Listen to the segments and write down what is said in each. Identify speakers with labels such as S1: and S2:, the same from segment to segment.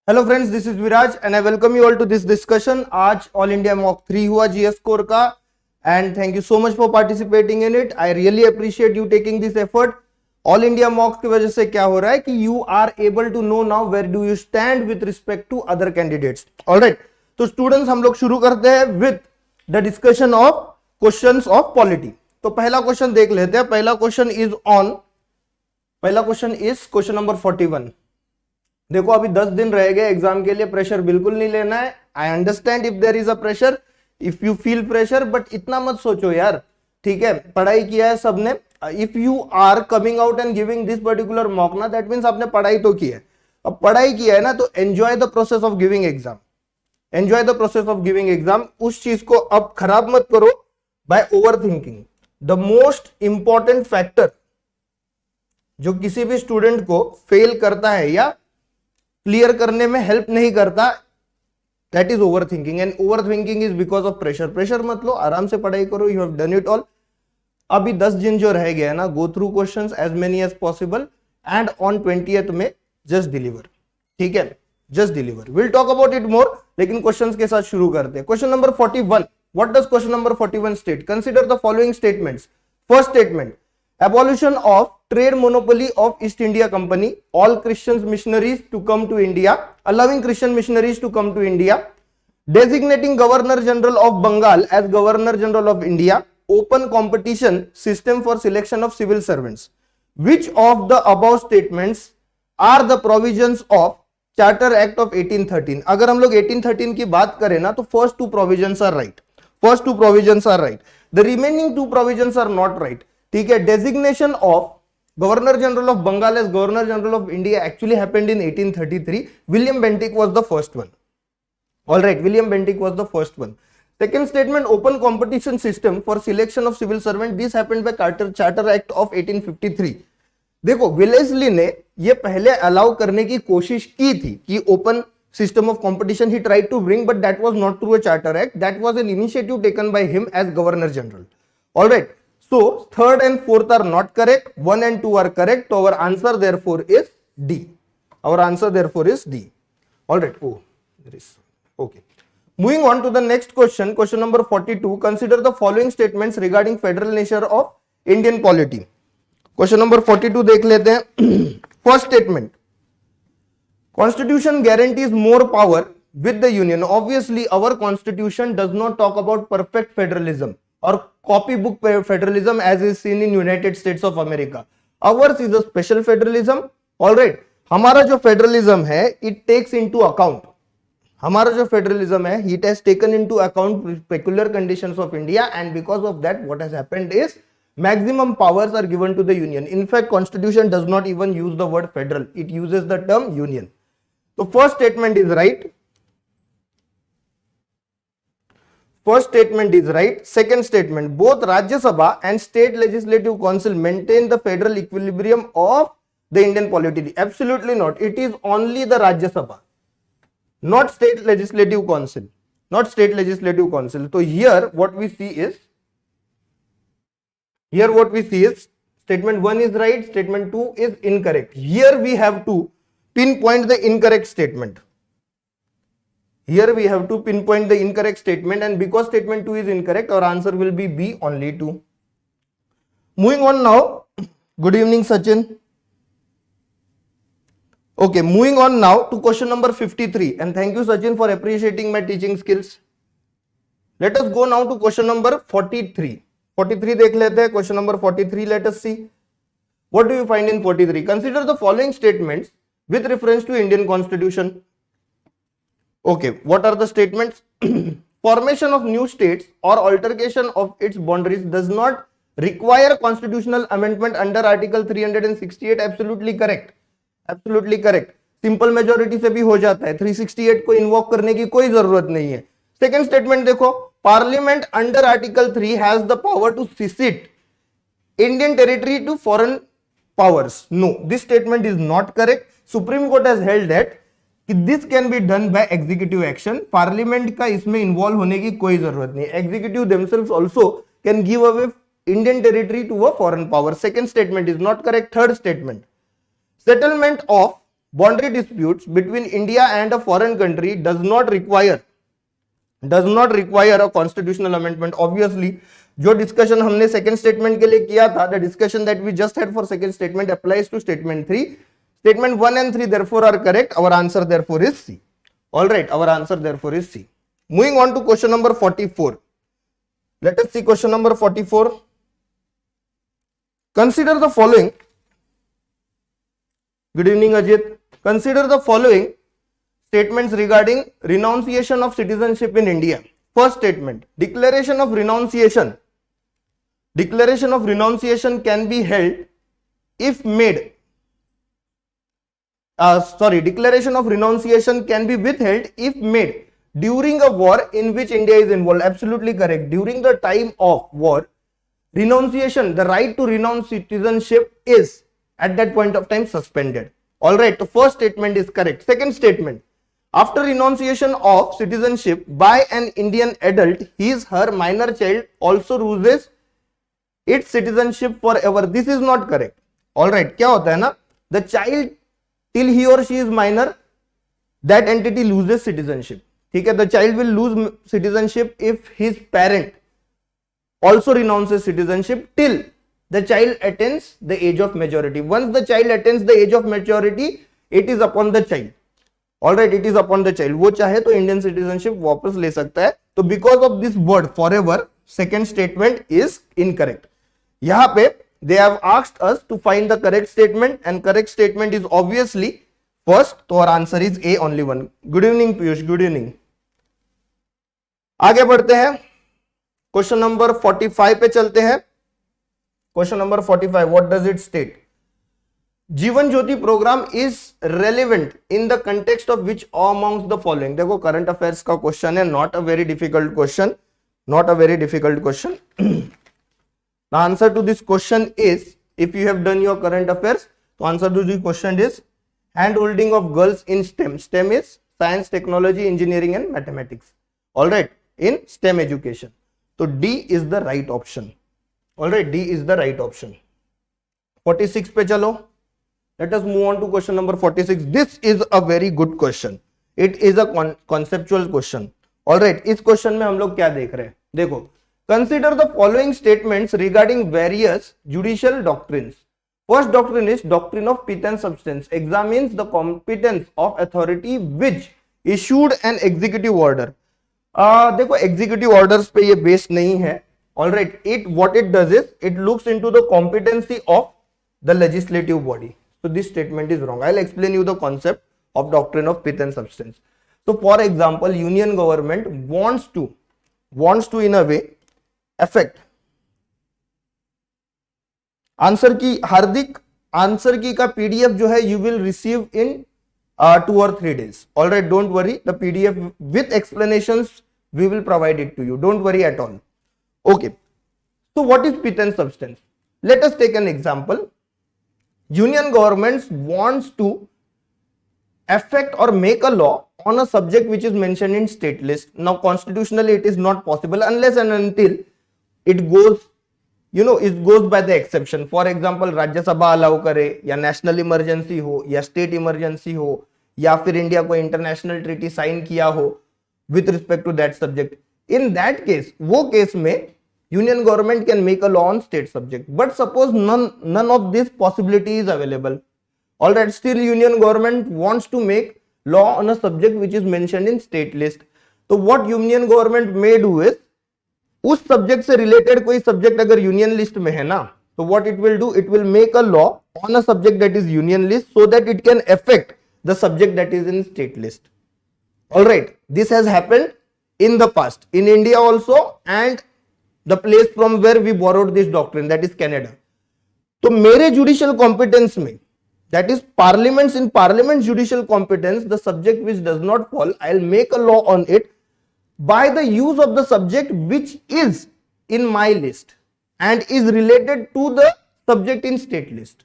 S1: Hello friends, this is Viraj and I welcome you all to this discussion. आज all India mock 3 हुआ GS score का and thank you so much for participating in it. I really appreciate you taking this effort. All India mock की वजह से क्या हो रहा है कि you are able to know now where do you stand with respect to other candidates. Alright, तो students हम लोग शुरू करते हैं with the discussion of questions of polity. तो पहला क्वेश्चन देख लेते हैं। पहला क्वेश्चन इज क्वेश्चन नंबर 41। देखो अभी 10 दिन रह गए एग्जाम के लिए, प्रेशर बिल्कुल नहीं लेना है। I understand if there is a pressure, if you feel pressure, but इतना मत सोचो यार, ठीक है। पढ़ाई किया है सबने। If you are coming out and giving this particular mock ना, दैट मीन्स आपने पढ़ाई तो की है। अब पढ़ाई किया है ना, तो enjoy the process of giving exam, enjoy the process of giving exam. उस चीज को अब खराब मत करो by over thinking. The most important factor जो किसी भी स्टूडेंट को फेल करता है या क्लियर करने में हेल्प नहीं करता, that is over thinking. And over thinking is because of pressure. Pressure मत लो, आराम से पढ़ाई करो। You have done it all. अभी 10 दिन जो रह गया है ना, go through questions as many as possible and on 20th में जस्ट डिलीवर, ठीक है, just deliver. Will talk about it more, लेकिन क्वेश्चंस के साथ शुरू करते हैं। Question number 41, what does question number 41 state? Consider the following statements. First statement, abolition of trade monopoly of East India Company, all Christian missionaries to come to India, allowing Christian missionaries to come to India, designating Governor General of Bengal as Governor General of India, open competition system for selection of civil servants. Which of the above statements are the provisions of Charter Act of 1813? अगर हम लोग 1813 की बात करें ना, तो first two provisions are right. First two provisions are right. The remaining two provisions are not right. ठीक है। Designation of governor general of Bengal as governor general of India actually happened in 1833. William Bentinck was the first one. Alright, William Bentinck was the first one. Second statement, open competition system for selection of civil servant, this happened by charter act of 1853. देखो, Wellesley ने ये पहले allow करने की कोशिश की थी कि open system of competition he tried to bring, but that was not through a charter act. That was an initiative taken by him as governor general. All right, so third and fourth are not correct, 1 and 2 are correct, so our answer therefore is D. Our answer therefore is D. All right, oh there is, okay. Moving on to the next question, question number 42. Consider the following statements regarding federal nature of Indian polity. Question number 42 देख लेते हैं। First statement, Constitution guarantees more power with the union. Obviously, our constitution does not talk about perfect federalism or copybook federalism as is seen in United States of America. Ours is a special federalism. All right, हमारा जो federalism है, it takes into account. हमारा जो federalism है, it has taken into account peculiar conditions of India, and because of that, what has happened is maximum powers are given to the union. In fact, constitution does not even use the word federal. It uses the term union. So first statement is right. First statement is right. Second statement, both Rajya Sabha and State Legislative Council maintain the federal equilibrium of the Indian polity. Absolutely not. It is only the Rajya Sabha, not State Legislative Council. Not State Legislative Council. So here what we see is, statement 1 is right, statement 2 is incorrect. Here we have to pinpoint the incorrect statement. Here we have to pinpoint the incorrect statement, and because statement 2 is incorrect, our answer will be B, only 2. Moving on now. Good evening, Sachin. Okay, moving on now to question number 53, and thank you, Sachin, for appreciating my teaching skills. Let us go now to question number 43. 43 देख लेते हैं। Question number 43, let us see. What do you find in 43? Consider the following statements with reference to Indian Constitution. Okay, what are the statements? Formation of new states or altercation of its boundaries does not require constitutional amendment under Article 368. Absolutely correct. Absolutely correct. Simple majority से भी हो जाता है। 368 को invoke करने की कोई जरूरत नहीं है। सेकेंड स्टेटमेंट देखो, parliament under article 3 has the power to secede Indian territory to foreign powers. No, this statement is not correct. Supreme Court has held that this can be done by executive action. Parliament का इसमें involve होने की कोई जरूरत नहीं. Executive themselves also can give away Indian territory to a foreign power. Second statement is not correct. Third statement, settlement of boundary disputes between India and a foreign country does not require a constitutional amendment. Obviously, जो discussion हमने second statement के लिए किया था, the discussion that we just had for second statement applies to statement 3. Statement 1 and 3 therefore are correct. Our answer therefore is C. All right, our answer therefore is C. Moving on to question number 44. Let us see question number 44. Consider the following. Good evening, Ajit. Consider the following statements regarding renunciation of citizenship in India. First statement, declaration of renunciation. Declaration of renunciation can be held if made. Declaration of renunciation can be withheld if made during a war in which India is involved. Absolutely correct. During the time of war, renunciation, the right to renounce citizenship is at that point of time suspended. All right, the first statement is correct. Second statement, after renunciation of citizenship by an Indian adult, her minor child also loses its citizenship forever. This is not correct. All right, क्या होता है ना, the child till he or she is minor, that entity loses citizenship. ठीक है, the child will lose citizenship if his parent also renounces citizenship till the child attains the age of majority. Once the child attains the age of maturity, it is upon the child. All right, it is upon the child. वो चाहे तो Indian citizenship वापस ले सकता है. तो because of this word forever, second statement is incorrect. यहाँ पे they have asked us to find the correct statement, and correct statement is obviously first. तो our answer is A, only one. Good evening Piyush, good evening. आगे बढ़ते हैं, question number 45 पे चलते हैं. Question number 45, what does it state? Jeevan Jyoti programme is relevant in the context of which amongst the following. देखो current affairs का question है, not a very difficult question, not a very difficult question. The answer to this question is, if you have done your current affairs, तो answer to this question is hand holding of girls in STEM. STEM is science, technology, engineering and mathematics. All right, in STEM education. तो D is the right option. All right, D is the right option. 46 पे चलो. Let us move on to question number 46. This is a very good question. It is a conceptual question. All right, इस question में हम लोग क्या देख रहे हैं? देखो, consider the following statements regarding various judicial doctrines. First doctrine is doctrine of pith and substance. Examines the competence of authority which issued an executive order. देखो executive orders पे ये based नहीं है. All right, what it does is it looks into the competency of the legislative body. So this statement is wrong. I'll explain you the concept of doctrine of pith and substance. So for example, union government wants to in a way affect answer की, हार्दिक answer की का PDF जो है you will receive in 2 or 3 days. All right, don't worry, the PDF with explanations we will provide it to you. Don't worry at all. Okay, so what is pith and substance? Let us take an example. Union governments wants to affect or make a law on a subject which is mentioned in state list. Now constitutionally it is not possible unless and until it goes, it goes by the exception. For example, राज्य सभा allow करे, या national emergency हो, या state emergency हो, या फिर India को इंटरनेशनल ट्रीटी साइन किया हो with respect to that subject. In that case, वो केस में Union government can make a law on state subject. But suppose none of this possibility is available. All right, still Union government wants to make law on a subject which is mentioned in state list. So what Union government may do is, उस subject से related कोई subject अगर Union list में है ना, तो what it will do, it will make a law on a subject that is Union list so that it can affect the subject that is in state list. All right, this has happened in the past in India also, and the place from where we borrowed this doctrine, that is Canada. तो मेरे judicial competence में, that is parliaments, in parliament judicial competence, the subject which does not fall, I'll make a law on it by the use of the subject which is in my list and is related to the subject in state list.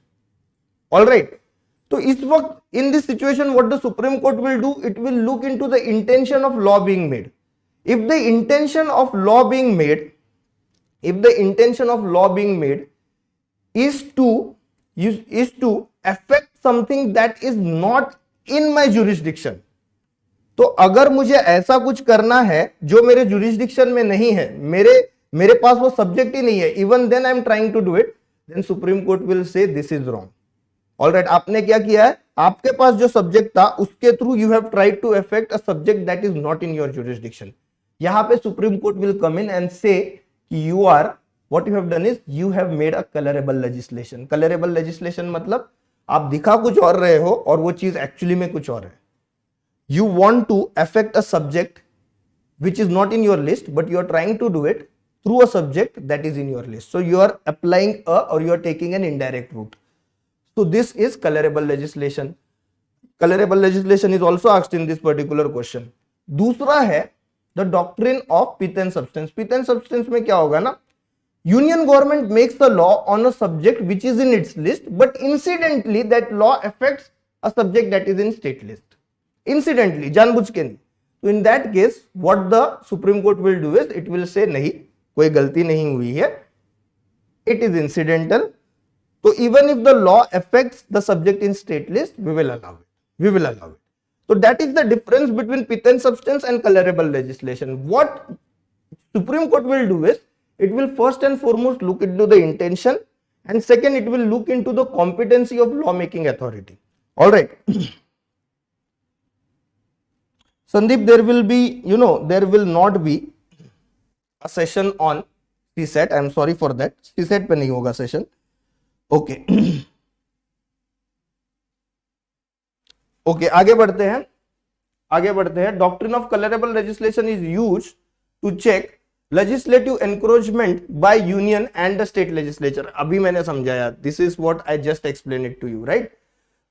S1: All right. तो इस वक्त in this situation what the Supreme Court will do, it will look into the intention of law being made. If the intention of law being made is to affect something that is not in my jurisdiction. तो अगर मुझे ऐसा कुछ करना है जो मेरे jurisdiction में नहीं है, मेरे पास वो सब्जेक्ट ही नहीं है, even then I am trying to do it, then supreme court will say this is wrong. Alright, आपने क्या किया है, आपके पास जो सब्जेक्ट था उसके through you have tried to affect a subject that is not in your jurisdiction. यहां पे Supreme court will come in and say you are, what you have done is you have made a colourable legislation. Colourable legislation मतलब आप दिखा कुछ और रहे हो और वो चीज एक्चुअली में कुछ और है। You want to affect a subject which is not in your list, but you are trying to do it through a subject that is in your list. So you are applying or you are taking an indirect route. So this is colorable legislation. Colorable legislation is also asked in this particular question. दूसरा है the doctrine of pith and substance. Pith and substance में क्या होगा ना, Union government makes a law on a subject which is in its list, but incidentally that law affects a subject that is in state list. Incidentally, जानबूझ के नहीं। तो in that case what the Supreme court will do is it will say नहीं, कोई गलती नहीं हुई है, इट इज इंसिडेंटल। तो even if the law affects the subject in state list we will allow it. तो that is the difference between pith and substance and colourable legislation. What Supreme court will do is it will first and foremost look into the intention and second it will look into the competency of law making authority. Alright Sandeep, there will be, there will not be a session on CSET. I am sorry for that. CSET पे नहीं होगा session. Okay okay, आगे बढ़ते हैं। Doctrine of colourable legislation is used to check legislative encroachment by union and the state legislature. अभी मैंने समझाया, this is what I just explain it to you, right.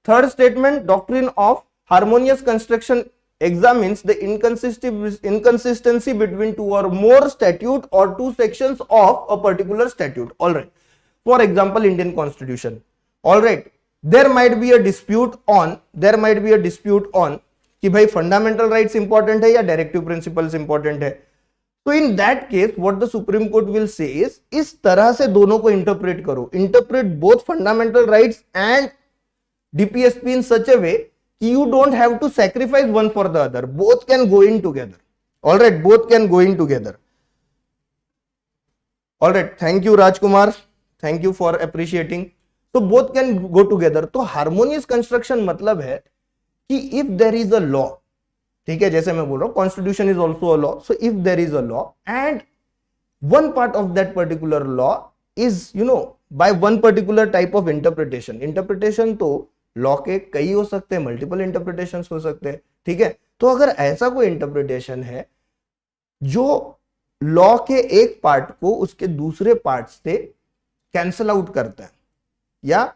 S1: Third statement, doctrine of harmonious construction examines the inconsistency between two or more statute or two sections of a particular statute. All right, for example Indian constitution. All right, there might be a dispute on कि भाई fundamental rights important है या directive principles important है। तो in that case what the Supreme Court will say is इस तरह से दोनों को interpret करो, interpret both fundamental rights and DPSP in such a way you don't have to sacrifice one for the other, both can go in together. All right, both can go in together. All right, thank you Rajkumar, thank you for appreciating. So both can go together. तो harmonious construction मतलब है कि if there is a law, ठीक है, जैसे मैं बोल रहा हूं constitution is also a law, so if there is a law and one part of that particular law is by one particular type of interpretation तो लॉ के कई हो सकते हैं, मल्टीपल इंटरप्रिटेशंस हो सकते हैं, ठीक है। तो अगर ऐसा कोई इंटरप्रिटेशन है जो लॉ के एक पार्ट को उसके दूसरे पार्ट से कैंसल आउट करता है, या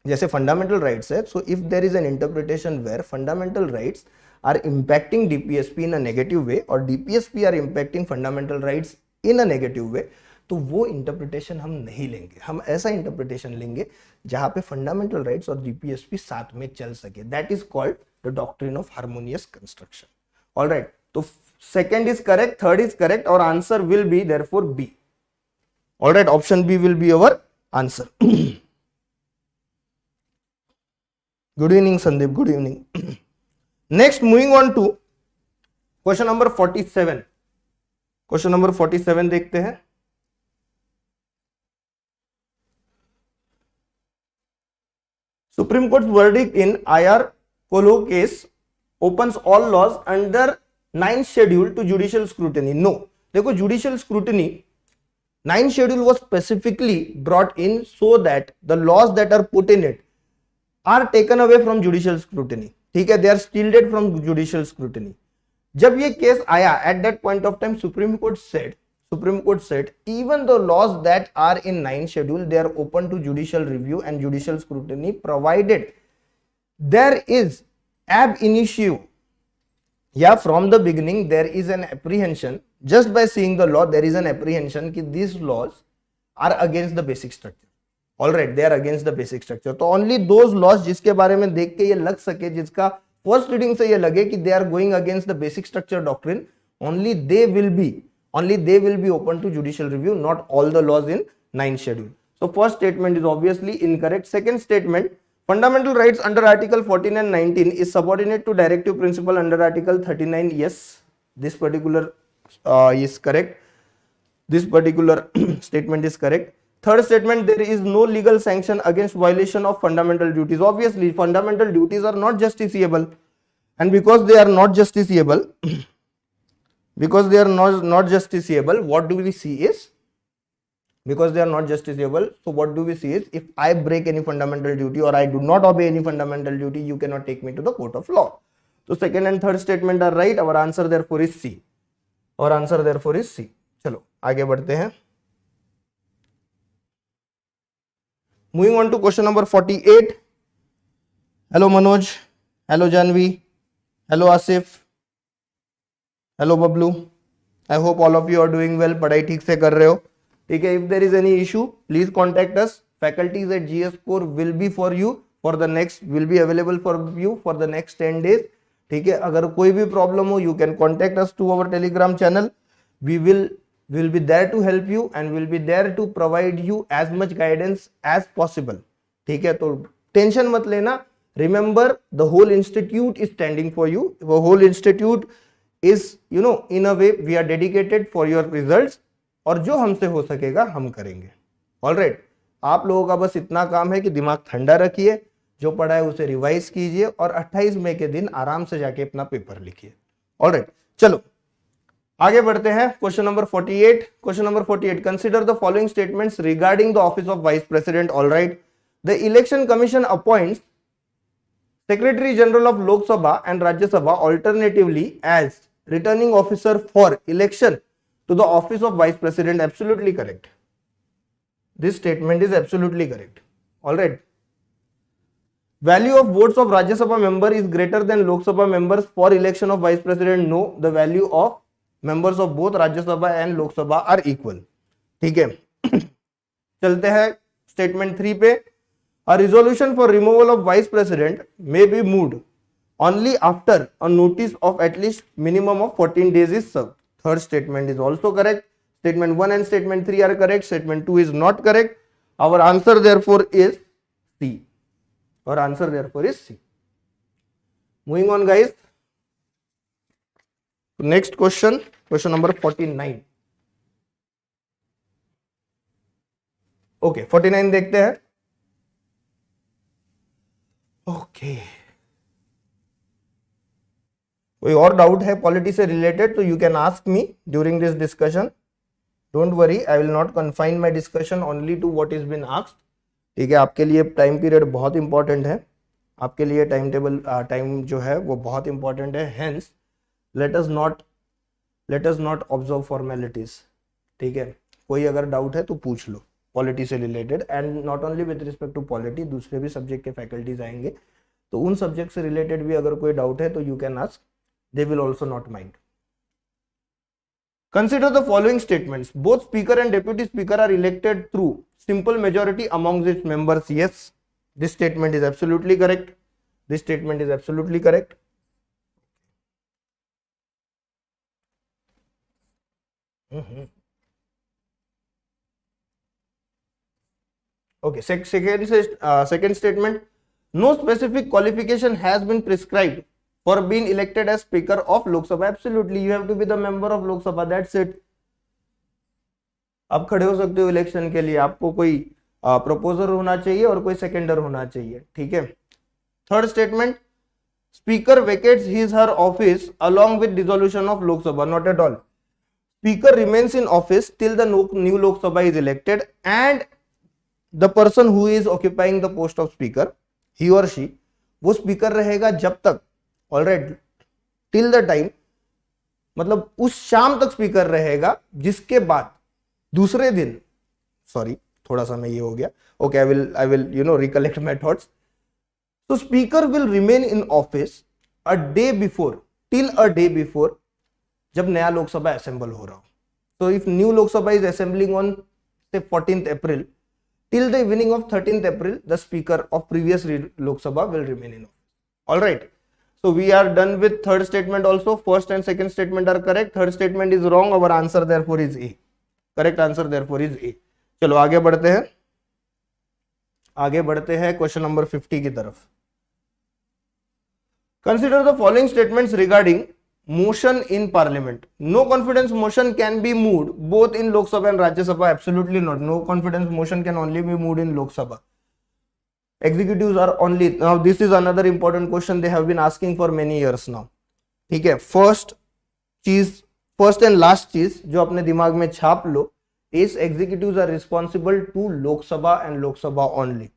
S1: जैसे फंडामेंटल राइट्स है, so if there is an interpretation where fundamental rights are impacting DPSP in a negative way और DPSP are impacting fundamental rights in a negative way, तो वो इंटरप्रिटेशन हम नहीं लेंगे। हम ऐसा इंटरप्रिटेशन लेंगे जहां पे फंडामेंटल राइट्स और डीपीएसपी साथ में चल सके। That is called the doctrine of harmonious construction. All right, तो second is correct, third is correct और answer will be therefore B. All right, option B will be our answer. Good evening Sandeep, good evening. Next moving on to question number 47। Question number 47 देखते हैं। Supreme Court's verdict in IR Polo case opens all laws under 9th schedule to judicial scrutiny. No, देखो judicial scrutiny 9th schedule was specifically brought in so that the laws that are put in it are taken away from judicial scrutiny. ठीक है, they are shielded from judicial scrutiny. जब ये case आया at that point of time Supreme Court said even the laws that are in 9th schedule they are open to judicial review and judicial scrutiny provided there is ab initio, yeah, from the beginning there is an apprehension, just by seeing the law there is an apprehension कि these laws are against the basic structure. All right, they are against the basic structure. तो only those laws जिसके बारे में देख के ये लग सके, जिसका फर्स्ट रीडिंग से ये लगे कि they are going against the basic structure doctrine, only they will be open to judicial review, not all the laws in 9th schedule. So first statement is obviously incorrect. Second statement, Fundamental rights under Article 14 and 19 is subordinate to directive principle under Article 39. Yes, this particular is correct. This particular statement is correct. Third statement, there is no legal sanction against violation of fundamental duties. Obviously, fundamental duties are not justiciable, and because they are not justiciable, what do we see is, because they are not justiciable, so what do we see is, if I break any fundamental duty or I do not obey any fundamental duty, you cannot take me to the court of law. So second and third statement are right. Our answer therefore is C. Our answer therefore is C. चलो आगे बढ़ते हैं. Moving on to question number 48. Hello Manoj, hello Janvi, hello Asif, hello Bablu. I hope all of you are doing well. पढ़ाई ठीक से कर रहे हो, ठीक है. If there is any issue, please contact us. Faculties at GSSCORE will be for you for the next, will be available for you for the next 10 days. ठीक है. अगर कोई भी प्रॉब्लम हो, you can contact us to our Telegram channel. We will be there to help you and will be there to provide you as much guidance as possible. ठीक है. तो tension मत लेना. Remember, the whole institute is standing for you. The whole institute is, you know, in a way we are dedicated for your results. और जो हमसे हो सकेगा हम करेंगे. ऑलराइट, आप लोगों का बस इतना काम है कि दिमाग ठंडा रखिए, जो पढ़ा है उसे रिवाइज कीजिए और 28 मई के दिन आराम से जाके अपना पेपर लिखिए. ऑलराइट, चलो आगे बढ़ते हैं. Question number 48. Question number 48, consider the following statements regarding the office of vice president. Alright, the election commission appoints secretary general of Lok Sabha and Rajya Sabha alternatively as returning officer for election to the office of vice president. Absolutely correct. This statement is absolutely correct. All right. Value of votes of Rajya Sabha member is greater than Lok Sabha members for election of vice president. No, the value of members of both Rajya Sabha and Lok Sabha are equal. ठीक है. चलते हैं statement 3 पे. A resolution for removal of vice president may be moved only after a notice of at least minimum of 14 days is served. Third statement is also correct. Statement 1 and statement 3 are correct. Statement 2 is not correct. Our answer therefore is C. Our answer therefore is C. Moving on guys. Next question. Question number 49. Okay, 49 देखते हैं. Okay. कोई और doubt है polity से related तो you can ask me during this discussion. Don't worry, I will not confine my discussion only to what is been asked. ठीक है, आपके लिए टाइम पीरियड बहुत इंपॉर्टेंट है. आपके लिए टाइम टेबल टाइम जो है वो बहुत इंपॉर्टेंट है. Hence let us not observe formalities. ठीक है, कोई अगर डाउट है तो पूछ लो पॉलिटी से related, and not only with respect to polity, दूसरे भी सब्जेक्ट के फैकल्टीज आएंगे तो उन सब्जेक्ट से रिलेटेड भी अगर कोई डाउट है तो you can ask. They will also not mind. Consider the following statements. Both speaker and deputy speaker are elected through simple majority amongst its members. Yes, this statement is absolutely correct. This statement is absolutely correct. Okay, second statement. No specific qualification has been prescribed for being elected as speaker of Lok Sabha. Absolutely, you have to be the member of Lok Sabha. That's it. आप खड़े हो सकते हो election के लिए, आपको कोई proposer होना चाहिए और कोई सेकेंडर होना चाहिए. ठीक है. Third statement, speaker vacates his her office along with dissolution of Lok Sabha. Not at all. Speaker remains in office till the new Lok Sabha is elected, and the person who is occupying the post of speaker, he or she, वो speaker रहेगा जब तक, alright, till the time, मतलब उस शाम तक speaker रहेगा जिसके बाद दूसरे दिन, सॉरी थोड़ा सा मैं ये हो गया. Okay, I will you know recollect my thoughts. तो speaker will remain in office a day before, till a day before, जब नया लोकसभा असेंबल हो रहा हो. So if new Lok Sabha is assembling on say 14th April, till the evening of 13th April, the speaker of previous Lok Sabha will remain in office. All right. So we are done with third statement also. First and second statement are correct. Third statement is wrong. Our answer therefore is A. Correct answer therefore is A. चलो आगे बढ़ते हैं. आगे बढ़ते हैं question number 50 की तरफ। Consider the following statements regarding motion in parliament. No confidence motion can be moved both in Lok Sabha and Rajya Sabha. Absolutely not. No confidence motion can only be moved in Lok Sabha. Executives are only, now this is another important question they have been asking for many years now. ठीक है, first and last चीज जो अपने दिमाग में छाप लो, इस executives are responsible to Lok Sabha and Lok Sabha only.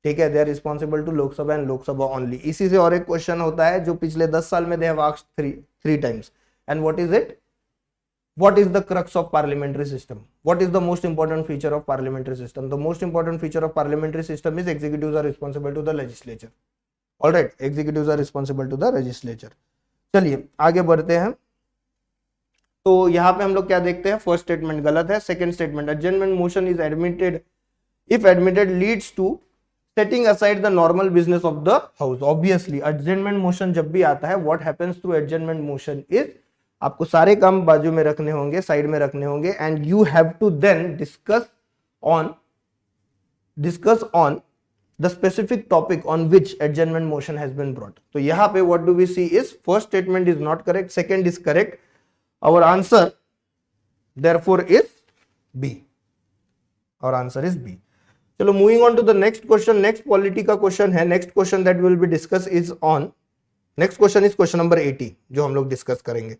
S1: ठीक है, they are responsible to Lok Sabha and Lok Sabha only. इसी से और एक क्वेश्चन होता है जो पिछले 10 साल में they have asked three times, and what is it? What is the crux of parliamentary system? What is the most important feature of parliamentary system? The most important feature of parliamentary system is executives are responsible to the legislature. All right, executives are responsible to the legislature. चलिए आगे बढ़ते हैं। तो यहाँ पे हम लोग क्या देखते हैं? फर्स्ट स्टेटमेंट गलत है। Second statement, adjournment motion is admitted if admitted leads to setting aside the normal business of the house. Obviously, adjournment motion जब भी आता है, what happens through adjournment motion is आपको सारे काम बाजू में रखने होंगे, साइड में रखने होंगे, and you have to then discuss on the specific topic on which adjournment motion has been brought. तो यहां पे what do we see is first statement is not correct, second is correct, our answer therefore is B, our answer is B. चलो moving on to the next question. Next polity का question है। Next question that will be discuss is on, next question is question number 80 जो हम लोग discuss करेंगे।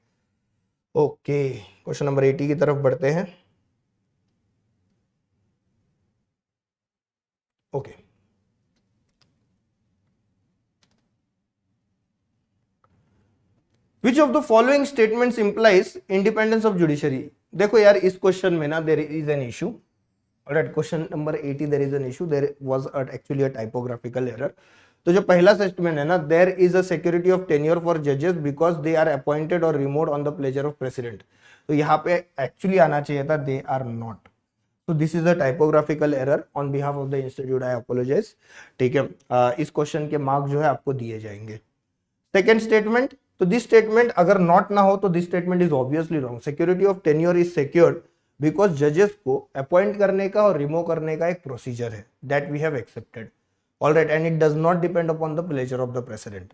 S1: Okay, question number 80 की तरफ बढ़ते हैं। Okay, which of the following statements implies independence of judiciary? देखो यार, इस क्वेश्चन में ना there is an issue. All right, question number 80 there is an issue, there was actually a typographical error. तो जो पहला स्टेटमेंट है ना, there is a security of tenure for जजेस बिकॉज दे आर अपॉइंटेड और removed on the pleasure of president. तो यहाँ पे एक्चुअली आना चाहिए था दे आर नॉट। तो this is a typographical error on behalf of the institute, I apologise. ठीक है, इस क्वेश्चन के मार्क जो है आपको दिए जाएंगे। सेकेंड स्टेटमेंट, तो दिस स्टेटमेंट अगर नॉट ना हो तो this statement is obviously wrong. Security of tenure is secured because जजेस को अपॉइंट करने का और रिमूव करने का एक प्रोसीजर है, that we have accepted. All right, and it does not depend upon the pleasure of the president.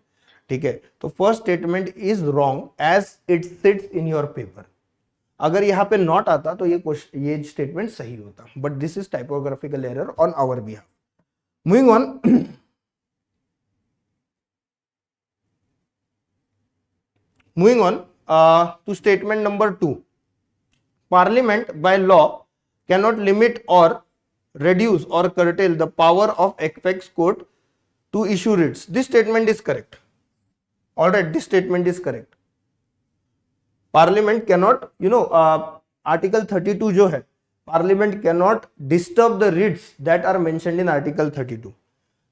S1: ठीक है, तो first statement is wrong as it sits in your paper. अगर यहाँ पे नॉट आता तो ये स्टेटमेंट सही होता, but this is typographical error on our behalf. Moving on, moving on to statement number 2, parliament by law cannot limit or reduce or curtail the power of apex court to issue writs. This statement is correct. All right, this statement is correct. Parliament cannot, Article 32 जो है, Parliament cannot disturb the writs that are mentioned in Article 32.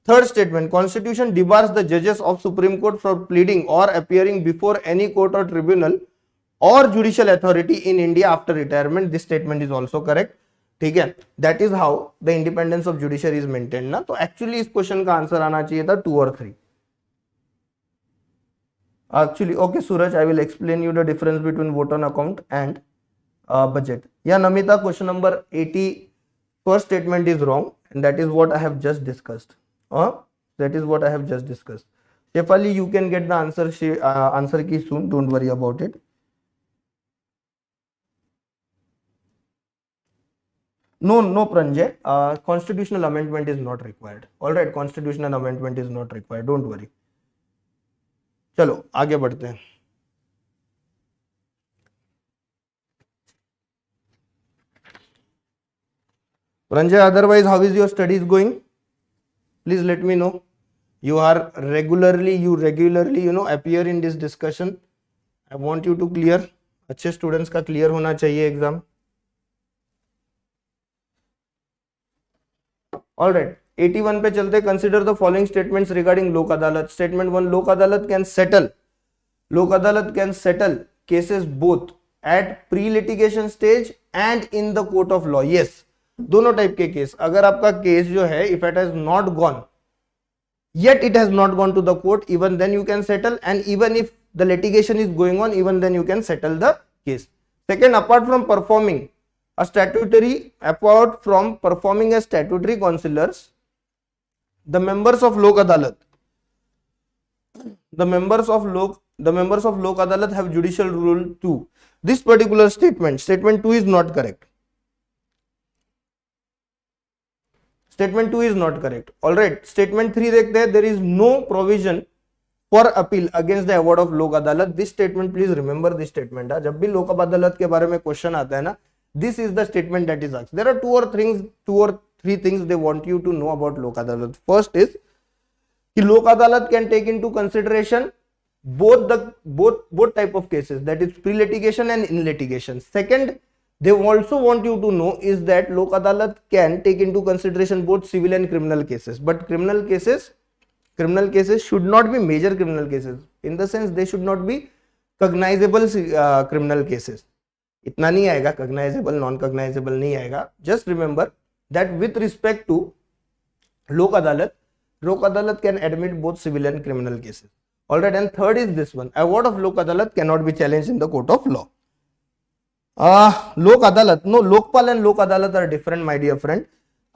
S1: Third statement, Constitution debars the judges of Supreme Court from pleading or appearing before any court or tribunal or judicial authority in India after retirement. This statement is also correct. ठीक है, that is how the independence of judiciary is maintain ना। तो actually इस question का answer आना चाहिए था 2 और 3 actually. Okay Suraj, I will explain you the difference between vote on account and budget. या Namita, question number 80 first statement is wrong and that is what I have just discussed, that is what I have just discussed. Shefali, you can get the answer key soon, don't worry about it. No, Pranjay. Constitutional amendment is not required. All right, constitutional amendment is not required. Don't worry. चलो आगे बढ़ते हैं। Pranjay, otherwise, how is your studies going? Please let me know. You regularly, appear in this discussion. I want you to clear. अच्छे students का clear होना चाहिए exam. All right, 81 पे चलते। Consider the following statements regarding लोक अदालत। Statement 1, लोक अदालत can settle cases both at pre litigation stage and in the court of law. Yes, दोनों टाइप के केस। अगर आपका केस जो है, if it has not gone yet it has not gone to the court, even then you can settle, and even if the litigation is going on, even then you can settle the case. Second, apart from performing a statutory, consulars, the members of lok adalat, the members of lok adalat have judicial rule too. This particular statement 2 is not correct. Statement 2 is not correct. All right, statement 3 देखते हैं. There is no provision for appeal against the award of lok adalat. This statement, please remember this statement. जब भी लोक अदालत के बारे में question आता है ना, this is the statement that is asked. There are two or three things they want you to know about lok adalat. First is कि लोक अदालत can take into consideration both type of cases, that is pre litigation and in litigation. Second, they also want you to know is that lok adalat can take into consideration both civil and criminal cases, but criminal cases should not be major criminal cases, in the sense they should not be cognizable criminal cases. इतना नहीं आएगा, cognizable non cognizable नहीं आएगा. Just remember that with respect to lok adalat can admit both civil and criminal cases. All right, and third is this one: award of lok adalat cannot be challenged in the court of law. Lok adalat, no, lokpal and lok adalat are different, my dear friend.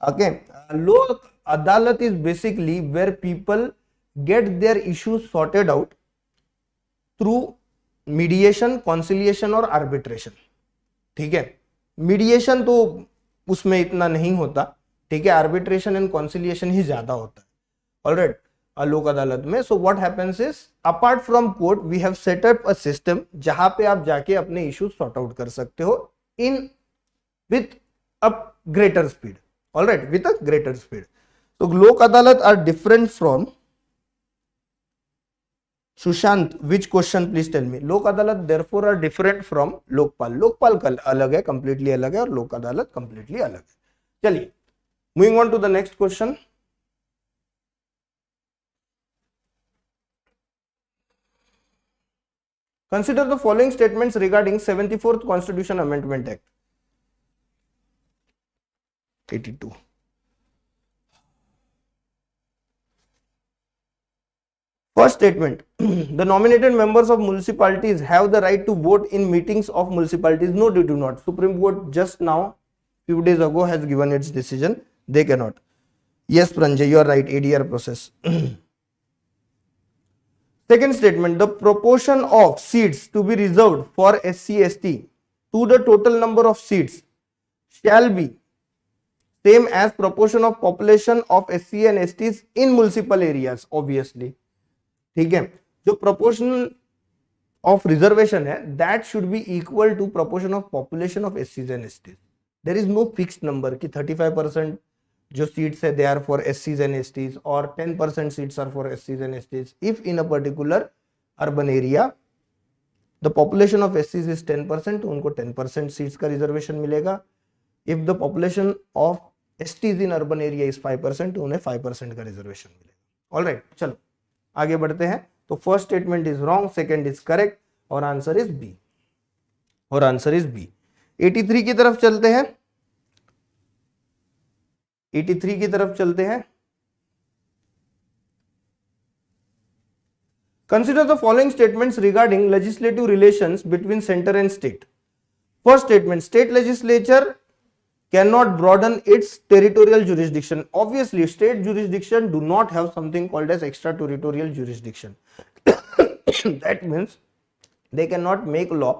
S1: Okay, lok adalat is basically where people get their issues sorted out through mediation, conciliation और arbitration. ठीक है, mediation तो उसमें इतना नहीं होता, ठीक है, आर्बिट्रेशन एंड कॉन्सिलिएशन ही ज्यादा होता है. ऑलराइट, लोक अदालत में. So what happens is, apart from court we have set up a system जहां पे आप जाके अपने इश्यूज सॉर्ट आउट कर सकते हो in with a greater speed. Alright, with a greater speed. तो Lok Adalat are different from Sushant. Which question please tell me. Lok Adalat therefore are different from Lokpal. Lokpal अलग है, कंप्लीटली अलग है, और लोक अदालत कंप्लीटली अलग है. चलिए, moving on to the next question. Consider the following statements regarding 74th Constitution Amendment Act. 82. First statement: the nominated members of municipalities have the right to vote in meetings of municipalities. No, they do not. Supreme Court just now, few days ago, has given its decision. They cannot. Yes, Pranjay, you are right. ADR process. Second statement: the proportion of seats to be reserved for SC/ST to the total number of seats shall be same as proportion of population of SC and STs in municipal areas. Obviously, ठीक है, जो proportion of reservation है, that should be equal to proportion of population of SCs and STs. There is no fixed number कि 35% जो seats है they are for SCs and STs और 10% seats are for SCs and STs. If in a particular urban area the population of SCs is 10%, तो उनको 10% seats का reservation मिलेगा. If the population of STs in urban area is 5%, तो उन्हें 5% का reservation मिलेगा. Alright, चलो आगे बढ़ते हैं. तो first statement is wrong, second is correct, और आंसर इज बी. 83 की तरफ चलते हैं. 83 की तरफ चलते हैं. Consider the following statements regarding legislative relations between center and state. First statement: state legislature cannot broaden its territorial jurisdiction. Obviously, state jurisdiction do not have something called as extraterritorial jurisdiction. That means they cannot make law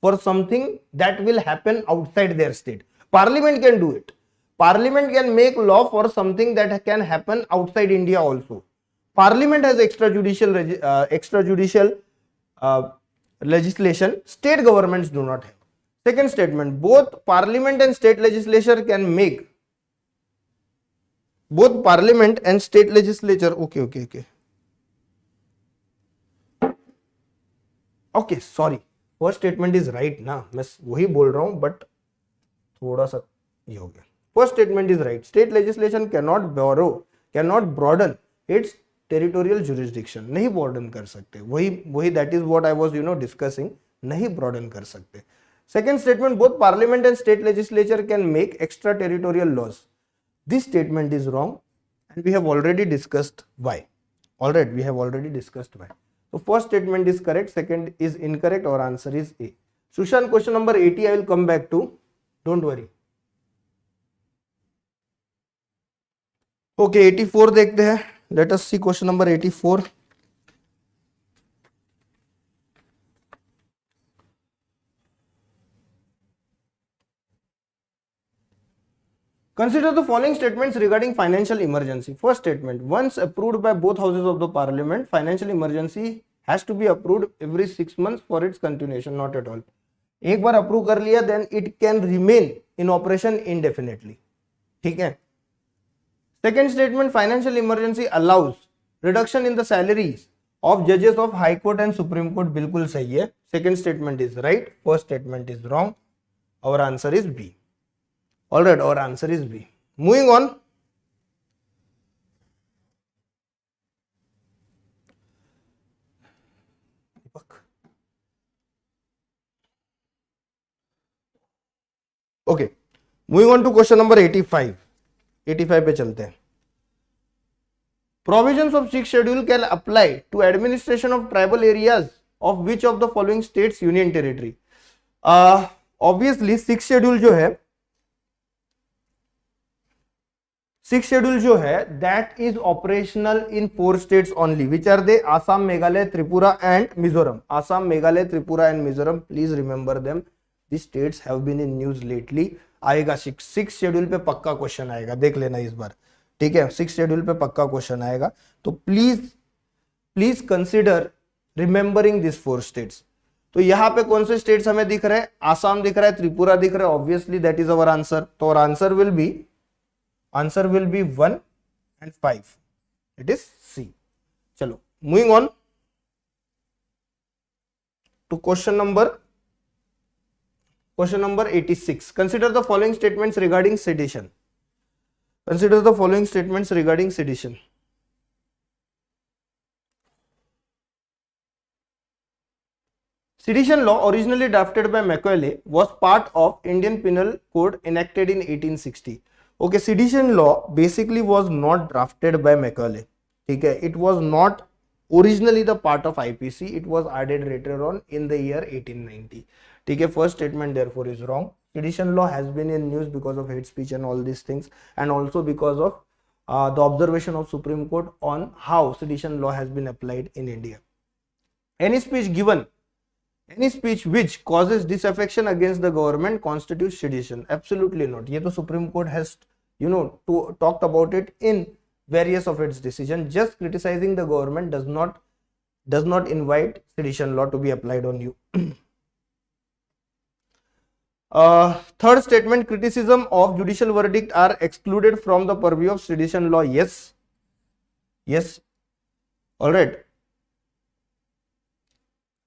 S1: for something that will happen outside their state. Parliament can do it. Parliament can make law for something that can happen outside India also. Parliament has extrajudicial legislation. State governments do not have. Second statement: both Parliament and state legislature can make. Both Parliament and state legislature. Okay. Sorry. First statement is right ना, मैं वही बोल रहा हूँ, but थोड़ा सा ये हो गया. First statement is right. State legislation cannot broaden its territorial jurisdiction. नहीं broaden कर सकते. वही that is what I was discussing. नहीं broaden कर सकते. Second statement: both Parliament and state legislature can make extraterritorial laws. This statement is wrong, and we have already discussed why. Alright, we have already discussed why. So first statement is correct, second is incorrect, or answer is A. Sushant, question number 80 I will come back to. Don't worry. Okay 84 देखते हैं, let us see question number 84. Consider the following statements regarding financial emergency. First statement, once approved by both houses of the parliament, financial emergency has to be approved every 6 months for its continuation. Not at all. एक बार approve कर लिया then it can remain in operation indefinitely. ठीक है. Second statement, financial emergency allows reduction in the salaries of judges of high court and supreme court. बिल्कुल सही है. Second statement is right. First statement is wrong. Our answer is B. All right, our answer is B. Moving on. Okay, moving on to question number 85. 85 पे चलते हैं. Provisions of 6th schedule can apply to administration of tribal areas of which of the following states union territory? Obviously 6th schedule जो है, 6th schedule जो है that is operational in 4 states only. Which are they? Assam, Meghalaya, Tripura and Mizoram. Assam, Meghalaya, Tripura and Mizoram. Please remember them. These states have been in news lately. आएगा 6th schedule पे पक्का question आएगा, देख लेना इस बार. ठीक है, 6th schedule पे पक्का क्वेश्चन आएगा. तो please consider remembering this 4 states. तो यहाँ पे कौन से स्टेट्स हमें दिख रहे हैं? आसाम दिख रहा है, त्रिपुरा दिख रहा है. Obviously that is our answer. तो our answer will be 1 and 5. It is C. चलो moving on to question number 86. Consider the following statements regarding sedition. Consider the following statements regarding sedition. Sedition law, originally drafted by Macaulay, was part of Indian Penal Code enacted in 1860. Okay, sedition law basically was not drafted by Macaulay. Okay, it was not originally the part of IPC. It was added later on in the year 1890. Okay, first statement therefore is wrong. Sedition law has been in news because of hate speech and all these things, and also because of the observation of Supreme Court on how sedition law has been applied in India. Any speech which causes disaffection against the government constitutes sedition. Absolutely not. ये तो Supreme Court has talked about it in various of its decisions. Just criticizing the government does not invite sedition law to be applied on you. Third statement, criticism of judicial verdict are excluded from the purview of sedition law. Yes. All right.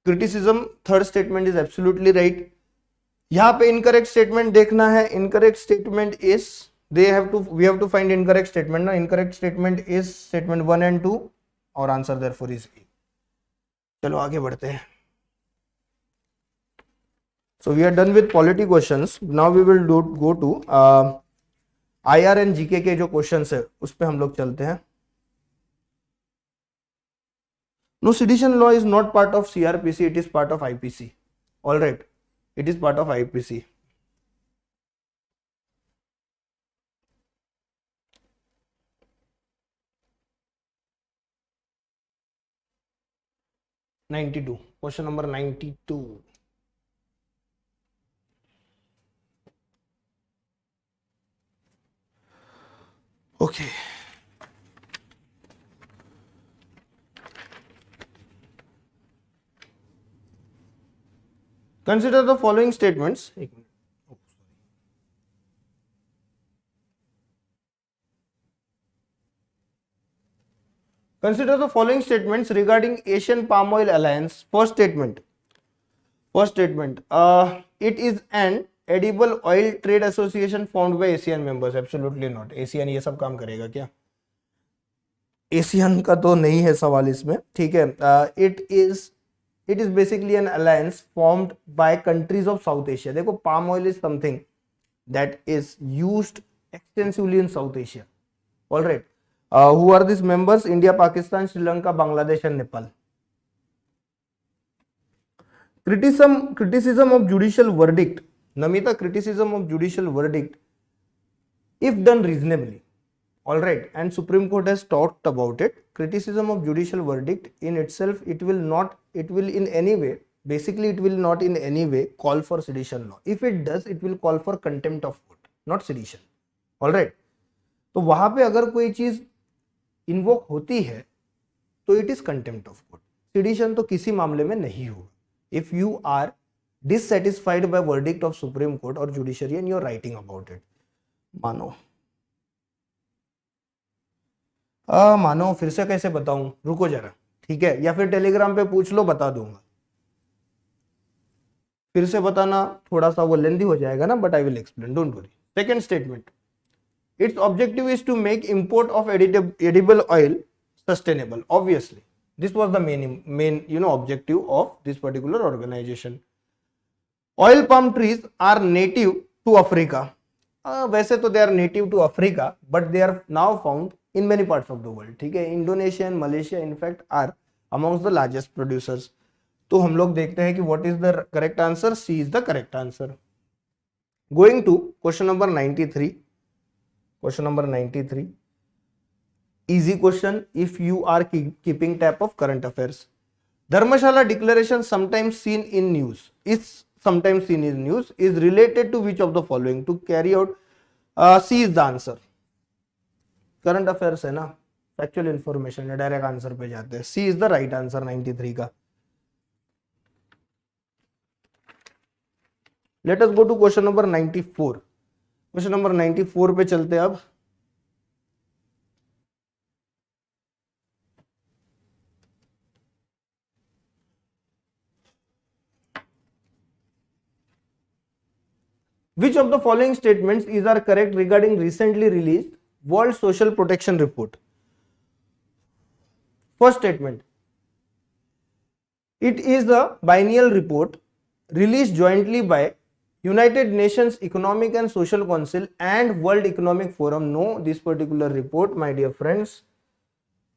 S1: Criticism, third statement is absolutely right. यहाँ पे incorrect statement देखना है. Incorrect statement is we have to find incorrect statement. ना incorrect statement is statement 1 and 2. और answer therefore is A. चलो आगे बढ़ते हैं. So we are done with polity questions. Now we will go to IR and GK के जो questions है उस पे हम लोग चलते हैं. No, sedition law is not part of CRPC. It is part of IPC. All right, it is part of IPC. Question number 92. Okay. Consider the following statements. Consider the following statements regarding Asian Palm Oil Alliance. First statement. It is an edible oil trade association formed by ASEAN members. Absolutely not. ASEAN ये सब काम करेगा क्या? ASEAN का तो नहीं है सवाल इसमें. ठीक है. It is basically an alliance formed by countries of South Asia. देखो, palm oil is something that is used extensively in South Asia. All right. Who are these members? India, Pakistan, Sri Lanka, Bangladesh and Nepal. Criticism of judicial verdict. Namita, criticism of judicial verdict, if done reasonably, All right, and Supreme Court has talked about it. Criticism of judicial verdict in itself, it will in any way, basically it will not in any way call for sedition law. If it does, it will call for contempt of court, not sedition. All right, तो वहां पे अगर कोई चीज invoke होती है तो it is contempt of court. Sedition तो किसी मामले में नहीं होगा. If you are dissatisfied by verdict of Supreme Court or judiciary and you're writing about it. मानो फिर से कैसे बताऊं, रुको जरा, ठीक है, या फिर टेलीग्राम पे पूछ लो, बता दूंगा. फिर से बताना थोड़ा सा वो लेंदी हो जाएगा ना, but I will explain, don't worry. Second statement, its objective is to make import of edible oil sustainable. Obviously this was the main objective of this particular organisation. Oil palm trees are native to Africa. वैसे तो they are native to Africa, but they are now found in many parts of the world. ठीक है, Indonesia and Malaysia in fact are amongst the largest producers. तो हम लोग देखते हैं कि what is the correct answer. C is the correct answer. Going to question number 93. Question number 93. Easy question if you are keeping tab of current affairs. Dharmashala declaration sometimes seen in news is related to which of the following? To carry out C is the answer. Current affairs है ना, factual information है, direct answer पे जाते हैं. C is the right answer 93 का. Let us go to question number 94. Question number 94 पे चलते हैं अब. Which of the following statements is are correct regarding recently released World Social Protection Report? First statement, it is the biennial report released jointly by United Nations Economic and Social Council and World Economic Forum. No, this particular report, my dear friends,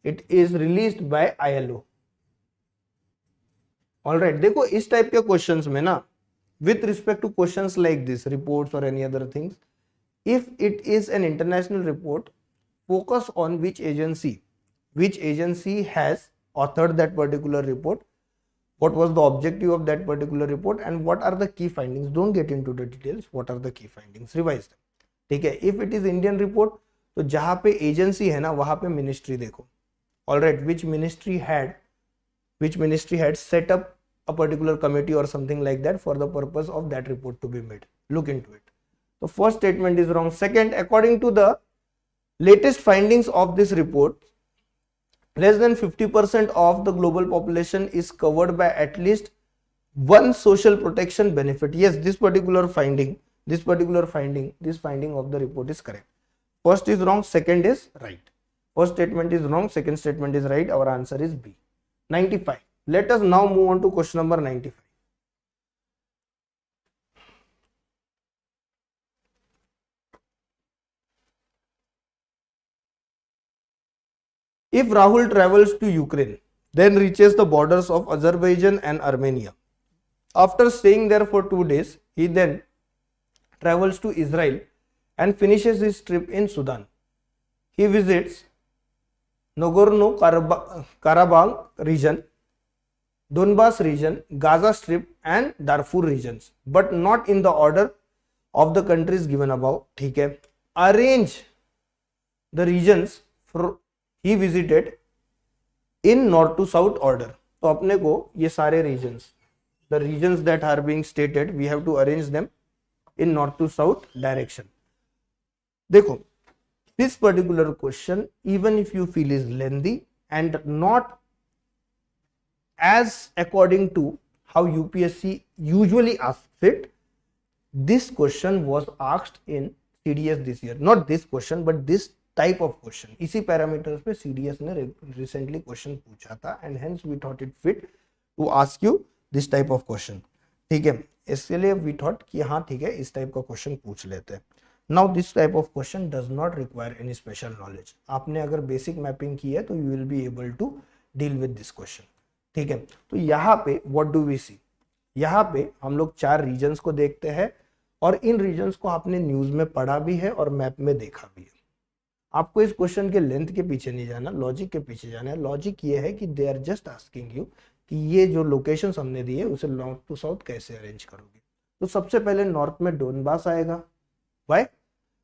S1: it is released by ILO. All right, देखो इस type के questions में ना, with respect to questions like this, reports or any other things, if it is an international report, focus on which agency has authored that particular report, what was the objective of that particular report, and what are the key findings. Don't get into the details, what are the key findings, revise them. ठीक है, if it is Indian report, तो जहां पे agency है ना, वहां पे ministry देखो. All right, which ministry had set up a particular committee or something like that for the purpose of that report to be made. Look into it. The first statement is wrong. Second, according to the latest findings of this report, less than 50% of the global population is covered by at least one social protection benefit. Yes, this finding of the report is correct. First is wrong, second is right. First statement is wrong, second statement is right. Our answer is B. 95. Let us now move on to question number 95. If Rahul travels to Ukraine, then reaches the borders of Azerbaijan and Armenia. After staying there for 2 days, he then travels to Israel and finishes his trip in Sudan. He visits Nagorno-Karabakh region, Donbas region, Gaza Strip and Darfur regions, but not in the order of the countries given above. ठीक है, arrange the regions he visited in north to south order. तो अपने को ये सारे regions, the regions that are being stated, we have to arrange them in north to south direction. देखो, this particular question, even if you feel is lengthy and not as according to how UPSC usually asks it, this question was asked in CDS this year. Not this question, but this type of question. इसी parameters पे CDS ने recently question पूछा था, and hence we thought it fit to ask you this type of question. ठीक है, इसलिए we thought कि हाँ ठीक है, इस type का question पूछ लेते हैं. Now this type of question does not require any special knowledge. आपने अगर basic mapping की है तो you will be able to deal with this question. ठीक है, तो यहाँ पे what do we see? यहाँ पे हम लोग 4 regions को देखते हैं और इन regions को आपने न्यूज में पढ़ा भी है और मैप में देखा भी है. आपको इस क्वेश्चन के लेंथ के पीछे नहीं जाना, लॉजिक के पीछे जाना है। लॉजिक ये है कि they are just asking you कि ये जो लोकेशन हमने दी है उसे नॉर्थ टू साउथ कैसे अरेंज करोगे। तो सबसे पहले नॉर्थ में डोनबास आएगा। Why?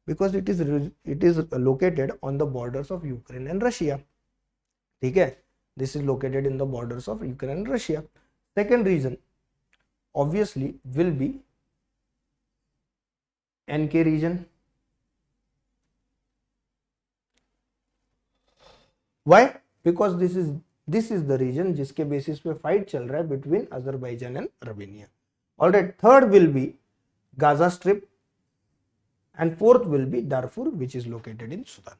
S1: Because it is located on the borders of Ukraine and Russia. ठीक है, this is located in the borders of Ukraine and Russia. Second region obviously will be NK region. Why? Because this is the region जिसके basis पे fight चल रहा है between Azerbaijan and Armenia. All right, third will be Gaza Strip and fourth will be Darfur which is located in Sudan.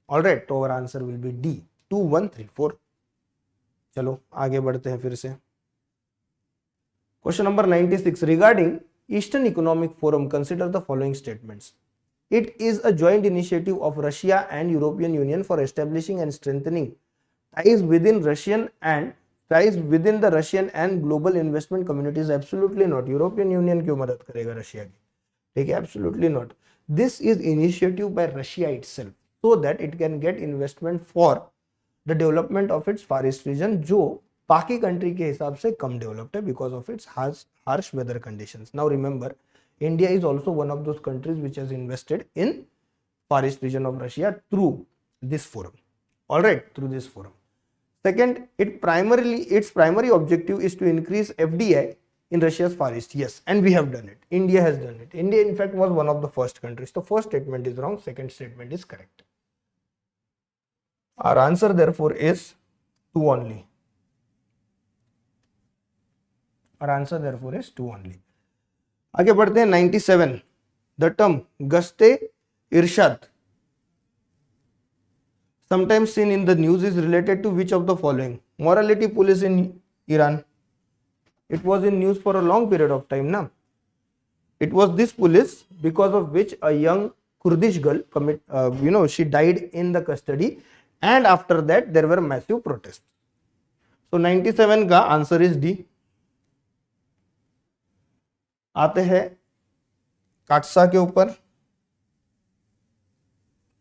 S1: All right, तो our answer will be D 2 1 3 4। चलो आगे बढ़ते हैं फिर से। Question number 96 regarding eastern economic forum consider the following statements. It is a joint initiative of Russia and European Union for establishing and strengthening ties within the Russian and global investment communities. Absolutely not. European Union क्यों मदद करेगा Russia की? ठीक है, absolutely not. This is initiative by Russia itself so that it can get investment for the development of its Far East region, जो बाकी country के हिसाब से कम डेवलप्ड है because of its harsh weather conditions. Now remember, India is also one of those countries which has invested in Far East region of Russia through this forum. All right, through this forum. Second, its primary objective is to increase FDI in Russia's Far East. Yes, and we have done it. India has done it. India, in fact, was one of the first countries. The first statement is wrong. Second statement is correct. Our answer, therefore, is 2 only. Our answer, therefore, is 2 only. आगे बढ़ते हैं 97। The term Gashte Irshad sometimes seen in the news is related to which of the following? Morality police in Iran. It was in news for a long period of time now. It was this police because of which a young Kurdish girl she died in the custody, and after that there were massive protests. So 97 का answer is D. आते हैं CAATSA के ऊपर।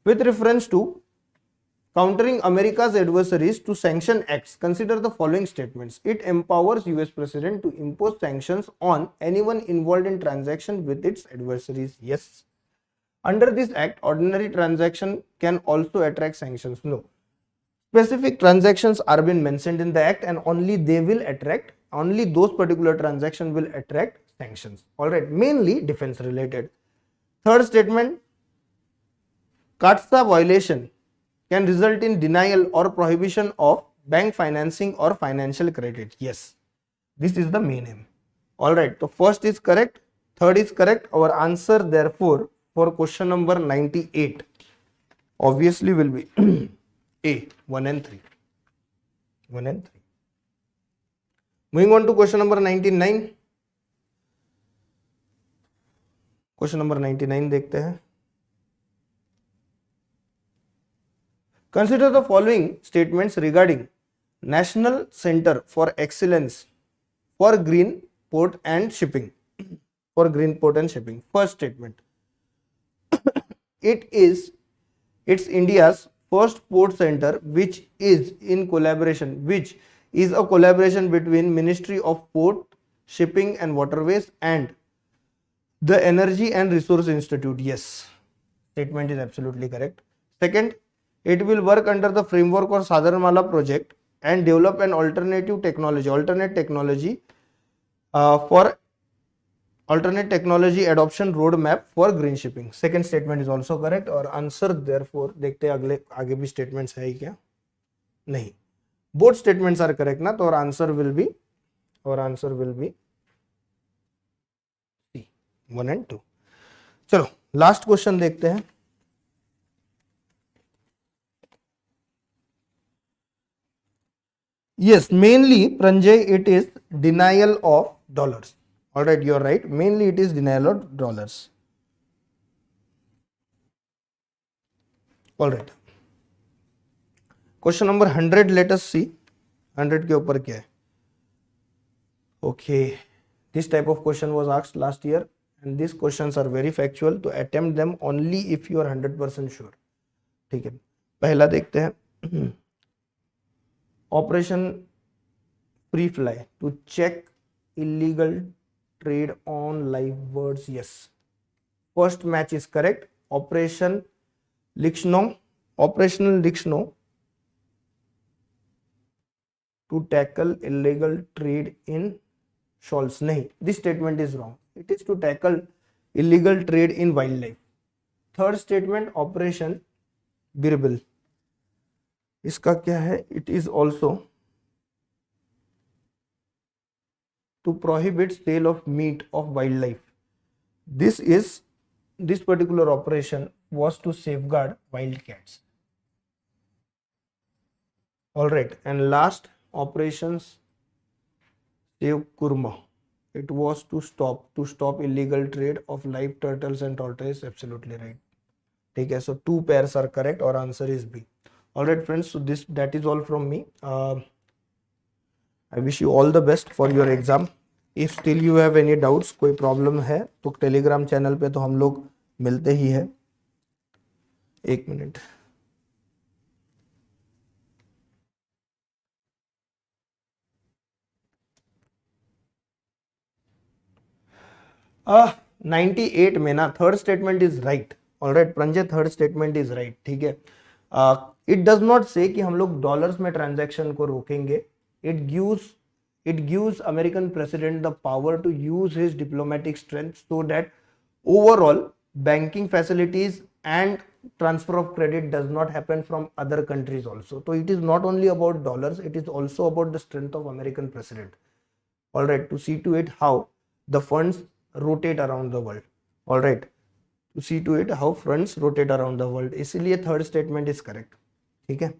S1: With reference to countering America's adversaries to sanction acts, consider the following statements. It empowers US president to impose sanctions on anyone involved in transaction with its adversaries. Yes. Under this act, ordinary transaction can also attract sanctions. No. Specific transactions are been mentioned in the act, and only those particular transactions will attract sanctions. Alright, mainly defense related. Third statement, CATSA violation can result in denial or prohibition of bank financing or financial credit. Yes, this is the main aim. Alright, so first is correct, third is correct. Our answer therefore for question number 98 obviously will be A, 1 and 3. 1 and 3. Moving on to question number 99. Question number 99 देखते हैं। Consider the following statements regarding national centre for excellence for green port and shipping. First statement, it's India's first port center which is a collaboration between Ministry of Port, Shipping and Waterways and the Energy and Resource Institute. Yes, statement is absolutely correct. Second, it will work under the framework of Sagarmala project and develop an alternate technology adoption roadmap for green shipping. Second statement is also correct और answer therefore देखते हैं अगले आगे भी statements है ही क्या, नहीं, both statements are correct ना, तो और answer will be C, 1 and 2. चलो लास्ट क्वेश्चन देखते हैं। Yes, mainly Pranjay, it is denial of dollars. All right, you are right. Mainly it is denial of dollars. All right. Question number 100. Let us see. 100 के ऊपर क्या है? Okay. This type of question was asked last year, and these questions are very factual. To attempt them only if you are 100% sure. ठीक है, पहला देखते हैं, operation free fly to check illegal trade on live birds, yes, first match is correct. Operational लिक्सनो to tackle illegal trade in shawls, नहीं, this statement is wrong. It is to tackle illegal trade in wildlife. Third statement operation Birbal, इसका क्या है, it is also to prohibit sale of meat of wildlife. This particular operation was to safeguard wild cats. All right, and last operations Save Kurma, it was to stop illegal trade of live turtles and tortoises. Absolutely right. ठीक है, so 2 pairs are correct और answer is B. All right friends, so that is all from me. I wish you all the best for your exam. If still you have any doubts, कोई problem है तो Telegram channel पे तो हम लोग मिलते ही है. एक मिनट, आ 98 में ना third statement is right. All right Pranjay, third statement is right. ठीक है, इट डज नॉट से कि हम लोग डॉलर्स में ट्रांजैक्शन को रोकेंगे. it gives American president the power to use his diplomatic strength so that overall banking facilities and transfer of credit does not happen from other countries also. So it is not only about dollars, it is also about the strength of American president. All right, to see to it how the funds rotate around the world. All right, to see to it how funds rotate around the world. इसलिए third statement is correct. ठीक है,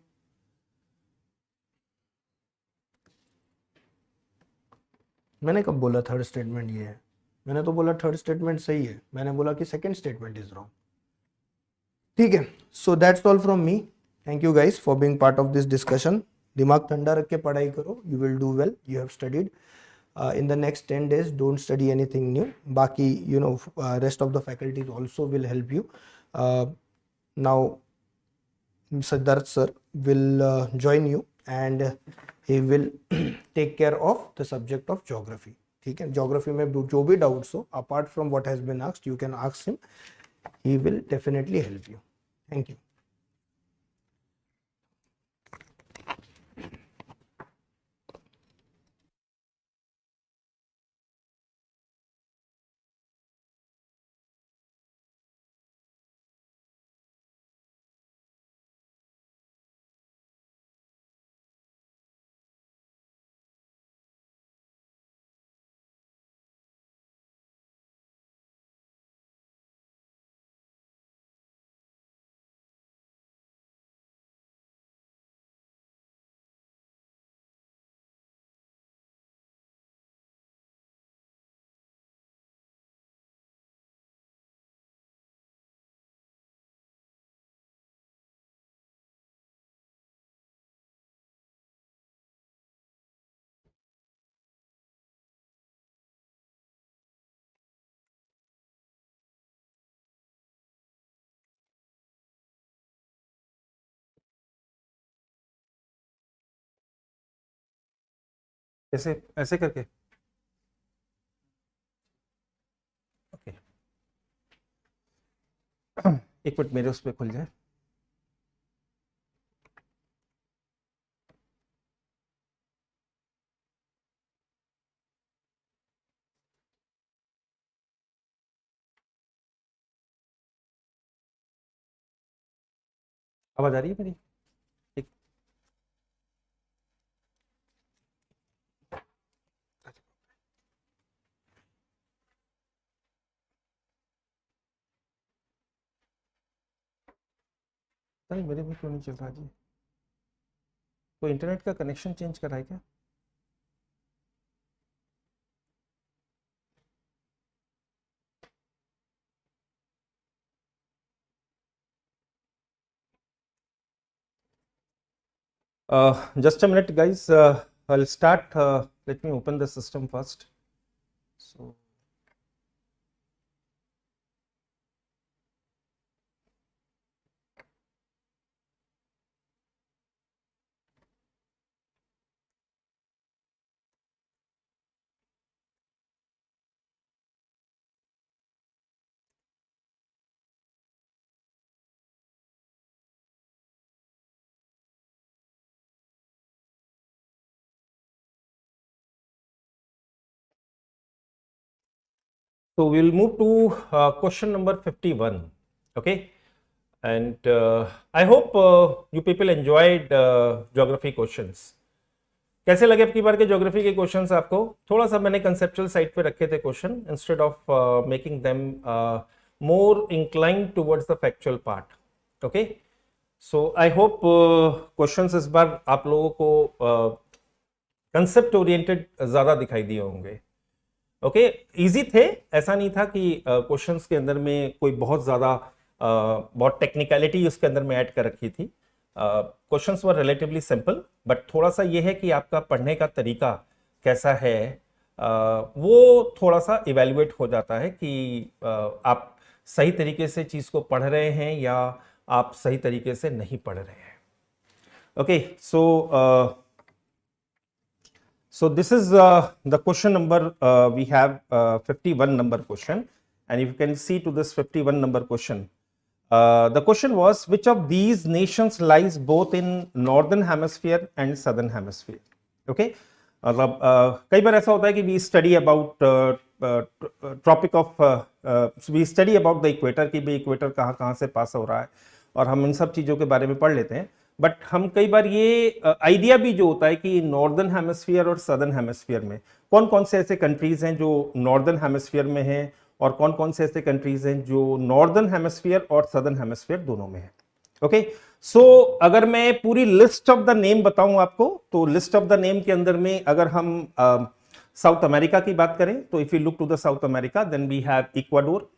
S1: मैंने कब बोला third statement ये है? मैंने तो बोला थर्ड स्टेटमेंट सही है, मैंने बोला कि सेकंड स्टेटमेंट इज रॉन्ग. ठीक है, so that's all from me. Thank you guys for being part of this discussion. दिमाग ठंडा रख के पढ़ाई करो, you will do well. You have studied. In the next 10 days don't study anything new. Baki, rest of the faculties also will help you. Now Siddharth sir will join you and he will take care of the subject of geography. ठीक है, geography में जो भी doubts हो apart from what has been asked, you can ask him. He will definitely help you. Thank you.
S2: ऐसे ऐसे करके, okay. एक मिनट मेरे उस पर खुल जाए. आवाज आ रही है मेरी? एक नहीं, मेरे में क्यों नहीं चल रहा जी? तो इंटरनेट का कनेक्शन चेंज करा है क्या? Just a minute guys, I'll start. Let me open the system first. So So we will move to question number 51. Okay, and I hope you people enjoyed geography questions. कैसे लगे आपकी बार के geography के questions आपको? थोड़ा सा मैंने conceptual side पे रखे थे question instead of making them more inclined towards the factual part. Okay, so I hope questions इस बार आप लोगों को कंसेप्ट ओरिएंटेड ज्यादा दिखाई दिए होंगे. ओके, इजी थे, ऐसा नहीं था कि क्वेश्चंस के अंदर में कोई बहुत ज्यादा बहुत टेक्निकलिटी उसके अंदर में ऐड कर रखी थी. Questions were relatively simple, but थोड़ा सा ये है कि आपका पढ़ने का तरीका कैसा है वो थोड़ा सा इवेल्युएट हो जाता है कि आप सही तरीके से चीज को पढ़ रहे हैं या आप सही तरीके से नहीं पढ़ रहे हैं. Okay, so this is the question number we have 51 number question, and if you can see to this 51 number question, the question was which of these nations lies both in northern hemisphere and southern hemisphere. Okay, मतलब कई बार ऐसा होता है कि we study about tropic of we study about the equator कि भाई equator कहाँ कहाँ से पास हो रहा है और हम इन सब चीज़ों के बारे में पढ़ लेते हैं. बट हम कई बार ये आइडिया भी जो होता है कि नॉर्दर्न हेमिस्फीयर और सदर्न हेमिस्फीयर में कौन कौन से ऐसे कंट्रीज हैं जो नॉर्दर्न हेमिस्फीयर में हैं और कौन कौन से ऐसे कंट्रीज हैं जो नॉर्दर्न हेमिस्फीयर और सदर्न हेमिस्फीयर दोनों में है. ओके, सो अगर मैं पूरी लिस्ट ऑफ द नेम बताऊं आपको, तो लिस्ट ऑफ द नेम के अंदर में अगर हम साउथ अमेरिका की बात करें तो if you look to the South America then we have Ecuador,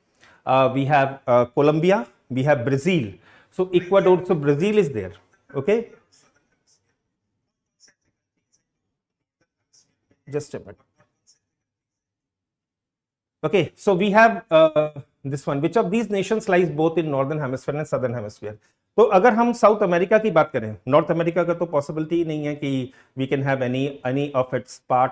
S2: we have Colombia, we have Brazil. So Ecuador, so Brazil is there. Okay, just a minute. Okay, so we have this one. Which of these nations lies both in northern hemisphere and southern hemisphere? तो अगर हम south America की बात करें, north America का तो possibility नहीं है कि we can have any of its part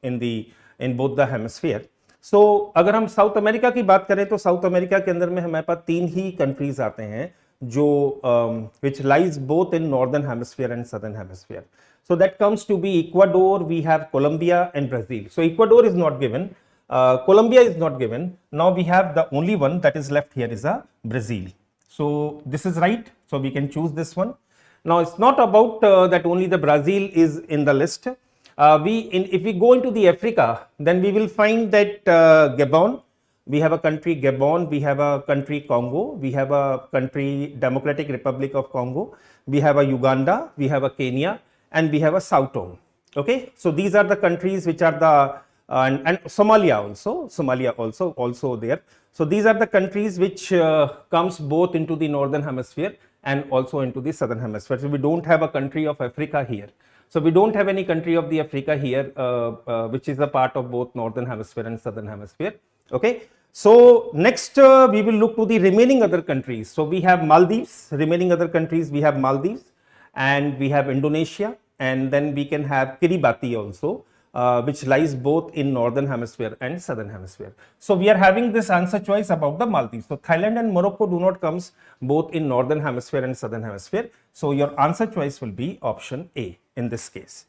S2: in both the hemisphere. So अगर हम साउथ अमेरिका की बात करें तो साउथ अमेरिका के अंदर में हमारे पास 3 ही कंट्रीज आते हैं जो which lies both in northern hemisphere and southern hemisphere. So that comes to be Ecuador, we have Colombia and Brazil. So Ecuador is not given, Colombia is not given. Now we have the only one that is left here is a Brazil. So this is right, so we can choose this one. Now it's not about that only the Brazil is in the list. If we go into the Africa, then we will find that Gabon, we have a country Gabon, we have a country Congo, we have a country Democratic Republic of Congo, we have a Uganda, we have a Kenya, and we have a Sao Tome. Okay, so these are the countries which are the and Somalia also there. So these are the countries which comes both into the northern hemisphere and also into the southern hemisphere. So we don't have a country of Africa here. So we don't have any country of the Africa here which is a part of both northern hemisphere and southern hemisphere. Okay, so next we will look to the remaining other countries. So we have Maldives, remaining other countries we have Maldives, and we have Indonesia, and then we can have Kiribati also, which lies both in northern hemisphere and southern hemisphere. So we are having this answer choice about the Maldives. So Thailand and Morocco do not comes both in northern hemisphere and southern hemisphere. So your answer choice will be option A in this case.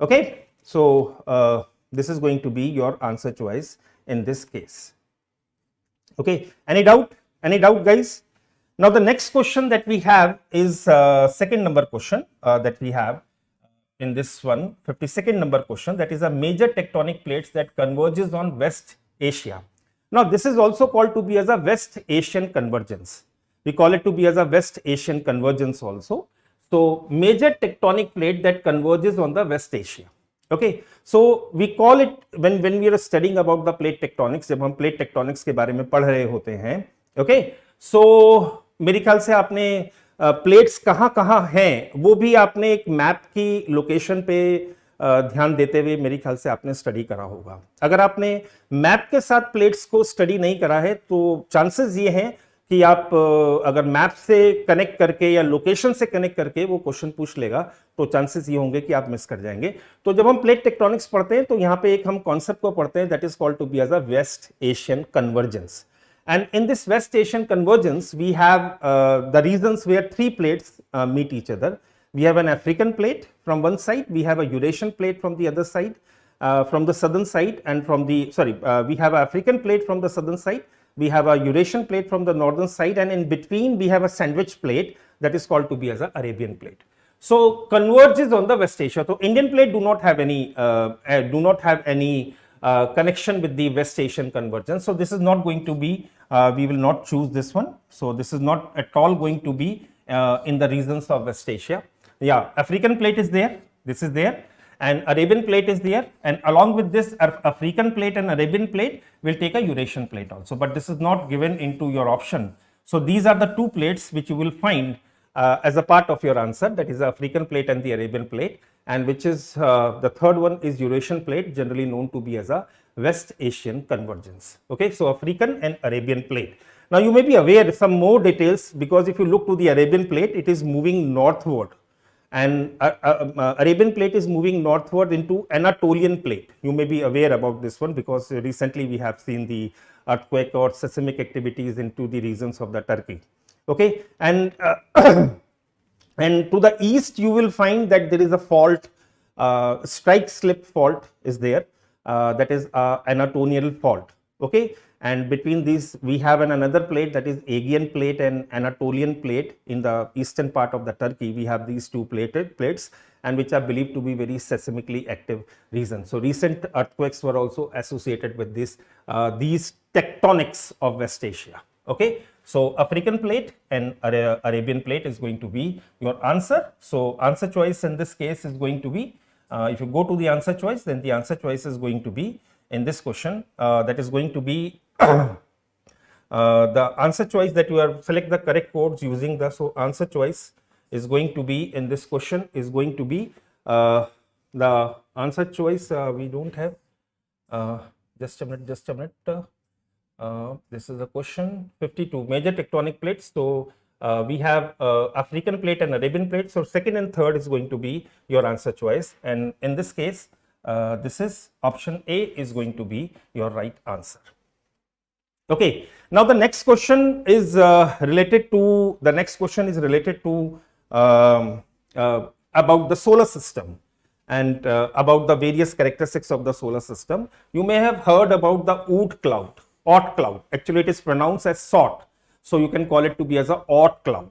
S2: Okay, so this is going to be your answer choice in this case. Okay, any doubt guys? Now the next question that we have is second number question that we have in this one, 52nd number question, that is a major tectonic plates that converges on West Asia. Now this is also called to be as a West Asian convergence. We call it to be as a West Asian convergence also. So major tectonic plate that converges on the West Asia. Okay, so we call it when we are studying about the plate tectonics, जब हम plate tectonics के बारे में पढ़ रहे होते हैं. Okay, so मेरे ख्याल से आपने प्लेट्स कहाँ हैं वो भी आपने एक मैप की लोकेशन पे ध्यान देते हुए मेरे ख्याल से आपने स्टडी करा होगा. अगर आपने मैप के साथ प्लेट्स को स्टडी नहीं करा है तो चांसेस ये हैं कि आप अगर मैप से कनेक्ट करके या लोकेशन से कनेक्ट करके वो क्वेश्चन पूछ लेगा तो चांसेस ये होंगे कि आप मिस कर जाएंगे. तो जब हम प्लेट टेक्टोनिक्स पढ़ते हैं तो यहाँ पे एक हम कॉन्सेप्ट को पढ़ते हैं that is called to be as a West Asian convergence. And in this West Asian convergence, we have the regions where 3 plates meet each other. We have an African plate from one side, we have a Eurasian plate from the other side, from the southern side, and from the, we have African plate from the southern side, we have a Eurasian plate from the northern side, and in between we have a sandwich plate that is called to be as a Arabian plate. So converges on the West Asia. So Indian plate do not have any connection with the West Asian convergence. So this is not going to be, we will not choose this one. So this is not at all going to be in the regions of West Asia. Yeah, African plate is there, this is there, and Arabian plate is there, and along with this African plate and Arabian plate will take a Eurasian plate also, but this is not given into your option. So these are the two plates which you will find as a part of your answer, that is the African plate and the Arabian plate, and which is the third one is Eurasian plate, generally known to be as a West Asian convergence. Okay, so African and Arabian plate. Now you may be aware some more details, because if you look to the Arabian plate, it is moving northward, and Arabian plate is moving northward into Anatolian plate. You may be aware about this one, because recently we have seen the earthquake or seismic activities into the regions of the Turkey. Okay, and and to the east you will find that there is a fault, strike slip fault is there, that is Anatolian fault. Okay, and between these we have another plate, that is Aegean plate and Anatolian plate. In the eastern part of the Turkey we have these two plates, and which are believed to be very seismically active regions. So recent earthquakes were also associated with this these tectonics of West Asia. Okay, so African plate and Arabian plate is going to be your answer. So answer choice in this case is going to be, if you go to the answer choice, then the answer choice is going to be in this question, that is going to be the answer choice that you are select the correct codes using the, so answer choice is going to be in this question is going to be the answer choice we don't have, just a minute, this is a question 52 major tectonic plates. So we have African plate and Arabian plate. So second and third is going to be your answer choice, and in this case this is option A is going to be your right answer. Okay, now the next question is related to about the solar system, and about the various characteristics of the solar system. You may have heard about the Oort cloud. Actually it is pronounced as SOT, so you can call it to be as a Oort cloud.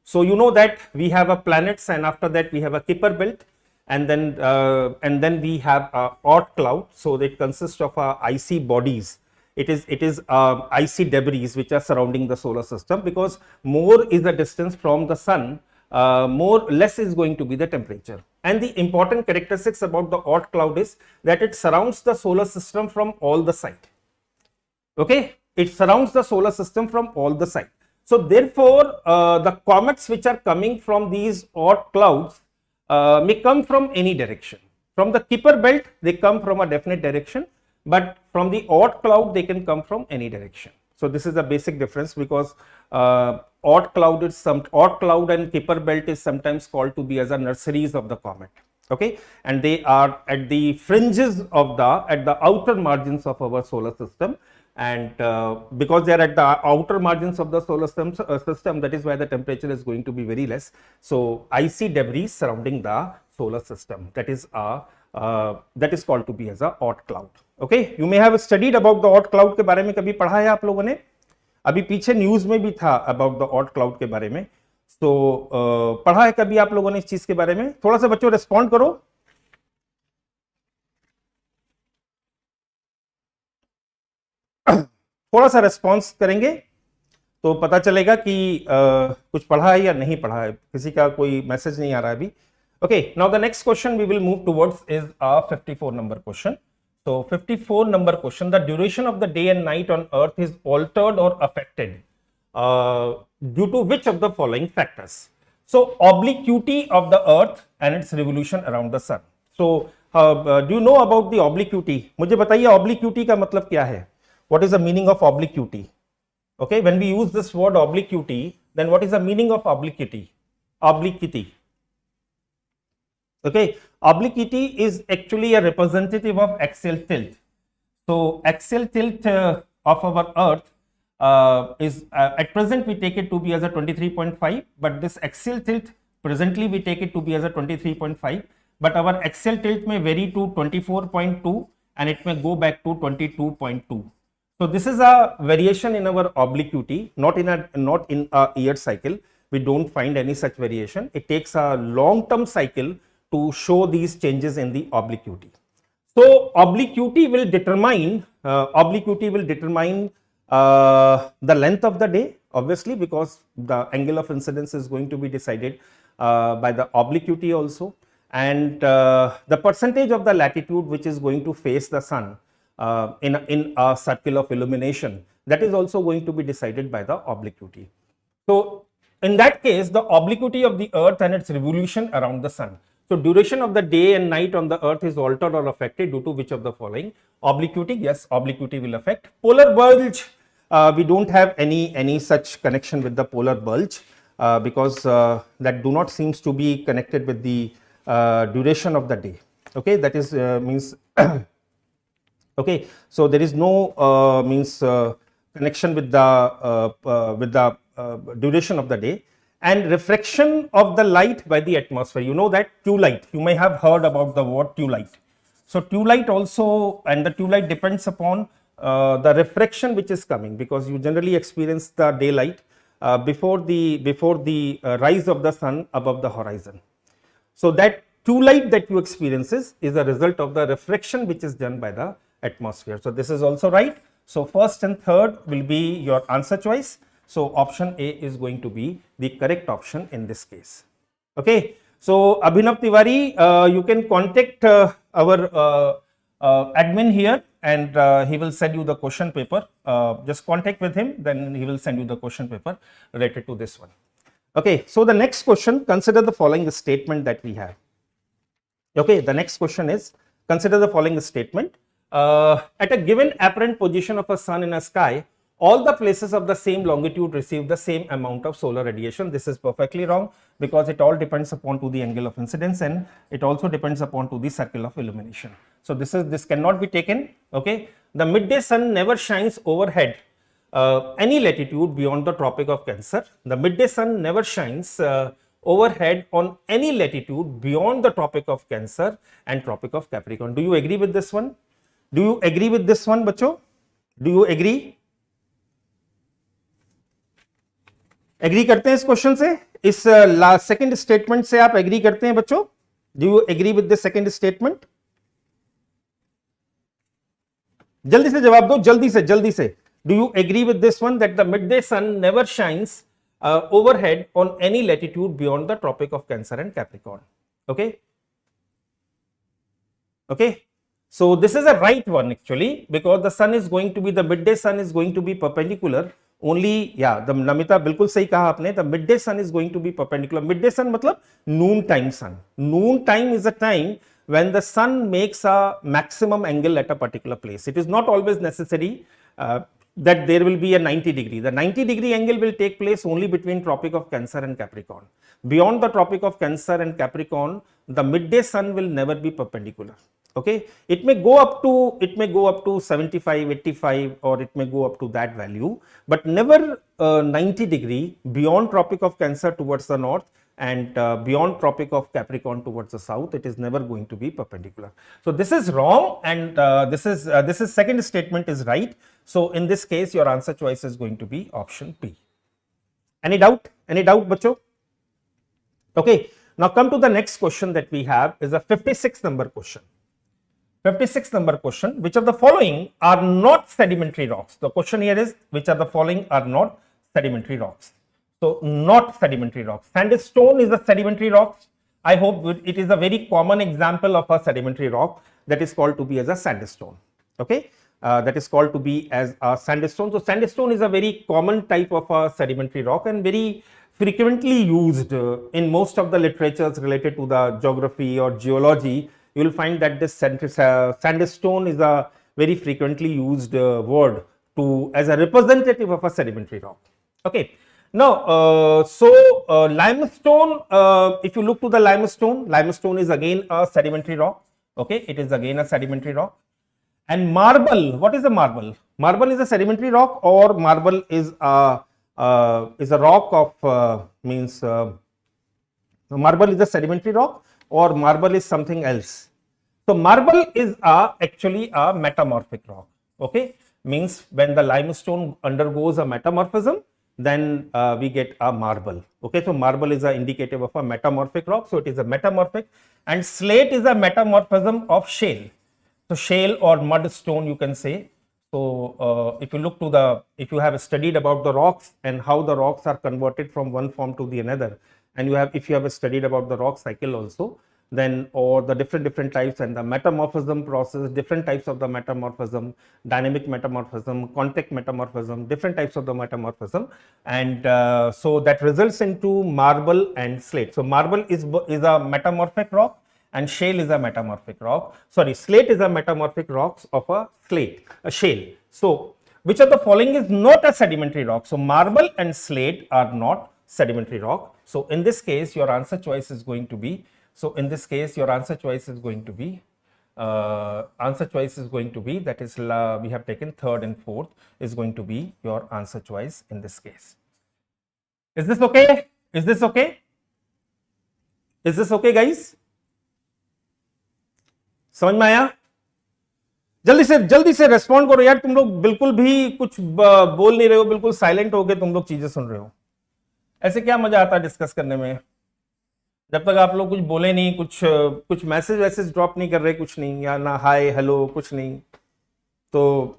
S2: So you know that we have a planets, and after that we have a Kuiper belt, and then we have a Oort cloud. So it consists of icy bodies. It is icy debris which are surrounding the solar system, because more is the distance from the sun, less is going to be the temperature. And the important characteristics about the Oort cloud is that it surrounds the solar system from all the sides. Okay, it surrounds the solar system from all the sides. So therefore the comets which are coming from these Oort clouds may come from any direction. From the Kuiper belt they come from a definite direction, but from the Oort cloud they can come from any direction. So this is a basic difference, because Oort cloud and Kuiper belt is sometimes called to be as a nurseries of the comet. Okay, and they are at the fringes of at the outer margins of our solar system, and because they are at the outer margins of the solar system, that is why the temperature is going to be very less. So icy debris surrounding the solar system, that is called to be as a Oort cloud. Okay, you may have studied about the Oort cloud के बारे में कभी पढ़ा है आप लोगों ने? अभी पीछे न्यूज में भी था about the Oort cloud के बारे में. तो पढ़ा है कभी आप लोगों ने इस चीज के बारे में? थोड़ा सा बच्चों रेस्पॉन्ड करो. थोड़ा सा रेस्पॉन्स करेंगे तो पता चलेगा कि कुछ पढ़ा है या नहीं पढ़ा है. किसी का कोई मैसेज नहीं आ रहा है अभी. Okay, now the next question we will move towards is a 54 number question. So 54 number question, the duration of the day and night on earth is altered or affected due to which of the following factors? So obliquity of the earth and its revolution around the sun. So do you know about the obliquity? मुझे बताइए obliquity का मतलब क्या है? What is the meaning of obliquity? Okay, when we use this word obliquity, then what is the meaning of obliquity? Obliquity. Okay, obliquity is actually a representative of axial tilt. So axial tilt of our earth is at present we take it to be as a 23.5, but this axial tilt presently we take it to be as a 23.5, but our axial tilt may vary to 24.2 and it may go back to 22.2. So this is a variation in our obliquity, not in a year cycle. We don't find any such variation. It takes a long-term cycle to show these changes in the obliquity. So obliquity will determine the length of the day, obviously, because the angle of incidence is going to be decided by the obliquity also, and the percentage of the latitude which is going to face the sun in a circle of illumination, that is also going to be decided by the obliquity. So in that case, the obliquity of the earth and its revolution around the sun. So duration of the day and night on the earth is altered or affected due to which of the following? Obliquity, yes, obliquity will affect. Polar bulge, we don't have any such connection with the polar bulge because that do not seems to be connected with the duration of the day. Okay, that is means okay, so there is no connection with the duration of the day. And refraction of the light by the atmosphere. You know that Q light, you may have heard about the word Q light. So Q light also, and the Q light depends upon the refraction which is coming, because you generally experience the daylight before the rise of the sun above the horizon. So that Q light that you experiences is a result of the refraction which is done by the atmosphere. So this is also right. So first and third will be your answer choice. So option A is going to be the correct option in this case. Okay. So Abhinav Tiwari, you can contact our admin here, and he will send you the question paper. Just contact with him, then he will send you the question paper related to this one. Okay. So the next question, consider the following statement that we have. Okay. The next question is, consider the following statement. At a given apparent position of a sun in a sky, all the places of the same longitude receive the same amount of solar radiation. This is perfectly wrong, because it all depends upon to the angle of incidence, and it also depends upon to the circle of illumination. So this cannot be taken. Okay, the midday sun never shines overhead any latitude beyond the Tropic of Cancer. The midday sun never shines overhead on any latitude beyond the Tropic of Cancer and Tropic of Capricorn. Do you agree with this one? Do you agree with this one, बच्चों? Do you agree? Agree करते हैं इस question से, इस second statement से आप agree करते हैं बच्चों? Do you agree with the second statement? जल्दी से जवाब दो, जल्दी से. Do you agree with this one that the midday sun never shines overhead on any latitude beyond the Tropic of Cancer and Capricorn? Okay, so this is a right one actually, because the sun is going to be, the midday sun is going to be perpendicular only. Yeah, the Namita बिल्कुल सही कहा आपने. The midday sun is going to be perpendicular. Midday sun मतलब noon time sun. Noon time is a time when the sun makes a maximum angle at a particular place. It is not always necessary that there will be a 90 degree. The 90 degree angle will take place only between Tropic of Cancer and Capricorn. Beyond the Tropic of Cancer and Capricorn, the midday sun will never be perpendicular. Okay, it may go up to 75, 85, or it may go up to that value, but never 90 degree beyond Tropic of Cancer towards the north and beyond Tropic of Capricorn towards the south. It is never going to be perpendicular. So this is wrong, and this is second statement is right. So in this case, your answer choice is going to be option B. Any doubt? Any doubt, bacho? Okay. Now come to the next question that we have is a 56 number question. 56 number question, which of the following are not sedimentary rocks? The question here is, which of the following are not sedimentary rocks? So not sedimentary rocks. Sandstone is a sedimentary rock. I hope it is a very common example of a sedimentary rock that is called to be as a sandstone. Okay, that is called to be as a sandstone. So sandstone is a very common type of a sedimentary rock and very frequently used in most of the literatures related to the geography or geology. You will find that this sandstone is a very frequently used word as a representative of a sedimentary rock. Okay. Now, limestone, if you look to the limestone is again a sedimentary rock. Okay, it is again a sedimentary rock. And marble, what is a marble? Marble is a sedimentary rock, or marble is a rock of marble is a sedimentary rock, or marble is something else? So marble is actually a metamorphic rock. Okay, means when the limestone undergoes a metamorphism, then we get a marble. Okay, so marble is an indicative of a metamorphic rock. So it is a metamorphic, and slate is a metamorphism of shale. So shale or mudstone, you can say. So if you look to if you have studied about the rocks and how the rocks are converted from one form to the another, and if you have studied about the rock cycle also, then or the different types and the metamorphism process, different types of the metamorphism, dynamic metamorphism, contact metamorphism, different types of the metamorphism, and so that results into marble and slate. So marble is a metamorphic rock, and shale is a metamorphic rock. Sorry, slate is a metamorphic rocks of a shale. So which of the following is not a sedimentary rock? So marble and slate are not sedimentary rock. So in this case, your answer choice is going to be. So in this case, your answer choice is going to be. That is we have taken third and fourth is going to be your answer choice in this case. Is this okay? Is this okay? Is this okay, guys? समझ में आया? जल्दी से respond करो यार, तुम लोग बिल्कुल भी कुछ बोल नहीं रहे हो, बिल्कुल साइलेंट हो गए, तुम लोग चीजें सुन रहे हो. ऐसे क्या मजा आता है डिस्कस करने में जब तक आप लोग कुछ बोले नहीं, कुछ मैसेज ड्रॉप नहीं कर रहे, कुछ नहीं, या ना हाय हेलो कुछ नहीं. तो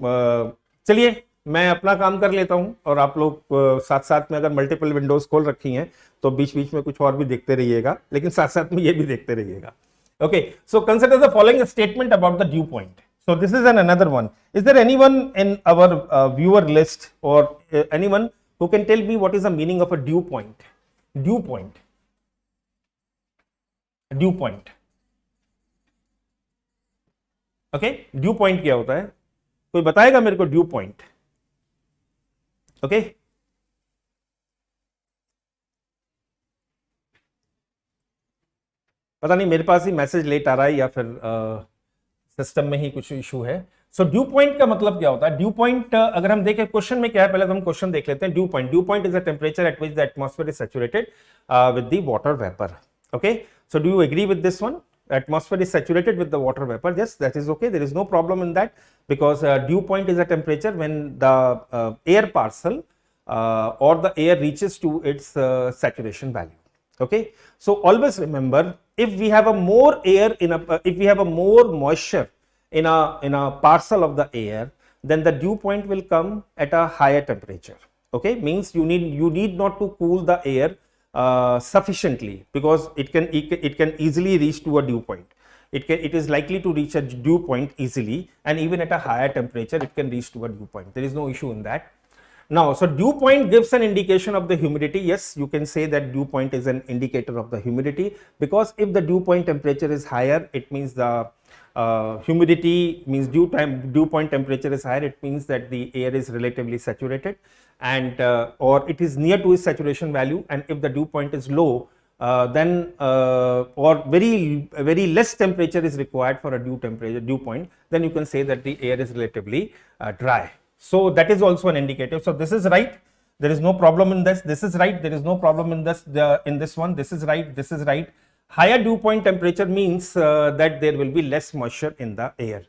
S2: चलिए मैं अपना काम कर लेता हूं और आप लोग साथ में अगर मल्टीपल विंडोज खोल रखी हैं तो बीच में कुछ और भी देखते रहिएगा, लेकिन साथ में ये भी देखते रहिएगा. Okay, so consider the following statement about the dew point. So this is another one. Is there anyone in our viewer list or anyone who can tell me what is the meaning of a dew point? Dew point. Dew point. Okay, dew point क्या होता है? कोई बताएगा मेरे को dew point? Okay. पता नहीं मेरे पास ही मैसेज लेट आ रहा है या फिर सिस्टम में ही कुछ इशू है. सो ड्यू पॉइंट का मतलब क्या होता है? ड्यू पॉइंट अगर हम देखें क्वेश्चन में क्या है, पहले तो हम क्वेश्चन देख लेते हैं. Dew point is a temperature at which the atmosphere is saturated with the water vapour. Okay, so do you agree with this one? Atmosphere is saturated with the water vapor. Yes, that is okay. There is no problem in that because dew point is a temperature when the air parcel or the air reaches to its saturation value. Okay, so always remember, if we have a more air if we have a more moisture in a parcel of the air, then the dew point will come at a higher temperature. Okay, means you need not to cool the air sufficiently because it can easily reach to a dew point. It is likely to reach a dew point easily, and even at a higher temperature it can reach to a dew point. There is no issue in that. Now, so dew point gives an indication of the humidity. Yes, you can say that dew point is an indicator of the humidity because if the dew point temperature is higher, it means the humidity means dew point temperature is higher. It means that the air is relatively saturated, and or it is near to its saturation value. And if the dew point is low, then or very less temperature is required for a dew point, then you can say that the air is relatively dry. So that is also an indicator. So this is right. There is no problem in this. This is right. There is no problem in this. In this one, this is right. This is right. Higher dew point temperature means that there will be less moisture in the air.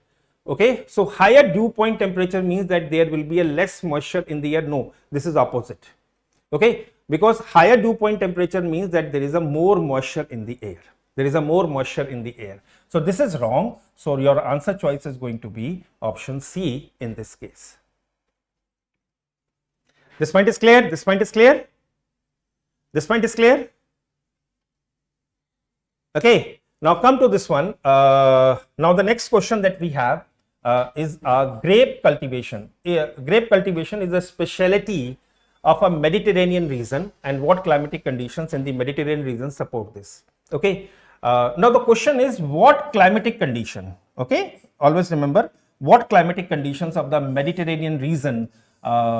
S2: Okay. So higher dew point temperature means that there will be a less moisture in the air. No, this is opposite. Okay. Because higher dew point temperature means that there is a more moisture in the air. There is a more moisture in the air. So this is wrong. So your answer choice is going to be option C in this case. This point is clear. This point is clear. This point is clear. Okay. Now come to this one. Now the next question that we have is grape cultivation. Grape cultivation is a specialty of a Mediterranean region, and what climatic conditions in the Mediterranean region support this? Okay. Now the question is what climatic condition? Okay. Always remember what climatic conditions of the Mediterranean region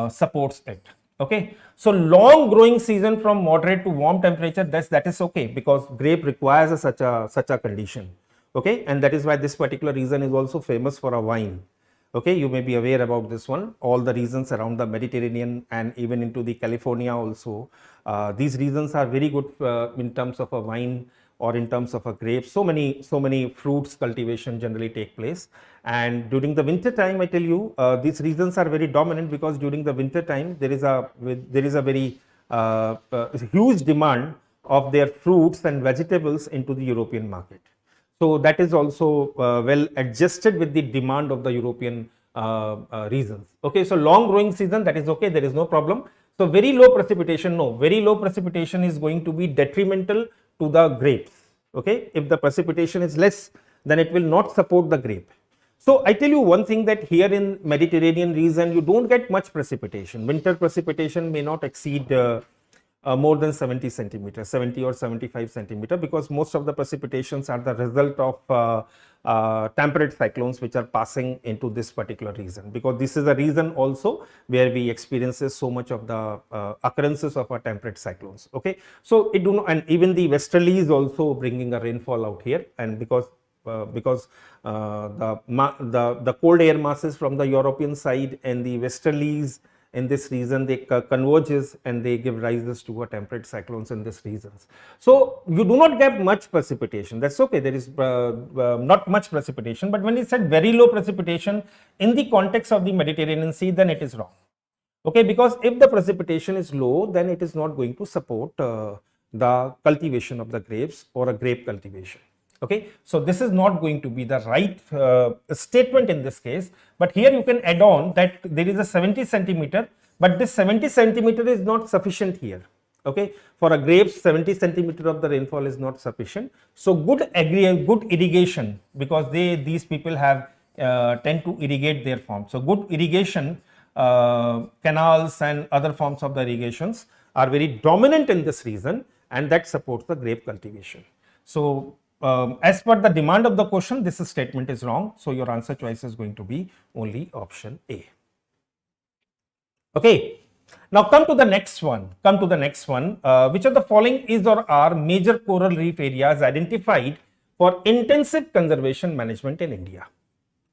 S2: supports it. Okay, so long growing season from moderate to warm temperature, that is okay because grape requires such a condition. Okay, and that is why this particular region is also famous for a wine. Okay, you may be aware about this one. All the regions around the Mediterranean and even into the California also, these regions are very good in terms of a wine or in terms of a grape. So many fruits cultivation generally take place. And during the winter time, I tell you, these regions are very dominant because during the winter time there is a very huge demand of their fruits and vegetables into the European market. So that is also well adjusted with the demand of the European regions. Okay, so long growing season, that is okay, there is no problem. So very low precipitation, no, very low precipitation is going to be detrimental to the grapes. Okay, if the precipitation is less, then it will not support the grape. So I tell you one thing, that here in Mediterranean region you don't get much precipitation. Winter precipitation may not exceed more than 70 centimeters, 70 or 75 centimeter, because most of the precipitations are the result of temperate cyclones which are passing into this particular region, because this is a region also where we experiences so much of the occurrences of our temperate cyclones. Okay, so it do not, and even the westerly is also bringing a rainfall out here, and because the cold air masses from the European side and the westerlies in this region, they converges and they give rises to a temperate cyclones in this regions. So you do not get much precipitation, that's okay, there is not much precipitation, but when it said very low precipitation in the context of the Mediterranean Sea, then it is wrong. Okay, because if the precipitation is low, then it is not going to support the cultivation of the grapes or a grape cultivation. Okay, so this is not going to be the right statement in this case, but here you can add on that there is a 70 centimeter, but this 70 centimeter is not sufficient here. Okay, for a grapes 70 centimeter of the rainfall is not sufficient. So good irrigation, because these people have tend to irrigate their farms. So good irrigation, canals and other forms of the irrigations are very dominant in this region, and that supports the grape cultivation. So as per the demand of the question, this statement is wrong. So your answer choice is going to be only option A. Okay. Now come to the next one. Which of the following is or are major coral reef areas identified for intensive conservation management in India?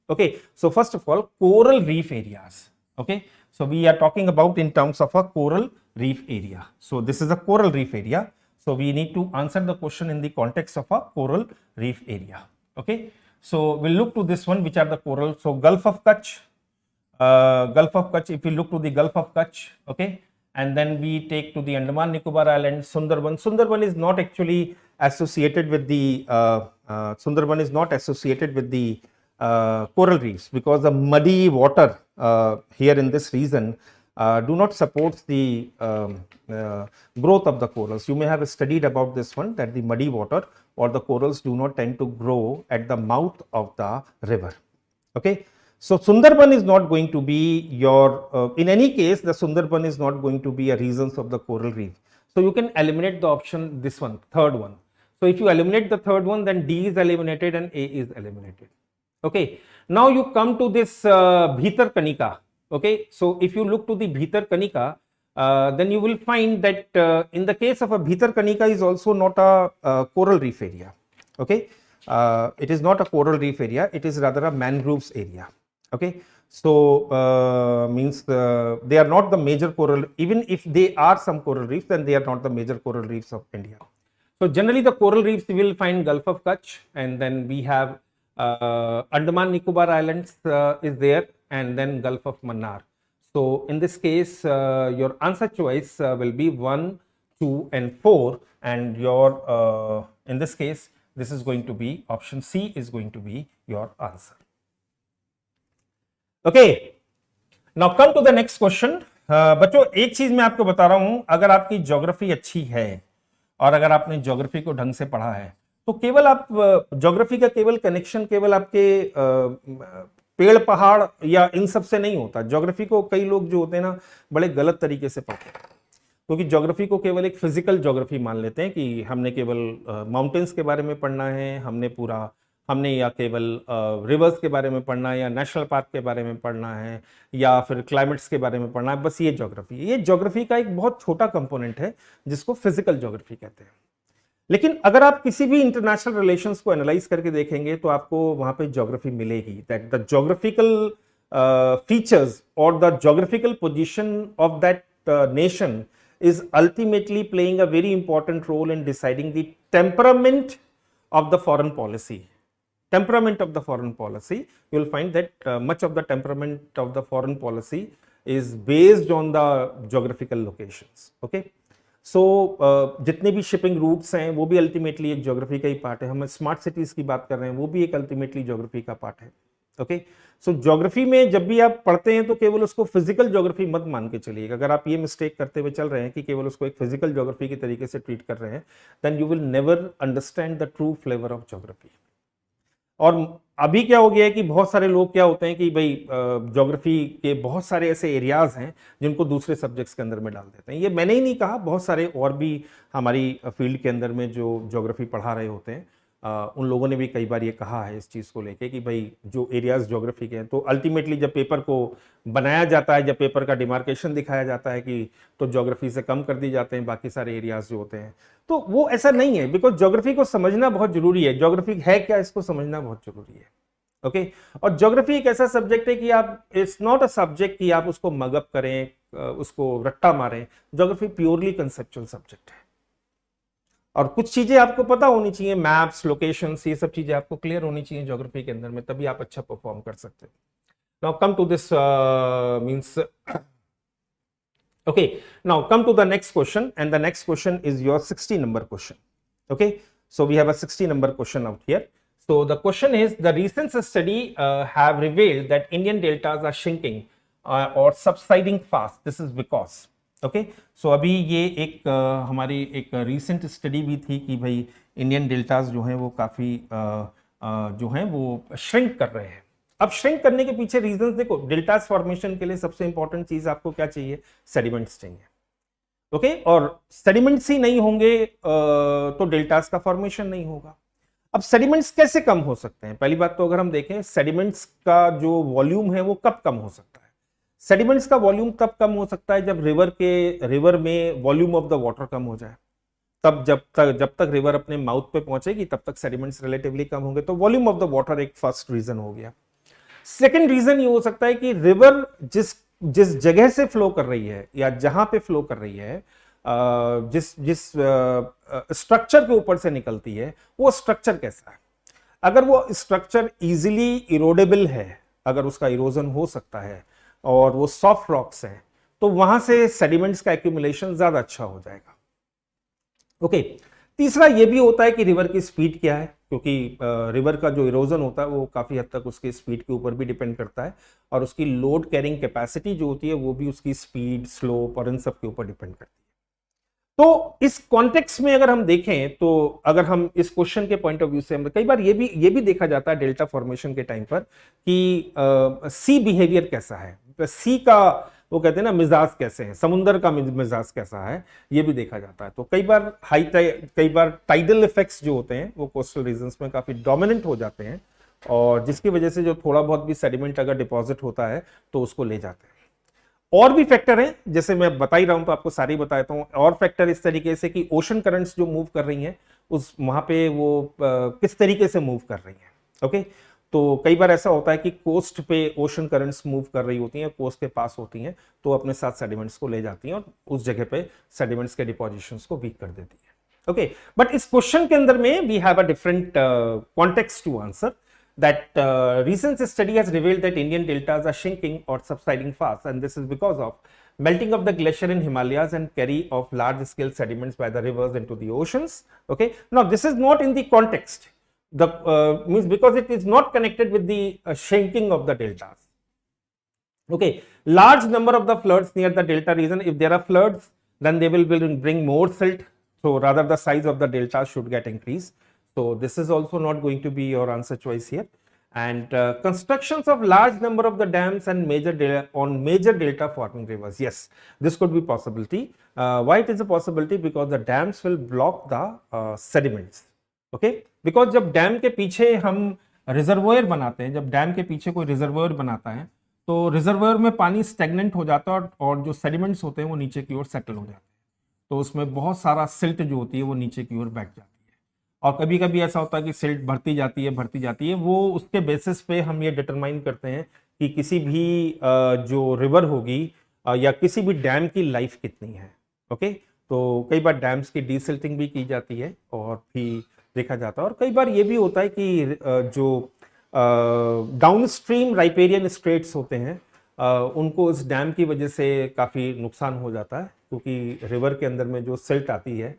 S2: Okay. So first of all, coral reef areas. Okay. So we are talking about in terms of a coral reef area. So this is a coral reef area. So we need to answer the question in the context of a coral reef area. Okay, so we'll look to this one, which are the coral. So Gulf of Kutch, if we look to the Gulf of Kutch, okay, and then we take to the Andaman Nicobar Islands, Sundarban. Sundarban is not actually associated with the coral reefs, because the muddy water here in this region do not support the growth of the corals. You may have studied about this one, that the muddy water or the corals do not tend to grow at the mouth of the river. Okay, so Sundarban is not going to be your, in any case, the Sundarban is not going to be a regions of the coral reef. So you can eliminate the option, this one, third one. So if you eliminate the third one, then D is eliminated and A is eliminated. Okay, now you come to this Bhitar Kanika. Okay, so if you look to the Bhitar Kanika, then you will find that in the case of a Bhitar Kanika is also not a coral reef area. Okay, it is not a coral reef area, it is rather a mangroves area. Okay, so means they are not the major coral, even if they are some coral reefs, then they are not the major coral reefs of India. So generally the coral reefs you will find Gulf of Kutch, and then we have Andaman Nicobar Islands is there, and then Gulf of Mannar. So in this case, your answer choice will be 1, 2 and 4, and your in this case, this is going to be option C is going to be your answer. Okay, now come to the next question. बच्चों एक चीज मैं आपको बता रहा हूं, अगर आपकी ज्योग्राफी अच्छी है और अगर आपने ज्योग्राफी को ढंग से पढ़ा है, तो केवल आप ज्योग्राफी का केवल कनेक्शन केवल आपके पेड़ पहाड़ या इन सब से नहीं होता। ज्योग्राफी को कई लोग जो होते हैं ना बड़े गलत तरीके से पढ़ते हैं, क्योंकि ज्योग्राफी को केवल एक फिजिकल ज्योग्राफी मान लेते हैं कि हमने केवल माउंटेन्स के बारे में पढ़ना है, हमने या केवल रिवर्स के बारे में पढ़ना है, या नेशनल पार्क के बारे में पढ़ना है, या फिर क्लाइमेट्स के बारे में पढ़ना है, बस ये ज्योग्राफी। ये ज्योग्राफी का एक बहुत छोटा कंपोनेंट है जिसको फिजिकल ज्योग्राफी कहते हैं। लेकिन अगर आप किसी भी इंटरनेशनल रिलेशंस को एनालाइज करके देखेंगे तो आपको वहां पे ज्योग्राफी मिलेगी, दैट द ज्योग्राफिकल फीचर्स और the geographical position of that nation is ultimately playing a very important role in deciding the temperament of the foreign policy. Temperament of the foreign policy, you will find that much of the temperament of the foreign policy is based on the geographical locations. Okay, so जितने भी shipping roots हैं वो भी ultimately एक geography का ही part है. हम smart cities की बात कर रहे हैं, वो भी एक अल्टीमेटली ज्योग्राफी का पार्ट है. ओके, सो ज्योग्राफी में जब भी आप पढ़ते हैं तो केवल उसको फिजिकल ज्योग्राफी मत मान के चलिएगा. अगर आप ये मिस्टेक करते हुए चल रहे हैं कि केवल उसको एक फिजिकल ज्योग्राफी के तरीके से ट्रीट कर रहे हैं, then you will never understand the true flavour of geography. और अभी क्या हो गया है कि बहुत सारे लोग क्या होते हैं कि भाई ज्योग्राफी के बहुत सारे ऐसे एरियाज हैं जिनको दूसरे सब्जेक्ट्स के अंदर में डाल देते हैं. ये मैंने ही नहीं कहा, बहुत सारे और भी हमारी फील्ड के अंदर में जो ज्योग्राफी पढ़ा रहे होते हैं उन लोगों ने भी कई बार ये कहा है इस चीज़ को लेके कि भाई जो एरियाज ज्योग्राफी के हैं, तो अल्टीमेटली जब पेपर को बनाया जाता है, जब पेपर का डिमार्केशन दिखाया जाता है कि तो ज्योग्राफी से कम कर दिए जाते हैं बाकी सारे एरियाज जो होते हैं, तो वो ऐसा नहीं है. बिकॉज ज्योग्राफी को समझना बहुत जरूरी है. ज्योग्राफी है क्या, इसको समझना बहुत जरूरी है. ओके, और ज्योग्राफी एक ऐसा सब्जेक्ट है कि आप, इट्स नॉट अ सब्जेक्ट कि आप उसको मगअप करें, उसको रट्टा मारें. ज्योग्राफी प्योरली कंसेप्चुअल सब्जेक्ट है और कुछ चीजें आपको पता होनी चाहिए, मैप्स, लोकेशंस, ये सब चीजें आपको क्लियर होनी चाहिए ज्योग्राफी के अंदर में, तभी आप अच्छा परफॉर्म कर सकते हो. Now come to this means okay, now come to the next question, and the next question is your 60 number question. Okay, so we have a 60 number question out here. So the question is, the recent study have revealed that Indian deltas are shrinking or subsiding fast. This is because, okay, so अभी ये एक हमारी एक recent study भी थी कि भाई Indian deltas जो हैं वो काफ़ी जो हैं वो श्रिंक कर रहे हैं. अब श्रिंक करने के पीछे रीजंस देखो. डेल्टास फॉर्मेशन के लिए सबसे इंपॉर्टेंट चीज आपको क्या चाहिए, सेडिमेंट्स चाहिए. ओके, और सेडिमेंट्स ही नहीं होंगे तो डेल्टास का फॉर्मेशन नहीं होगा. अब सेडिमेंट्स कैसे कम हो सकते हैं? पहली बात तो अगर हम देखें, सेडिमेंट्स का जो वॉल्यूम है वो कब कम हो सकता है? सेडिमेंट्स का वॉल्यूम तब कम हो सकता है जब रिवर में वॉल्यूम ऑफ द वाटर कम हो जाए. तब जब तक रिवर अपने माउथ पे पहुंचेगी तब तक सेडिमेंट्स रिलेटिवली कम होंगे. तो वॉल्यूम ऑफ द वाटर एक फर्स्ट रीजन हो गया. सेकेंड रीजन ये हो सकता है कि रिवर जिस जगह से फ्लो कर रही है या जहां पे फ्लो कर रही है, जिस स्ट्रक्चर के ऊपर से निकलती है, वो स्ट्रक्चर कैसा है. अगर वो स्ट्रक्चर इजीली इरोडेबल है, अगर उसका इरोजन हो सकता है और वो सॉफ्ट रॉक्स हैं, तो वहां से सेडिमेंट्स का एक्यूमुलेशन ज्यादा अच्छा हो जाएगा. ओके, तीसरा ये भी होता है कि रिवर की स्पीड क्या है, क्योंकि रिवर का जो इरोजन होता है वो काफी हद तक उसके स्पीड के ऊपर भी डिपेंड करता है, और उसकी लोड कैरिंग कैपेसिटी जो होती है वो भी उसकी स्पीड, स्लोप और इन सब के ऊपर डिपेंड करती है. तो इस कॉन्टेक्स्ट में अगर हम देखें, तो अगर हम इस क्वेश्चन के पॉइंट ऑफ व्यू से, कई बार ये भी देखा जाता है डेल्टा फॉर्मेशन के टाइम पर कि सी बिहेवियर कैसा है, सी का वो कहते हैं ना मिजाज कैसे हैं, समुंदर का मिजाज कैसा है, ये भी देखा जाता है. तो कई बार टाइडल इफेक्ट्स जो होते हैं वो कोस्टल रीजन्स में काफी डोमिनेंट हो जाते हैं, और जिसकी वजह से जो थोड़ा बहुत भी सेडिमेंट अगर डिपॉजिट होता है तो उसको ले जाते हैं. और भी फैक्टर हैं, जैसे मैं बता ही रहा हूं तो आपको सारी बताता हूं. और फैक्टर इस तरीके से कि ओशन करंट्स जो मूव कर रही हैं उस वहां पे वो किस तरीके से मूव कर रही हैं. ओके, तो कई बार ऐसा होता है कि कोस्ट पे ओशन करंट्स मूव कर रही होती हैं, कोस्ट के पास होती हैं, तो अपने साथ सेडिमेंट्स को ले जाती हैं और उस जगह पे सेडिमेंट्स के डिपोजिशंस को वीक कर देती हैं. ओके, बट इस क्वेश्चन के अंदर में we have a different context to answer. That recent study has revealed that Indian deltas are shrinking or subsiding fast, and this is because of melting of the glacier in Himalayas and carry of large scale sediments by the rivers into the oceans. Okay, now this is not in the context, the means because it is not connected with the shrinking of the deltas. Okay, large number of the floods near the delta region, if there are floods then they will bring more silt, so rather the size of the delta should get increased. So this is also not going to be your answer choice here. And constructions of large number of the dams and major delta forming rivers, yes, this could be possibility. Why it is a possibility? Because the dams will block the sediments. Okay, because जब dam के पीछे हम reservoir बनाते हैं, जब dam के पीछे कोई रिजर्वोयर बनाता है तो रिजर्वोयर में पानी स्टेगनेंट हो जाता है और जो सेडिमेंट्स होते हैं वो नीचे की ओर सेटल हो जाते हैं, तो उसमें बहुत सारा सिल्ट जो होती है वो नीचे की ओर बैठ जाती है. और कभी कभी ऐसा होता है कि सिल्ट भरती जाती है, वो उसके बेसिस पे हम ये डिटरमाइन करते हैं कि किसी भी जो रिवर होगी या किसी भी डैम की लाइफ कितनी है. ओके तो कई बार डैम्स की डीसिल्टिंग भी की जाती है और भी देखा जाता है, और कई बार ये भी होता है कि जो डाउन स्ट्रीम राइपेरियन स्ट्रेट्स होते हैं उनको इस डैम की वजह से काफ़ी नुकसान हो जाता है, क्योंकि रिवर के अंदर में जो सिल्ट आती है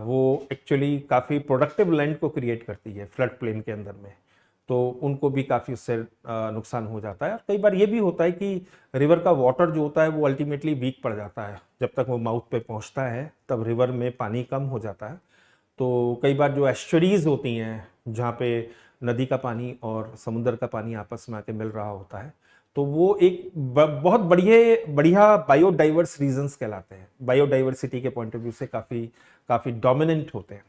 S2: वो एक्चुअली काफ़ी प्रोडक्टिव लैंड को क्रिएट करती है फ्लड प्लेन के अंदर में, तो उनको भी काफ़ी उससे नुकसान हो जाता है। और कई बार ये भी होता है कि रिवर का वाटर जो होता है वो अल्टीमेटली वीक पड़ जाता है, जब तक वो माउथ पे पहुंचता है तब रिवर में पानी कम हो जाता है। तो कई बार जो एस्चुरीज होती हैं जहाँ पे नदी का पानी और समुद्र का पानी आपस में आके मिल रहा होता है, तो वो एक बहुत बढ़िया बायोडाइवर्स रीजन्स कहलाते हैं, बायोडाइवर्सिटी के पॉइंट ऑफ व्यू से काफ़ी काफ़ी डोमिनेंट होते हैं।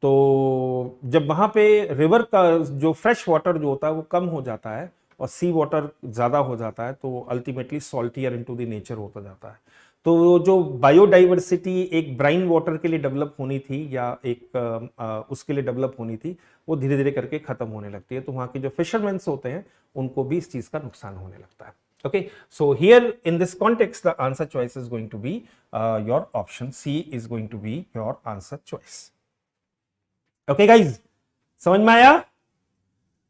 S2: तो जब वहाँ पे रिवर का जो फ्रेश वाटर जो होता है वो कम हो जाता है और सी वाटर ज़्यादा हो जाता है, तो अल्टीमेटली सॉल्टियर इनटू द नेचर होता जाता है। तो जो बायोडाइवर्सिटी एक ब्राइन वाटर के लिए डेवलप होनी थी या एक उसके लिए डेवलप होनी थी, वो धीरे धीरे करके खत्म होने लगती है। तो वहाँ के जो फिशरमैन्स होते हैं उनको भी इस चीज़ का नुकसान होने लगता है। Okay, so here in this context, the answer choice is going to be your option C is going to be your answer choice. Okay, guys, समझ में आया?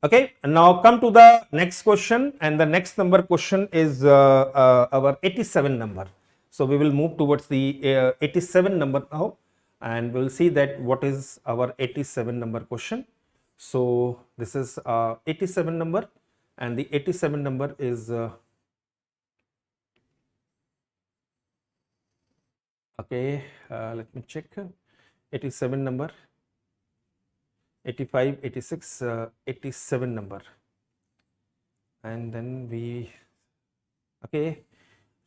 S2: Okay, now come to the next question, and the next number question is our 87 number. So we will move towards the 87 number now, and we will see that what is our 87 number question. So this is 87 number, and the 87 number is okay, let me check. 87 number, 85, 86, 87 number, and then we, okay,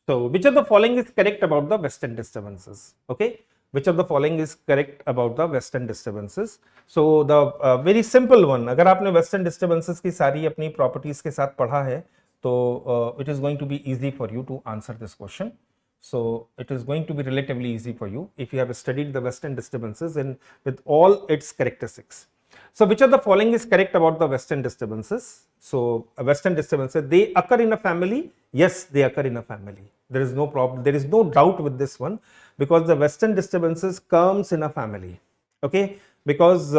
S2: so which of the following is correct about the western disturbances? Okay, which of the following is correct about the western disturbances? So the very simple one, अगर आपने western disturbances की सारी अपनी properties के साथ पढ़ा है, तो it is going to be easy for you to answer this question. So it is going to be relatively easy for you if you have studied the western disturbances and with all its characteristics. So which of the following is correct about the western disturbances? So western disturbances, they occur in a family. Yes, they occur in a family. There is no problem. There is no doubt with this one, because the western disturbances comes in a family. Okay, because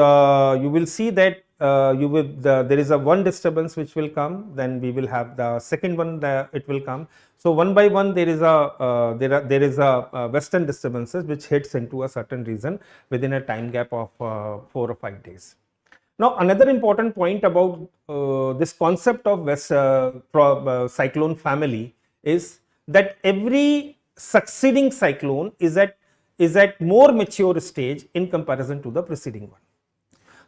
S2: you will see that there is a one disturbance which will come, then we will have the second one that it will come. So one by one there is a western disturbances which hits into a certain region within a time gap of 4 or 5 days. Now another important point about this concept of cyclone family is that every succeeding cyclone is at more mature stage in comparison to the preceding one.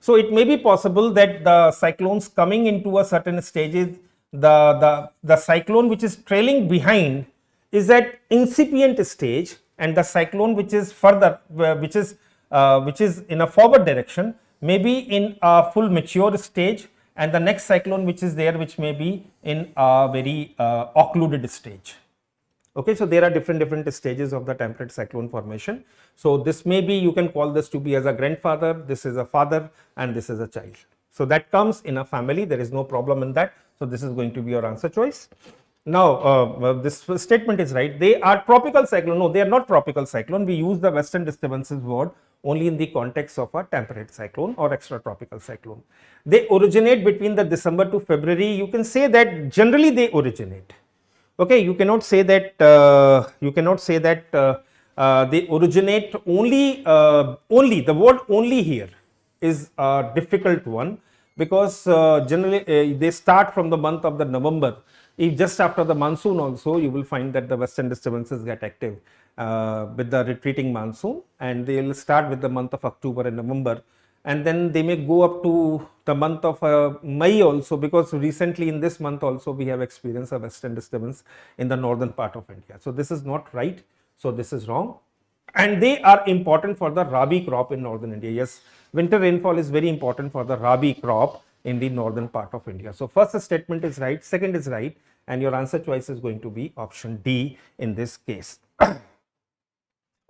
S2: So it may be possible that the cyclones coming into a certain stages, the cyclone which is trailing behind is at incipient stage, and the cyclone which is further, which is in a forward direction, may be in a full mature stage, and the next cyclone which is there, which may be in a very occluded stage. Okay, so there are different stages of the temperate cyclone formation. So this may be, you can call this to be as a grandfather, this is a father, and this is a child. So that comes in a family, there is no problem in that. So this is going to be your answer choice. Now this statement is right, they are tropical cyclone. No, they are not tropical cyclone. We use the western disturbances word only in the context of a temperate cyclone or extratropical cyclone. They originate between the December to February. You can say that generally they originate. Okay, you cannot say that they originate only. Only the word only here is a difficult one, because generally they start from the month of the November. If just after the monsoon also, you will find that the western disturbances get active with the retreating monsoon, and they will start with the month of October and November, and then they may go up to the month of May also, because recently in this month also we have experienced a western disturbance in the northern part of India. So this is not right, so this is wrong, and they are important for the rabi crop in northern India. Yes, winter rainfall is very important for the rabi crop in the northern part of India. So first statement is right, second is right, and your answer choice is going to be option D in this case.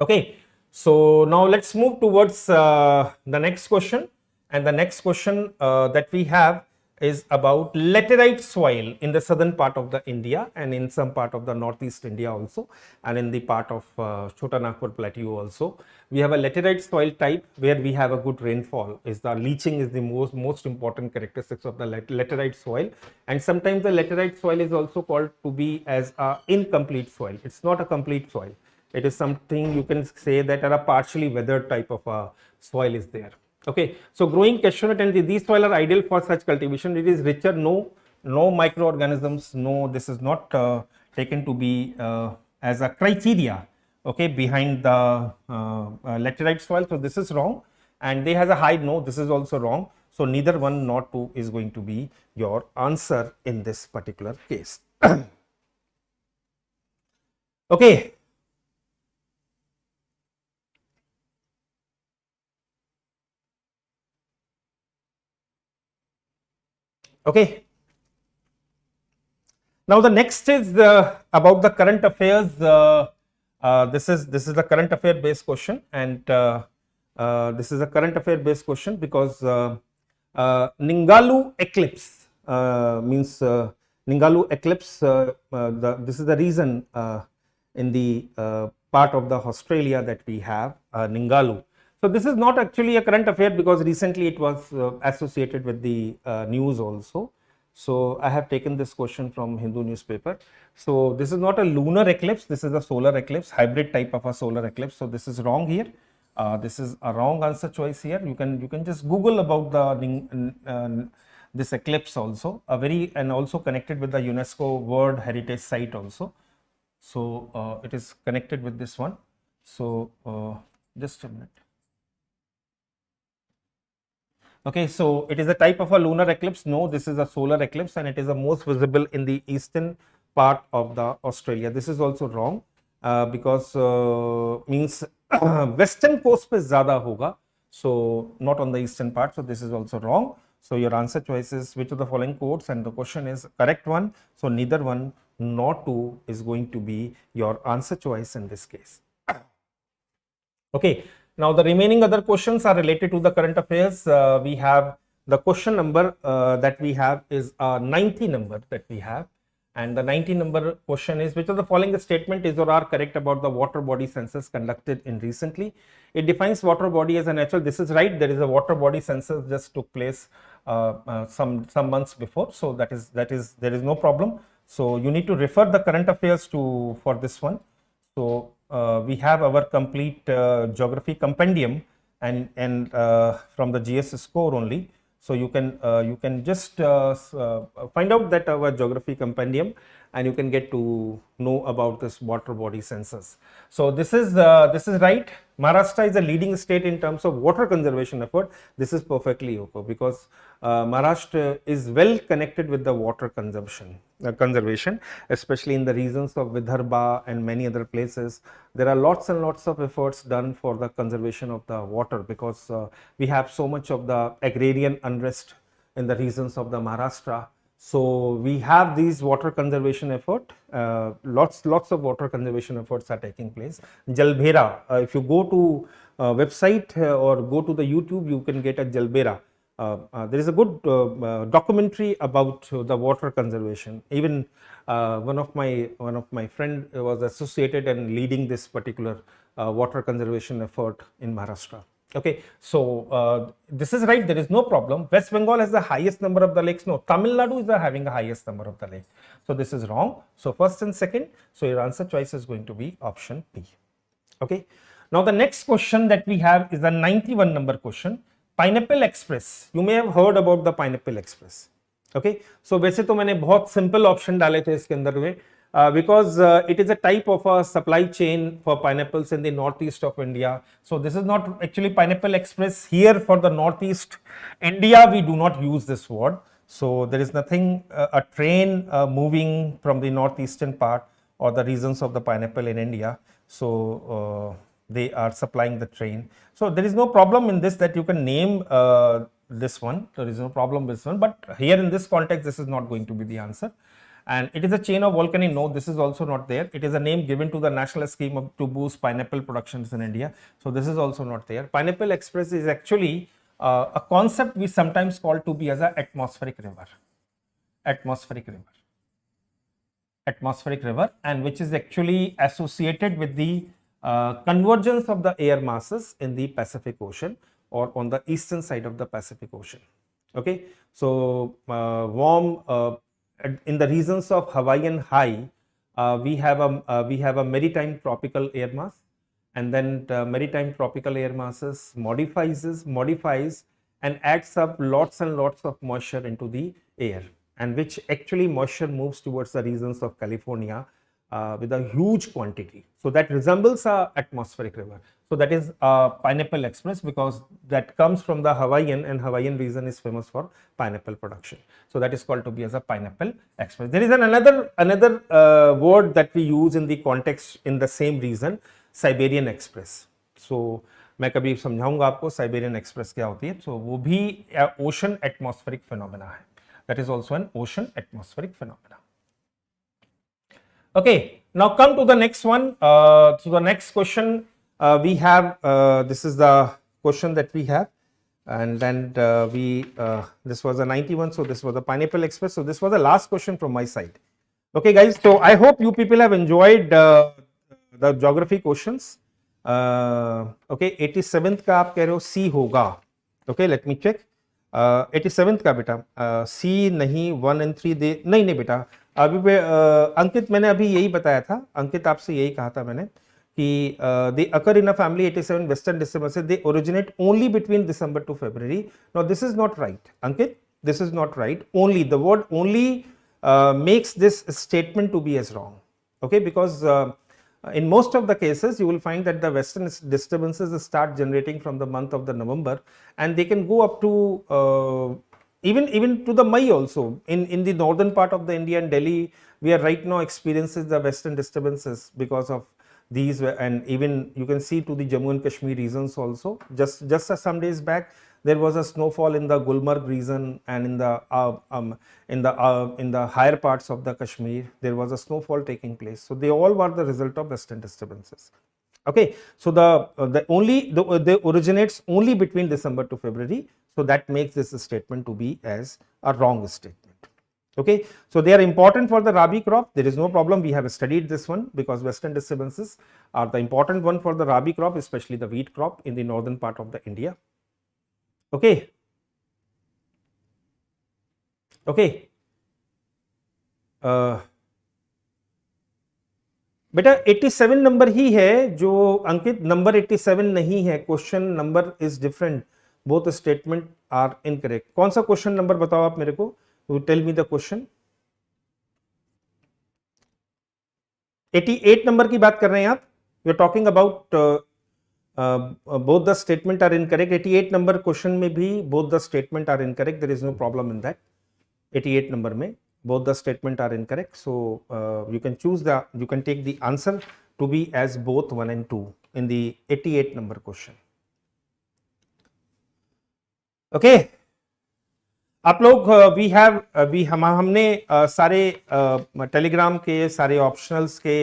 S2: Okay, so now let's move towards the next question, and the next question that we have is about laterite soil in the southern part of the India and in some part of the northeast India also, and in the part of Chota Nagpur plateau also. We have a laterite soil type where we have a good rainfall. Is the leaching is the most important characteristics of the laterite soil, and sometimes the laterite soil is also called to be as a incomplete soil. It's not a complete soil. It is something you can say that are a partially weathered type of a soil is there. Okay, so growing cashew and these soil are ideal for such cultivation. It is richer, no microorganisms, no, this is not taken to be as a criteria, okay, behind the laterite soil. So this is wrong, and they has a high, no, this is also wrong. So neither one nor two is going to be your answer in this particular case. Okay. Okay. Now the next is about the current affairs. This is the current affair based question, and this is a current affair based question because Ningalu eclipse means Ningalu eclipse. This is the reason in the part of the Australia that we have Ningalu. So this is not actually a current affair because recently it was associated with the news also. So I have taken this question from Hindu newspaper. So this is not a lunar eclipse, this is a solar eclipse, hybrid type of a solar eclipse. So this is wrong here. This is a wrong answer choice here. You can just Google about the this eclipse also, and also connected with the UNESCO World Heritage Site also. So it is connected with this one. So just a minute. Okay, so it is a type of a lunar eclipse. No, this is a solar eclipse, and it is the most visible in the eastern part of the Australia. This is also wrong because means western coast पे ज़्यादा होगा, so not on the eastern part. So this is also wrong. So your answer choice is which of the following quotes, and the question is correct one. So neither one nor two is going to be your answer choice in this case. Okay. Now the remaining other questions are related to the current affairs. We have the question number that we have is a 90 number that we have, and the 90 number question is which of the following statement is or are correct about the water body census conducted in recently. It defines water body as a natural. This is right. There is a water body census just took place some months before. So there is no problem. So you need to refer the current affairs for this one. So we have our complete geography compendium and from the GSSCORE only. So you can just find out that our geography compendium, and you can get to know about this water body census. So this is right. Maharashtra is a leading state in terms of water conservation effort. This is perfectly okay because Maharashtra is well connected with the water conservation, especially in the regions of Vidarbha and many other places. There are lots and lots of efforts done for the conservation of the water because we have so much of the agrarian unrest in the regions of the Maharashtra. So we have these water conservation effort, lots of water conservation efforts are taking place. Jalbhera, if you go to website or go to the YouTube, you can get a Jalbhera. There is a good documentary about the water conservation. Even one of my friend was associated and leading this particular water conservation effort in Maharashtra. Okay, so this is right. There is no problem. West Bengal has the highest number of the lakes. No, Tamil Nadu is having the highest number of the lakes. So this is wrong. So first and second. So your answer choice is going to be option B. Okay. Now the next question that we have is the 91 number question. Pineapple Express. You may have heard about the Pineapple Express. Okay. So वैसे तो मैंने बहुत simple option डाले थे इसके अंदर में. Because it is a type of a supply chain for pineapples in the northeast of India. So this is not actually Pineapple Express. Here for the northeast India, we do not use this word. So there is nothing, a train moving from the northeastern part or the regions of the pineapple in India. So they are supplying the train. So there is no problem in this that you can name this one. There is no problem with this one. But here in this context, this is not going to be the answer. And it is a chain of volcanic. No, this is also not there. It is a name given to the national scheme to boost pineapple productions in India. So this is also not there. Pineapple Express is actually a concept we sometimes call to be as a atmospheric river, and which is actually associated with the convergence of the air masses in the Pacific Ocean or on the eastern side of the Pacific Ocean. Okay, so in the regions of Hawaiian High, we have a maritime tropical air mass, and then maritime tropical air masses modifies and adds up lots and lots of moisture into the air, and which actually moisture moves towards the regions of California with a huge quantity. So that resembles a atmospheric river. So that is Pineapple Express, because that comes from the Hawaiian, and Hawaiian region is famous for pineapple production. So that is called to be as a Pineapple Express. There is another word that we use in the context in the same region, Siberian Express. So मैं कभी समझाऊंगा आपको Siberian express क्या होती है. So वो भी ocean atmospheric phenomena है. That is also an ocean atmospheric phenomena. Okay, now come to the next one. So the next question we have, this is the question that we have, and then this was a 91, so this was the Pineapple Express. So this was the last question from my side. Okay guys, so I hope you people have enjoyed the geography questions. Okay, 87th का आप कह रहे हो C होगा. Okay, let me check. 87th का बेटा C नहीं, 1 and 3 दे नहीं बेटा. अभी अंकित मैंने अभी यही बताया था, अंकित आपसे यही कहा था मैंने कि they occur in a family 87 western disturbances, they originate only between December to February. Now this is not right, Ankit, this is not right. Only, the word only makes this statement to be as wrong. Okay, because in most of the cases you will find that the western disturbances start generating from the month of the November, and they can go up to even to the May also. In the northern part of the India and Delhi, we are right now experiencing the western disturbances because of these, and even you can see to the Jammu and Kashmir regions also. Just some days back, there was a snowfall in the Gulmarg region, and in the higher parts of the Kashmir, there was a snowfall taking place. So they all were the result of western disturbances. Okay, so they originates only between December to February. So that makes this statement to be as a wrong statement. Okay, so they are important for the Rabi crop. There is no problem. We have studied this one because western disturbances are the important one for the Rabi crop, especially the wheat crop in the northern part of the India. Okay. Okay. बेटा 87 number ही है जो अंकित, number 87 नहीं है. Question number is different, both statement are incorrect. कौन सा question number बताओ आप मेरे को, you tell me the question. 88 number की बात कर रहे हैं आप. You are talking about both the statement are incorrect. 88 number question में भी both the statement are incorrect. There is no problem in that. 88 number में both the statement are incorrect. So you can take the answer to be as both 1 and 2 in the 88 number question. Okay. आप लोग हमने सारे Telegram के सारे optionals के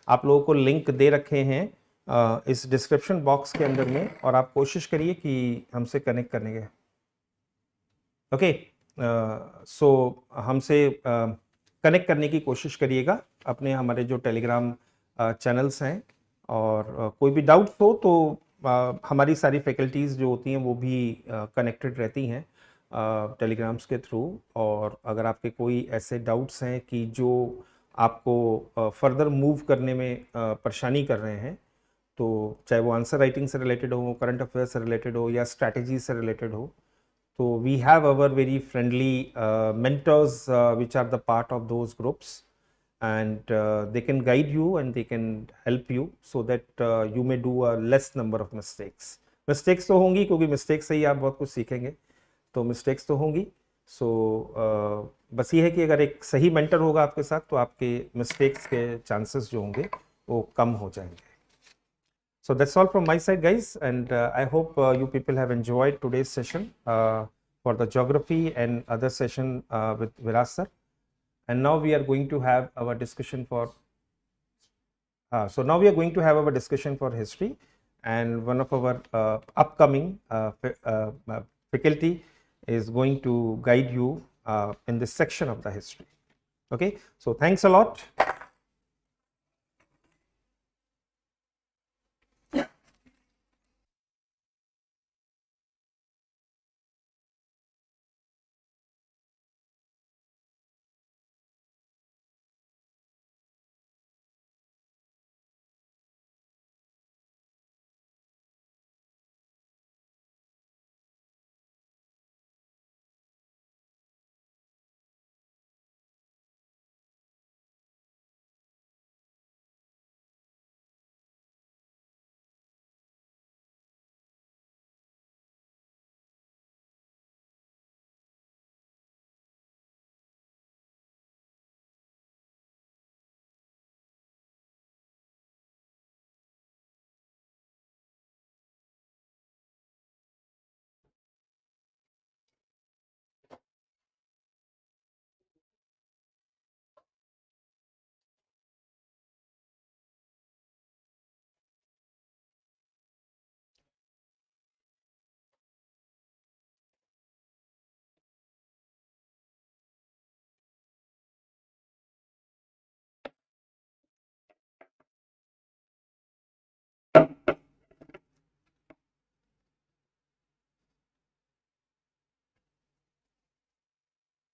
S2: आप लोगों को लिंक दे रखे हैं इस डिस्क्रिप्शन बॉक्स के अंदर में, और आप कोशिश करिए कि हमसे कनेक्ट करने के. ओके, सो हमसे कनेक्ट करने की कोशिश करिएगा अपने हमारे जो टेलीग्राम चैनल्स हैं, और कोई भी डाउट हो तो हमारी सारी फैकल्टीज़ जो होती हैं वो भी कनेक्टेड रहती हैं टेलीग्राम्स के थ्रू. और अगर आपके कोई ऐसे डाउट्स हैं कि जो आपको फर्दर मूव करने में परेशानी कर रहे हैं, तो चाहे वो आंसर राइटिंग से रिलेटेड हो, करंट अफेयर से रिलेटेड हो, या स्ट्रैटेजी से रिलेटेड हो, तो we have our very friendly mentors which are the part of those groups, and they can guide you and they can help you so that you may do a less number of mistakes. Mistakes तो होंगी, क्योंकि mistakes से ही आप बहुत कुछ सीखेंगे, तो mistakes तो होंगी. So बस ये है कि अगर एक सही mentor होगा आपके साथ, तो आपके mistakes के chances जो होंगे वो कम हो जाएंगे. So that's all from my side, guys, and I hope you people have enjoyed today's session for the geography and other session with Viras sir. And now we are going to have our discussion for history, and one of our upcoming faculty is going to guide you in this section of the history. Okay, so thanks a lot.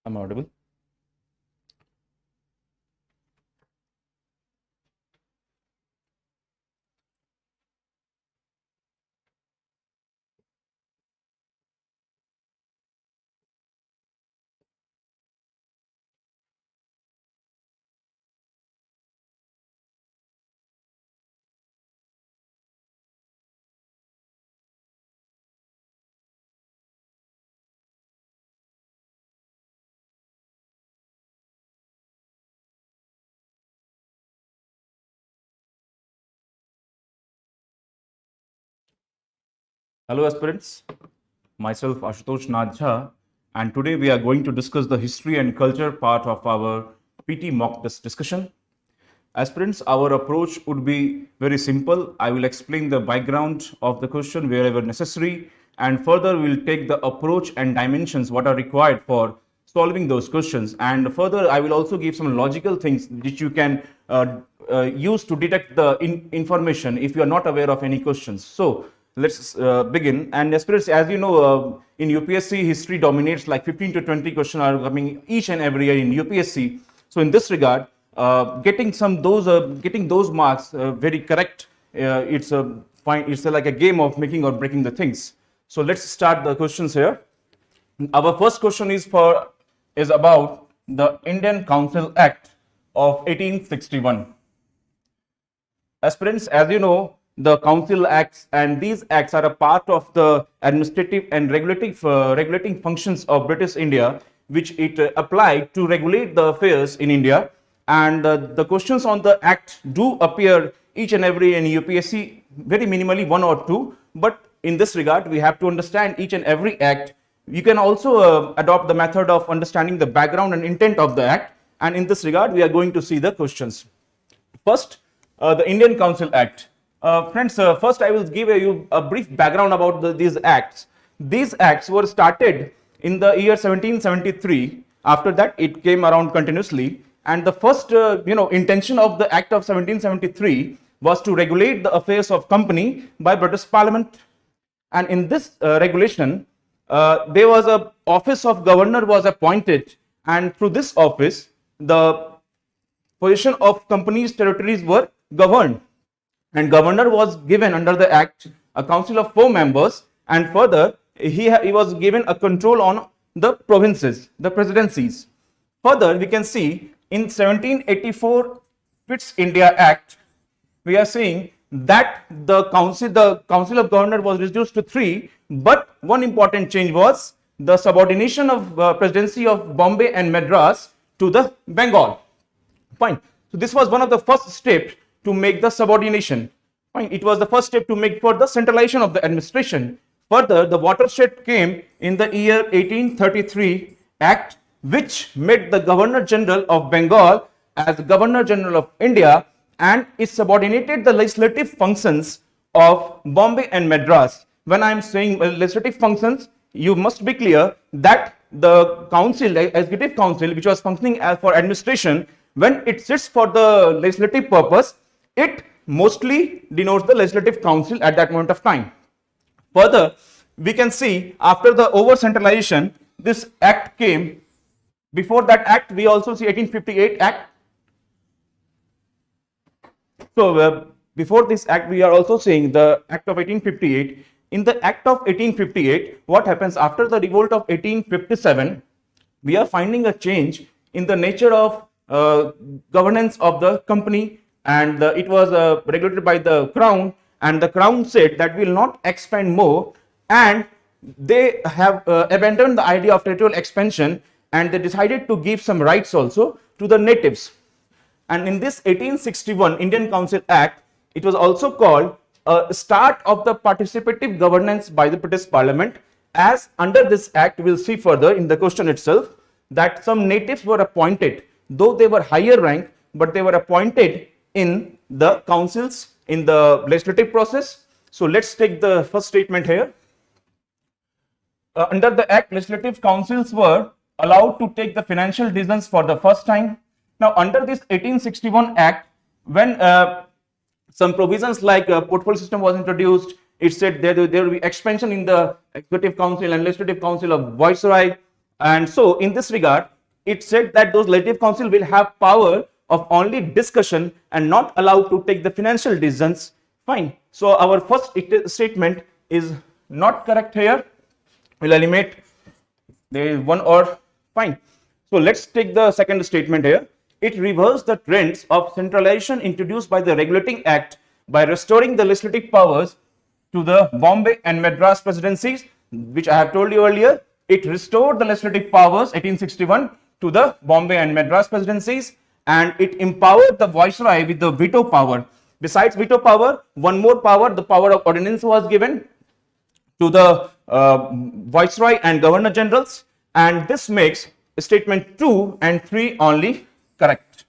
S3: I'm audible. Hello aspirants, myself Ashutosh Nath, and today we are going to discuss the history and culture part of our PT mock test discussion. Aspirants, our approach would be very simple. I will explain the background of the question wherever necessary, and further we will take the approach and dimensions what are required for solving those questions, and further I will also give some logical things which you can use to detect the information if you are not aware of any questions. So let's begin. And aspirants, as you know, in UPSC history dominates, like 15 to 20 questions are coming each and every year in UPSC. So in this regard, getting those marks very correct, it's like a game of making or breaking the things. So let's start the questions here. Our first question is about the Indian Council Act of 1861. Aspirants, as you know, the Council Acts and these acts are a part of the administrative and regulating functions of British India, which it applied to regulate the affairs in India. And the questions on the act do appear each and every in UPSC, very minimally one or two. But in this regard, we have to understand each and every act. You can also adopt the method of understanding the background and intent of the act. And in this regard, we are going to see the questions. First, the Indian Council Act. Friends, first I will give you a brief background about these acts. These acts were started in the year 1773. After that, it came around continuously. And the first, intention of the Act of 1773 was to regulate the affairs of company by British Parliament. And in this regulation, there was a office of governor was appointed, and through this office, the position of companies' territories were governed. And governor was given under the act a council of 4 members, and further he was given a control on the provinces, the presidencies. Further, we can see in 1784 Fits India Act, we are seeing that the council of governor was reduced to 3, but one important change was the subordination of presidency of Bombay and Madras to the Bengal. Fine. So this was one of the first steps to make the subordination. Fine. It was the first step to make for the centralization of the administration. Further, the watershed came in the year 1833 Act, which made the Governor General of Bengal as Governor General of India, and it subordinated the legislative functions of Bombay and Madras. When I am saying legislative functions, you must be clear that the council, executive council, which was functioning as for administration, when it sits for the legislative purpose, it mostly denotes the legislative council at that moment of time. Further, we can see after the over centralization, this act came. Before that act, we also see 1858 act. So before this act, we are also seeing the act of 1858. In the act of 1858, what happens after the revolt of 1857? We are finding a change in the nature of governance of the company, and it was regulated by the crown, and the crown said that we will not expand more, and they have abandoned the idea of territorial expansion, and they decided to give some rights also to the natives. And in this 1861 Indian Council Act, it was also called a start of the participative governance by the British Parliament, as under this act, we'll see further in the question itself, that some natives were appointed, though they were higher rank, but they were appointed in the councils in the legislative process. So let's take the first statement here. Under the act, legislative councils were allowed to take the financial decisions for the first time. Now, under this 1861 act, when some provisions like portfolio system was introduced, it said there will be expansion in the executive council and legislative council of viceroy, and so in this regard, it said that those legislative council will have power of only discussion and not allowed to take the financial decisions. Fine. So our first statement is not correct here. We'll eliminate. There is one or fine. So let's take the second statement here. It reversed the trends of centralization introduced by the Regulating Act by restoring the legislative powers to the Bombay and Madras presidencies, which I have told you earlier. It restored the legislative powers 1861 to the Bombay and Madras presidencies, and it empowered the viceroy with the veto power. Besides veto power, one more power, the power of ordinance, was given to the viceroy and governor generals, and this makes statement 2 and 3 only correct.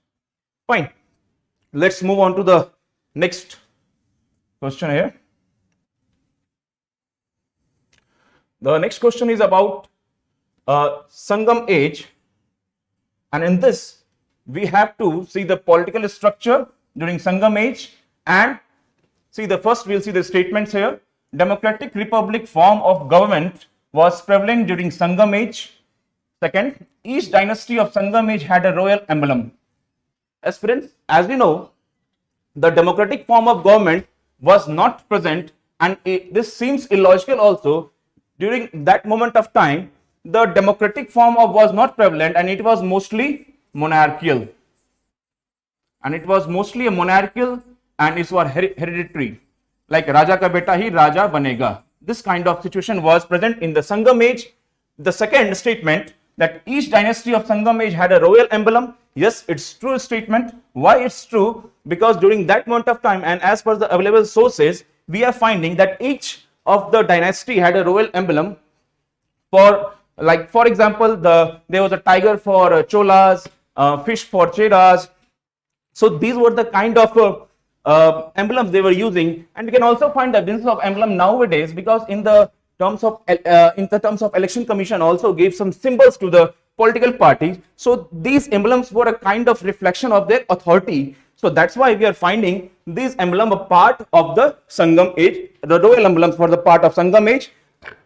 S3: Fine. Let's move on to the next question here. The next question is about Sangam age, and in this we have to see the political structure during Sangam age, and see the first we'll see the statements here. Democratic republic form of government was prevalent during Sangam age. Second, each dynasty of Sangam age had a royal emblem. Aspirants, as we know, the democratic form of government was not present, and this seems illogical also. During that moment of time, the democratic form of was not prevalent, and it was mostly monarchical. And it was mostly a monarchical, and it was hereditary. Like Raja ka beta hi Raja banega. This kind of situation was present in the Sangam age. The second statement, that each dynasty of Sangam age had a royal emblem. Yes, it's true statement. Why it's true? Because during that moment of time, and as per the available sources, we are finding that each of the dynasty had a royal emblem. For example, there was a tiger for Cholas, fish for Cheras. So these were the kind of emblems they were using, and we can also find the evidence of emblem nowadays, because in the terms of election commission also gave some symbols to the political parties. So these emblems were a kind of reflection of their authority. So that's why we are finding these emblem a part of the Sangam age, the royal emblems for the part of Sangam age,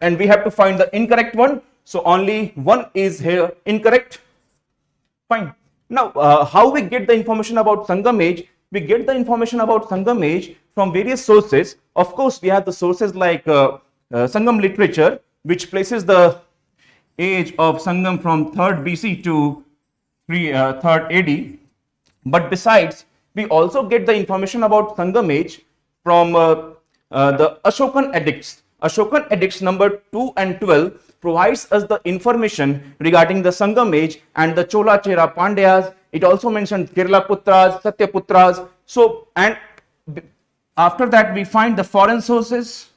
S3: and we have to find the incorrect one. So only one is here incorrect. Fine. Now, how we get the information about Sangam age? We get the information about Sangam age from various sources. Of course, we have the sources like Sangam literature, which places the age of Sangam from 3rd BC to 3rd AD. But besides, we also get the information about Sangam age from the Ashokan edicts. Ashokan edicts number 2 and 12 provides us the information regarding the Sangam age and the Chola Chera Pandyas. It also mentioned Kerala Putras, Satya Putras. So, and after that we find the foreign sources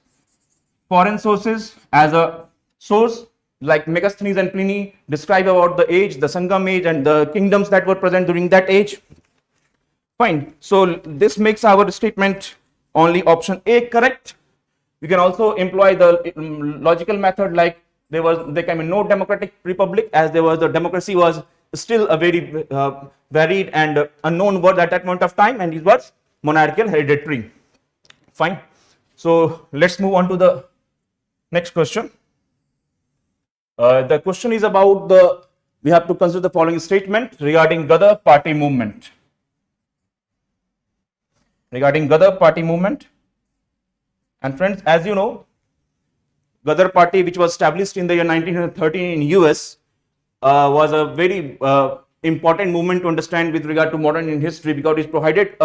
S3: as a source, like Megasthenes and Pliny describe about the age, the Sangam age, and the kingdoms that were present during that age. Fine. So this makes our statement only option A correct. We can also employ the logical method, like there can be no democratic republic, as the democracy was still a very varied and unknown word at that point of time, and it was monarchical hereditary. Fine. So let's move on to the next question. The question is about we have to consider the following statement regarding Gadar party movement. Regarding Gadar party movement, and friends, as you know, Gadar party, which was established in the year 1913 in US, was a very important movement to understand with regard to modern Indian history, because it provided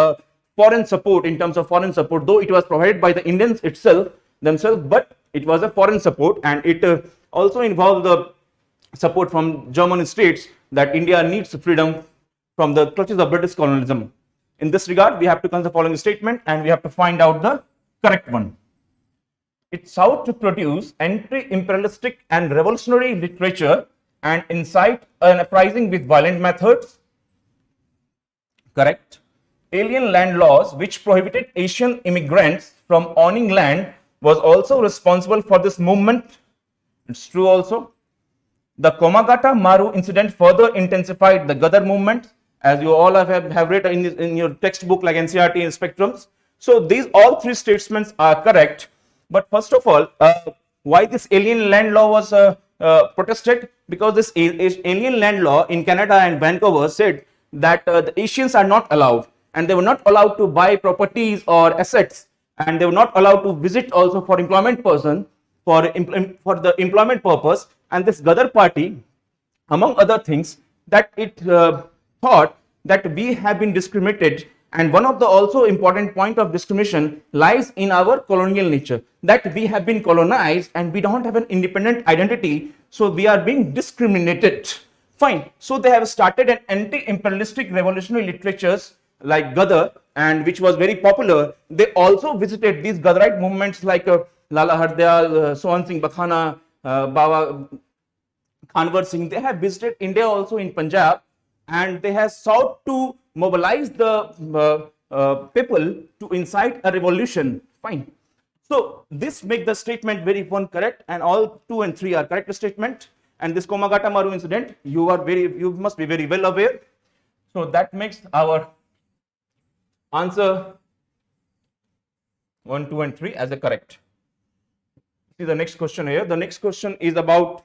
S3: foreign support. In terms of foreign support, though it was provided by the Indians themselves, but it was a foreign support, and it also involved the support from German states that India needs freedom from the clutches of British colonialism. In this regard, we have to consider the following statement, and we have to find out the correct one. It sought to produce anti-imperialistic and revolutionary literature and incite an uprising with violent methods. Correct. Alien land laws, which prohibited Asian immigrants from owning land, was also responsible for this movement. It's true also. The Komagata Maru incident further intensified the Gadar movement, as you all have read in your textbook like NCERT and spectrums. So these all three statements are correct. But first of all, why this alien land law was protested? Because this alien land law in Canada and Vancouver said that the Asians are not allowed, and they were not allowed to buy properties or assets, and they were not allowed to visit also for employment for the employment purpose. And this Gadar party, among other things, that it thought that we have been discriminated, and one of the also important point of discrimination lies in our colonial nature, that we have been colonized and we don't have an independent identity, so we are being discriminated. Fine. So they have started an anti-imperialistic revolutionary literatures like Gadar, and which was very popular. They also visited these Gadarite movements like Lala Hardayal, Sohan Singh Bakhana, Baba Khanwar Singh. They have visited India also in Punjab, and they have sought to mobilize the people to incite a revolution. Fine. So this makes the statement very one correct, and all 2 and 3 are correct statement. And this Komagata Maru incident, you must be very well aware. So that makes our answer 1, 2, and 3 as a correct. See the next question here. The next question is about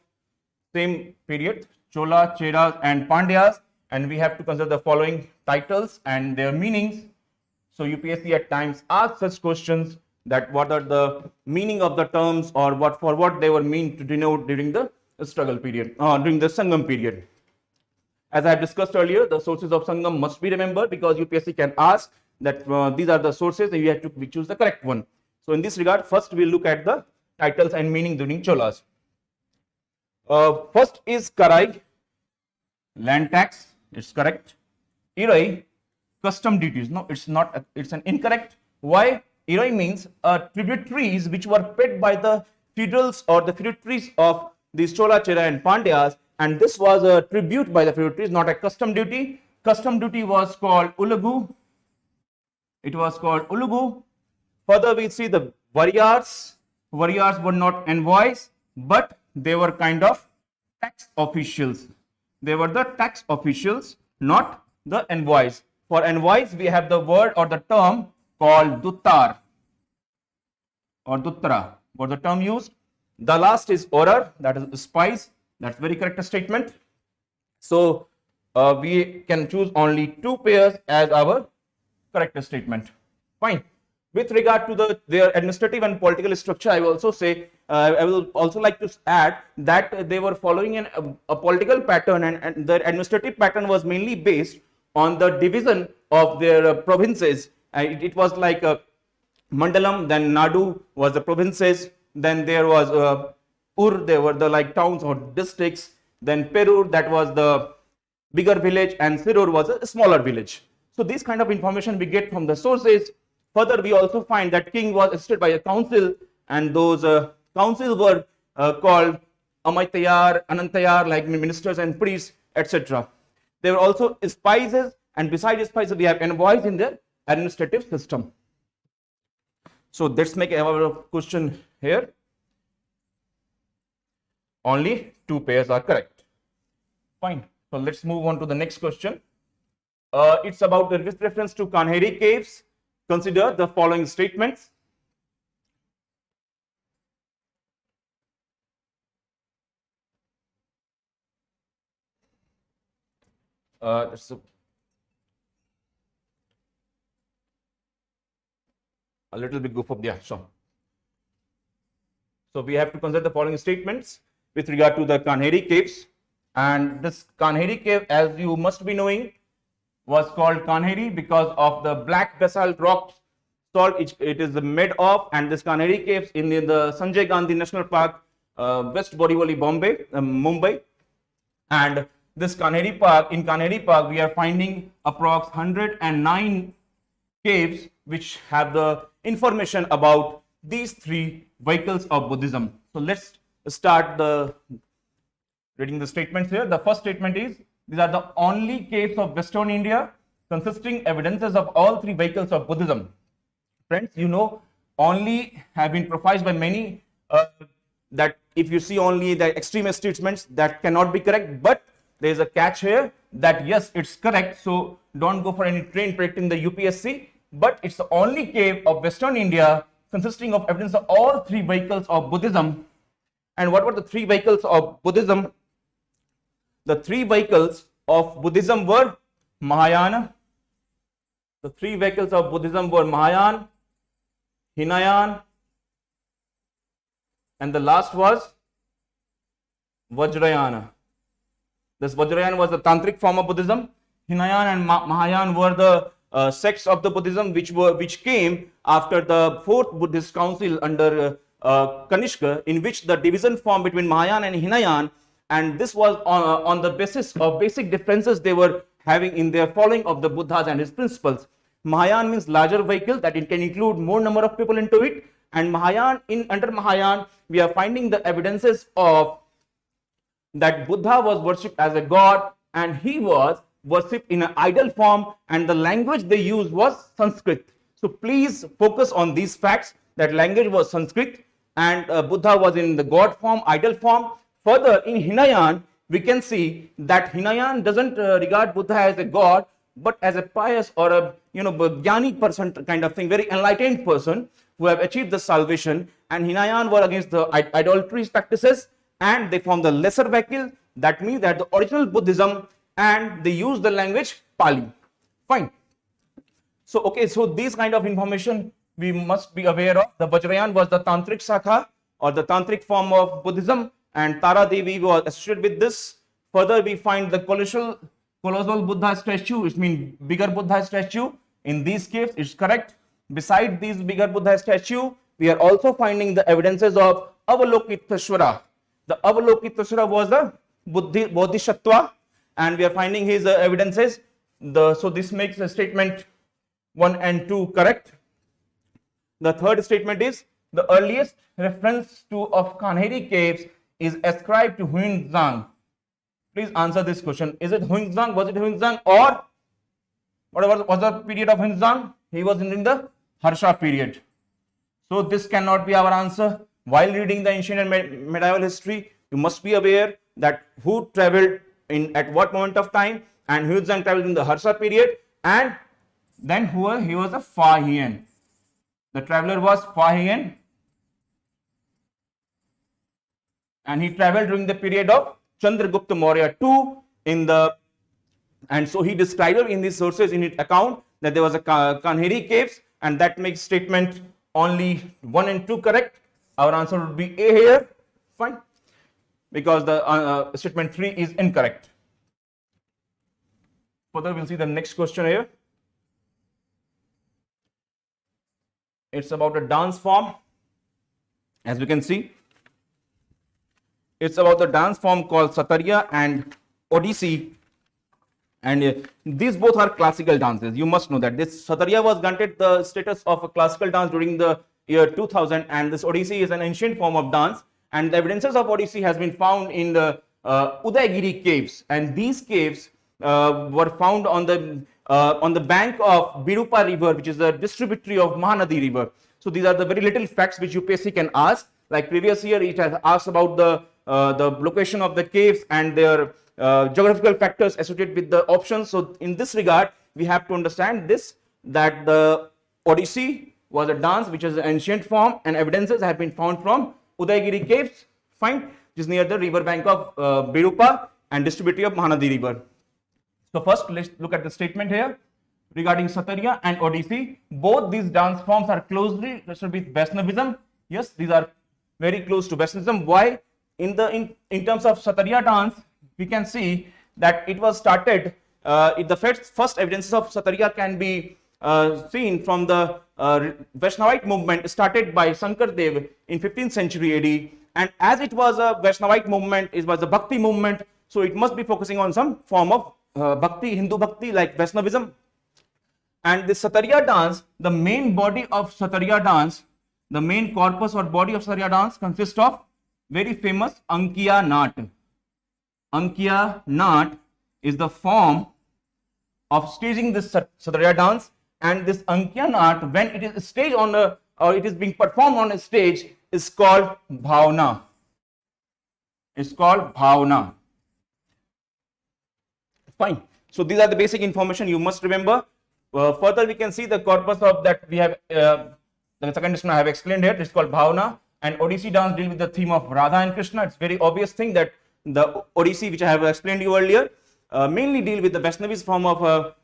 S3: same period, Chola, Cheras, and Pandyas, and we have to consider the following titles and their meanings. So UPSC at times asks such questions, that what are the meaning of the terms, or what they were meant to denote during the struggle period, during the Sangam period. As I have discussed earlier, the sources of Sangam must be remembered, because UPSC can ask that these are the sources, and you have to choose the correct one. So in this regard, first we'll look at the titles and meaning during Cholas. First is Karai, land tax. It's correct. Irai, custom duties. No, it's not. It's an incorrect. Why? Irai means tributaries which were paid by the feudals or the feudatories of these Chola, Chera, and Pandyas, and this was a tribute by the feudatories, not a custom duty. Custom duty was called Ulugu. It was called Ulugu. Further, we see the warriors. Warriors were not envoys, but they were kind of tax officials. They were the tax officials, not the envoys. For envoys, we have the word or the term called Duttar or Duttara. What the term used? The last is Orar, that is spies. That's very correct statement. So we can choose only 2 pairs as our correct statement. Fine. With regard to their administrative and political structure, I will also say, I will also like to add that they were following a political pattern, and their administrative pattern was mainly based on the division of their provinces. It was like Mandalam, then Nadu was the provinces, then there was Ur, they were the like towns or districts, then Perur, that was the bigger village, and Sirur was a smaller village. So this kind of information we get from the sources. Further, we also find that king was assisted by a council, and those councils were called Amaytayar, Anantayar, like ministers and priests, etc. There were also spices, and besides spices, we have envoys in their administrative system. So let's make our question here. Only 2 pairs are correct. Fine. So let's move on to the next question. It's about the with reference to Kanheri caves. Consider the following statements. That's a little bit goof up. Yeah, sure. So we have to consider the following statements with regard to the Kanheri caves. And this Kanheri cave, as you must be knowing, was called Kanheri because of the black basalt rock salt it is made of. And this Kanheri caves in the Sanjay Gandhi National Park, West Borivali, Mumbai. And this Kanheri Park, in Kanheri Park, we are finding approx 109 caves which have the information about these 3 vehicles of Buddhism. So let's start reading the statements here. The first statement is, these are the only caves of Western India consisting evidences of all 3 vehicles of Buddhism. Friends, you know, only have been profiled by many that if you see only the extremist statements, that cannot be correct, but there is a catch here that yes, it's correct. So don't go for any train predicting the UPSC, but it's the only cave of Western India consisting of evidence of all 3 vehicles of Buddhism. And what were the 3 vehicles of Buddhism? The 3 vehicles of Buddhism were Mahayana. The 3 vehicles of Buddhism were Mahayana, Hinayana, and the last was Vajrayana. This Vajrayana was the tantric form of Buddhism. Hinayana and Mahayana were the sects of the Buddhism which came after the 4th Buddhist council under Kanishka, in which the division formed between Mahayana and Hinayana, and this was on the basis of basic differences they were having in their following of the Buddhas and his principles. Mahayana means larger vehicle, that it can include more number of people into it, and Mahayana, under Mahayana we are finding the evidences of that Buddha was worshipped as a god, and he was worshipped in an idol form, and the language they used was Sanskrit. So please focus on these facts, that language was Sanskrit and Buddha was in the god form, idol form. Further, in Hinayana we can see that Hinayana doesn't regard Buddha as a god, but as a pious or a jnani person kind of thing, very enlightened person who have achieved the salvation. And Hinayana were against the idolatry practices, and they form the lesser vehicle. That means that the original Buddhism, and they use the language Pali. Fine. So okay, so these kind of information we must be aware of. The Vajrayana was the tantric sakha or the tantric form of Buddhism, and Tara Devi was associated with this. Further, we find the colossal Buddha statue, which means bigger Buddha statue. In these caves, it's correct. Beside these bigger Buddha statue, we are also finding the evidences of Avalokiteshvara. The Avalokiteshvara was a Bodhisattva, and we are finding his evidences. So this makes the statement 1 and 2 correct. The third statement is, the earliest reference of Kanheri caves is ascribed to Huinzang. Please answer this question. Is it Huinzang? Was it Huinzang, or what was the period of Huinzang? He was in the Harsha period. So this cannot be our answer. While reading the ancient and medieval history, you must be aware that who traveled at what moment of time, and Huinzang traveled in the Harsha period, and then he was a Fahian. The traveler was Fahian, and he traveled during the period of Chandragupta Maurya II and so he described in these sources in his account that there was a Kanheri caves, and that makes statement only 1 and 2 correct. Our answer would be A here. Fine, because the statement 3 is incorrect. Further, we'll see the next question here. It's about a dance form. As we can see, it's about the dance form called Satarya and Odissi, and these both are classical dances. You must know that this Satarya was granted the status of a classical dance during the year 2000, and this Odissi is an ancient form of dance, and the evidences of Odissi has been found in the Udaygiri caves, and these caves were found on the bank of Birupa river, which is a distributary of Mahanadi river. So these are the very little facts which UPSC can ask. Like previous year, it has asked about the the location of the caves and their geographical factors associated with the options. So in this regard, we have to understand this, that the Odyssey was a dance which is an ancient form, and evidences have been found from Udaygiri caves, fine, which is near the river bank of Birupa and distributary of Mahanadi river. So first, let's look at the statement here regarding Satarya and Odyssey. Both these dance forms are closely related with Vaishnavism. Yes, these are very close to Vaishnavism. Why? In terms of Satarya dance, we can see that it was started. The first evidences of Satarya can be seen from the Vaishnavite movement started by Shankardev in 15th century AD. And as it was a Vaishnavite movement, it was a Bhakti movement, so it must be focusing on some form of Bhakti, Hindu Bhakti like Vaishnavism. And the Satarya dance, the main body of Satarya dance, the main corpus or body of Satarya dance consists of very famous Ankiya Nat. Ankiya Nat is the form of staging this Satarya dance, and this Ankiya Nat, when it is staged on a, or it is being performed on a stage, is called Bhavna. It's called Bhavna. Fine. So these are the basic information you must remember. Further, we can see the corpus of that we have, the second discipline I have explained here. It's called Bhavna, and Odyssey dance deal with the theme of Radha and Krishna. It's very obvious thing that the Odyssey, which I have explained to you earlier, mainly deal with the Vaishnavis form of,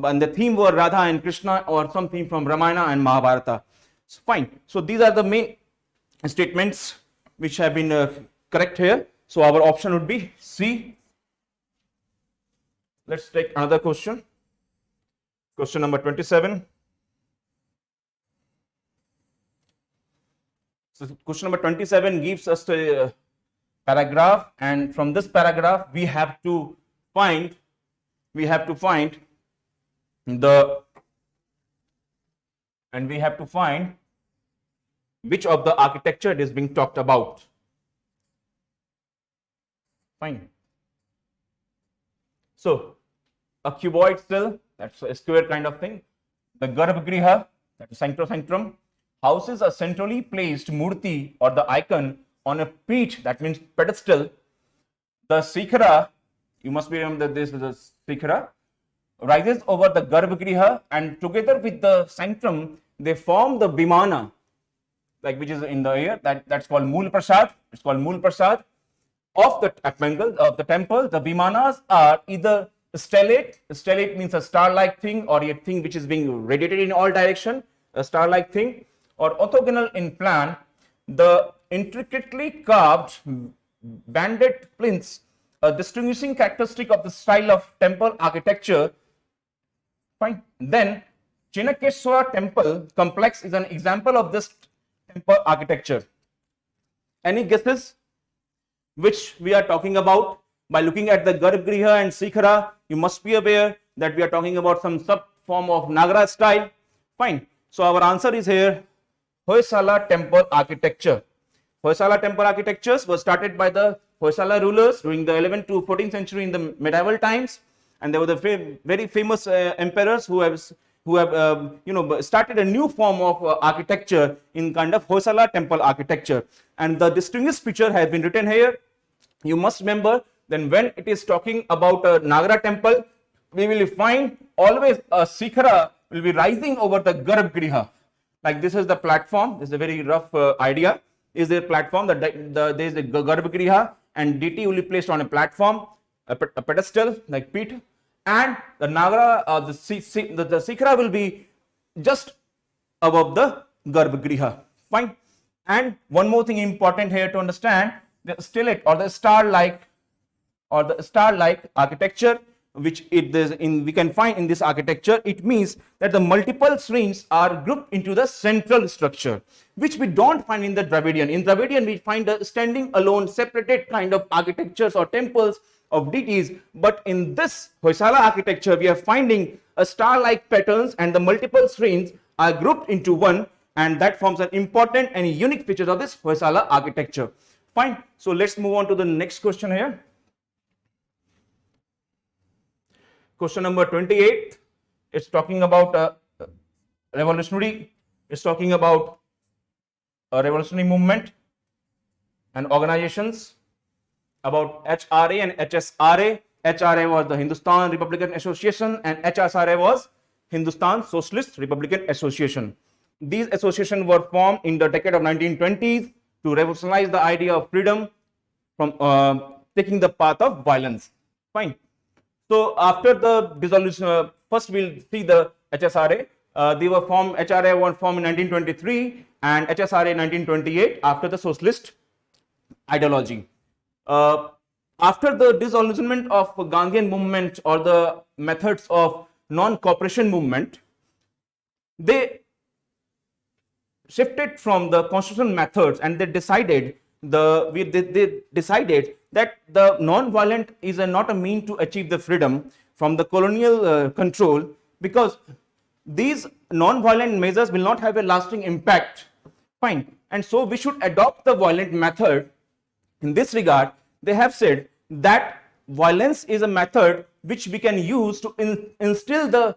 S3: and the theme were Radha and Krishna, or some theme from Ramayana and Mahabharata. So, fine. So these are the main statements which have been correct here. So our option would be C. Let's take another question. Question number 27. So question number 27 gives us a paragraph, and from this paragraph we have to find which of the architecture it is being talked about. Fine. So a cuboid cell, that's a square kind of thing. The Garbhagriha, that is sanctum, houses a centrally placed murti or the icon on a peat, that means pedestal. The Sikhara, you must be remember that this is a Sikhara, rises over the Garbhagriha, and together with the sanctum, they form the Vimana, like which is in the air, that's called Mool Prasad. It's called Mool Prasad of the temple. The Vimanas are either stellate means a star-like thing, or a thing which is being radiated in all direction, a star-like thing, or orthogonal in plan. The intricately carved banded plinths, a distinguishing characteristic of the style of temple architecture. Fine. Then Chinakeswara temple complex is an example of this temple architecture. Any guesses which we are talking about? By looking at the Garbhagriha and Sikhara, you must be aware that we are talking about some sub form of Nagara style. Fine. So our answer is here, Hoysala temple architecture. Hoysala temple architectures were started by the Hoysala rulers during the 11th to 14th century in the medieval times, and there were the very famous emperors who have started a new form of architecture in kind of Hoysala temple architecture. And the distinguished feature has been written here. You must remember, then when it is talking about a Nagara temple, we will find always a Sikhara will be rising over the Garbhagriha. Like this is the platform. This is a very rough idea. Is the platform that there is a Garbhagriha, and deity will be placed on a platform, a pedestal like peat, and the Nagara, the Sikhara will be just above the Garbhagriha. Fine. And one more thing important here to understand, the stellate or the star-like architecture, which we can find in this architecture, it means that the multiple shrines are grouped into the central structure, which we don't find in the Dravidian. In Dravidian, we find a standing alone, separated kind of architectures or temples of deities, but in this Hoysala architecture, we are finding a star-like patterns, and the multiple shrines are grouped into one, and that forms an important and unique feature of this Hoysala architecture. Fine. So let's move on to the next question here. Question number 28, it's talking about revolutionary movement and organizations. about HRA and HSRA. HRA was the Hindustan Republican Association and HSRA was Hindustan Socialist Republican Association. These associations were formed in the decade of 1920s to revolutionize the idea of freedom from taking the path of violence. Fine. So after the dissolution, first we'll see the HSRA. They were formed, HRA was formed in 1923 and HSRA in 1928 after the socialist ideology. After the disillusionment of Gandhian movement or the methods of non-cooperation movement, they shifted from the constitutional methods and they decided they decided that the non-violent is not a mean to achieve the freedom from the colonial control, because these non-violent measures will not have a lasting impact. Fine. And so we should adopt the violent method. In this regard, they have said that violence is a method which we can use to instill the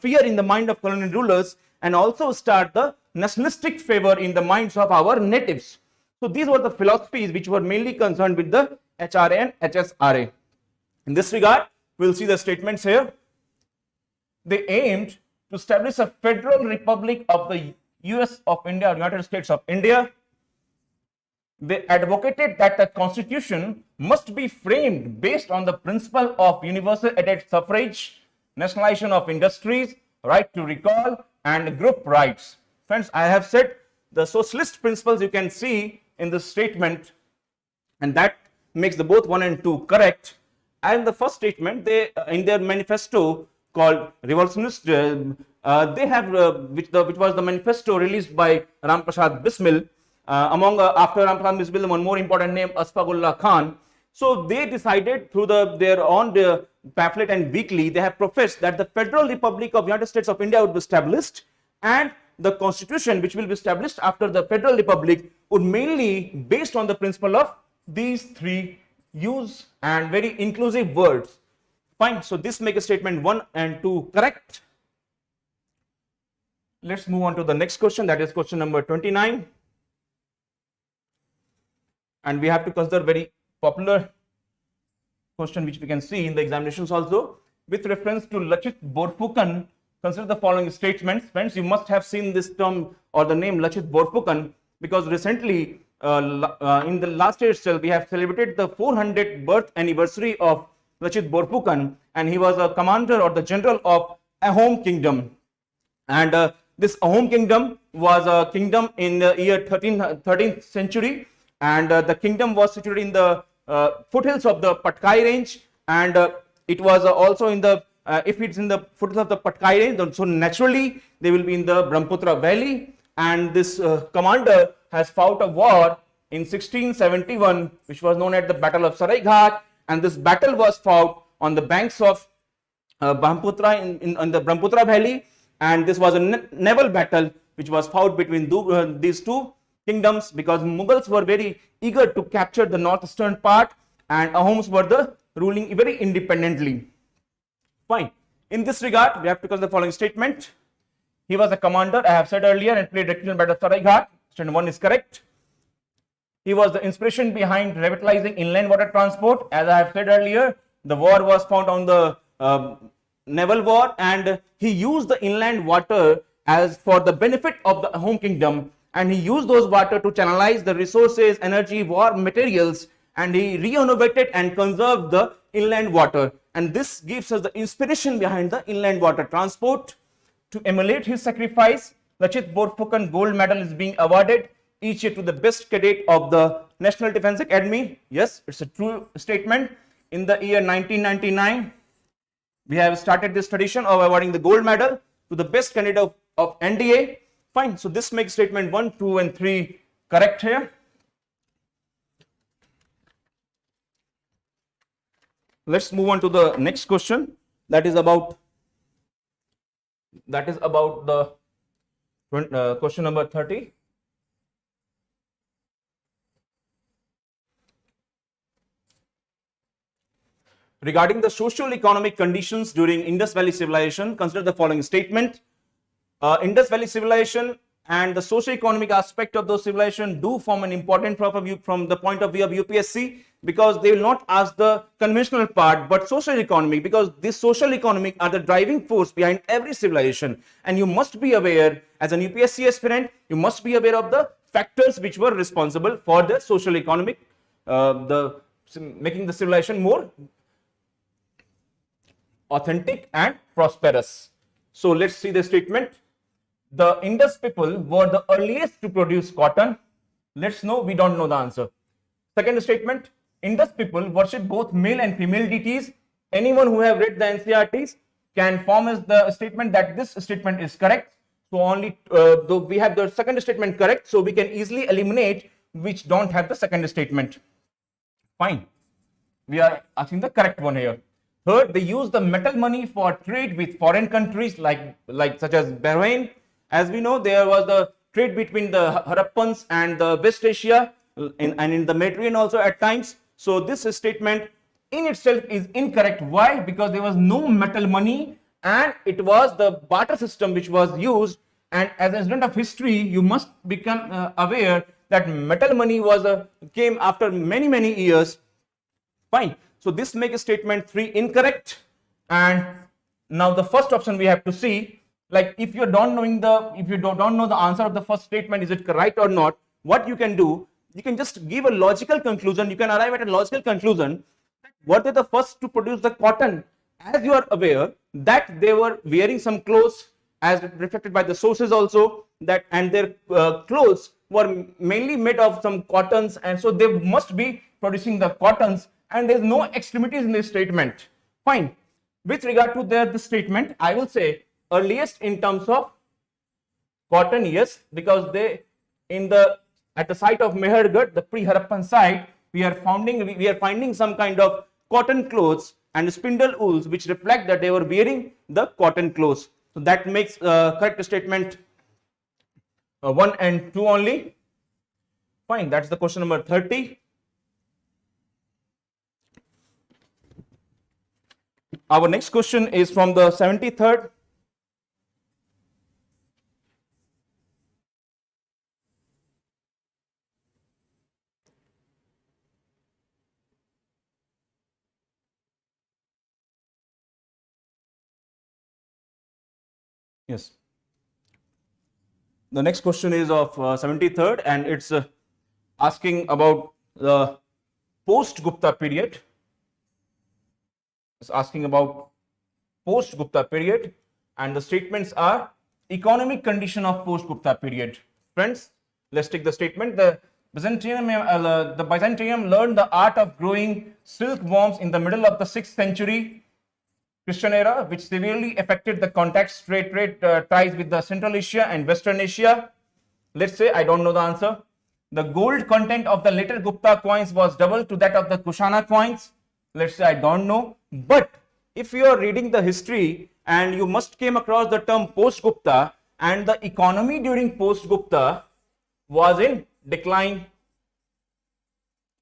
S3: fear in the mind of colonial rulers and also start the nationalistic favor in the minds of our natives. So these were the philosophies which were mainly concerned with the HRA and HSRA. In this regard, we'll see the statements here. They aimed to establish a federal republic of the US of India, United States of India. They advocated that the constitution must be framed based on the principle of universal adult suffrage, nationalization of industries, right to recall, and group rights. Friends, I have said the socialist principles you can see in this statement, and that makes the both 1 and 2 correct. And the first statement, they in their manifesto called Revolutionist, they have which was the manifesto released by Ram Prasad Bismil. After Ram Prasad Bismil, one more important name, Asfagullah Khan. So they decided through their own pamphlet and weekly, they have professed that the Federal Republic of United States of India would be established, and the constitution which will be established after the Federal Republic would mainly based on the principle of these three use and very inclusive words. Fine. So this makes a statement 1 and 2 correct. Let's move on to the next question, that is question number 29. And we have to consider very popular question which we can see in the examinations also. With reference to Lachit Borphukan, consider the following statements. Friends, you must have seen this term or the name Lachit Borphukan, because recently in the last year itself we have celebrated the 400th birth anniversary of Lachit Borphukan, and he was a commander or the general of Ahom Kingdom. And this Ahom Kingdom was a kingdom in the year 13th century, and the kingdom was situated in the foothills of the Patkai range, and it was also in the if it's in the foothills of the Patkai range, so naturally they will be in the Brahmaputra valley. And this commander has fought a war in 1671 which was known as the Battle of Saraighat, and this battle was fought on the banks of Brahmaputra in the Brahmaputra valley, and this was a naval battle which was fought between these two kingdoms, because Mughals were very eager to capture the northeastern part and Ahoms were the ruling very independently. Fine. In this regard, we have to consider the following statement. He was a commander, I have said earlier, and played a key role in the Battle of Saraighat. Statement 1 is correct. He was the inspiration behind revitalizing inland water transport. As I have said earlier, the war was fought on the naval war, and he used the inland water as for the benefit of the home kingdom, and he used those water to channelize the resources, energy, war materials, and he renovated and conserved the inland water. And this gives us the inspiration behind the inland water transport. To emulate his sacrifice, Lachit Borphukan Gold Medal is being awarded each year to the best cadet of the National Defence Academy. Yes, it's a true statement. In the year 1999, we have started this tradition of awarding the gold medal to the best candidate of NDA. Fine. So this makes statement 1, 2, and 3 correct here. Let's move on to the next question. That is about the question number 30. Regarding the socio-economic conditions during Indus Valley Civilization, consider the following statement. Indus Valley Civilization and the socio-economic aspect of those civilization do form an important from the point of view of UPSC, because they will not ask the conventional part but social economic, because this social economic are the driving force behind every civilization, and you must be aware as an UPSC aspirant, you must be aware of the factors which were responsible for the social economic making the civilization more authentic and prosperous. So let's see the statement. The Indus people were the earliest to produce cotton. Let's know, we don't know the answer. Second statement, Indus people worship both male and female deities. Anyone who have read the NCERTs can form as the statement that this statement is correct. So only though we have the second statement correct, so we can easily eliminate which don't have the second statement. Fine. We are asking the correct one here. Third, they use the metal money for trade with foreign countries like such as Bahrain. As we know, there was the trade between the Harappans and the West Asia and in the Mediterranean also at times. So this statement in itself is incorrect. Why? Because there was no metal money and it was the barter system which was used. And as a student of history, you must become aware that metal money was came after many years. Fine. So this makes statement 3 incorrect. And now the first option we have to see, like if you don't know the answer of the first statement, is it correct or not, what you can do, you can just give a logical conclusion. You can arrive at a logical conclusion. Were they the first to produce the cotton? As you are aware that they were wearing some clothes, as reflected by the sources also, that and their clothes were mainly made of some cottons, and so they must be producing the cottons, and there is no extremities in this statement. Fine. With regard to the statement, I will say earliest in terms of cotton, yes, because they at the site of Mehergarh, the pre-Harappan site, we are finding some kind of cotton clothes and spindle wools which reflect that they were wearing the cotton clothes. So that makes correct statement 1 and 2 only. Fine, that's the question number 30. Our next question is from the 73rd. Yes. The next question is of 73rd, and it's asking about the post-Gupta period. It's asking about post-Gupta period, and the statements are economic condition of post-Gupta period. Friends, let's take the statement. The Byzantium learned the art of growing silkworms in the middle of the 6th century Christian era, which severely affected the contact trade ties with the Central Asia and Western Asia. Let's say I don't know the answer. The gold content of the later Gupta coins was double to that of the Kushana coins. Let's say I don't know. But if you are reading the history and you must came across the term post-Gupta, and the economy during post-Gupta was in decline.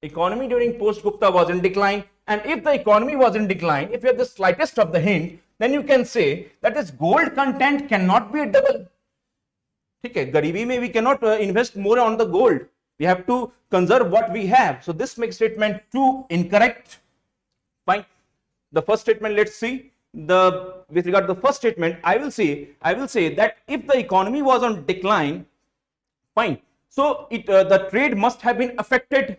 S3: Economy during post-Gupta was in decline. And if the economy was in decline, if you have the slightest of the hint, then you can say that this gold content cannot be double. Okay, Garibi mein we cannot invest more on the gold. We have to conserve what we have. So this makes statement 2 incorrect. Fine. The first statement, let's see. With regard to the first statement, I will say that if the economy was on decline, fine. So the trade must have been affected,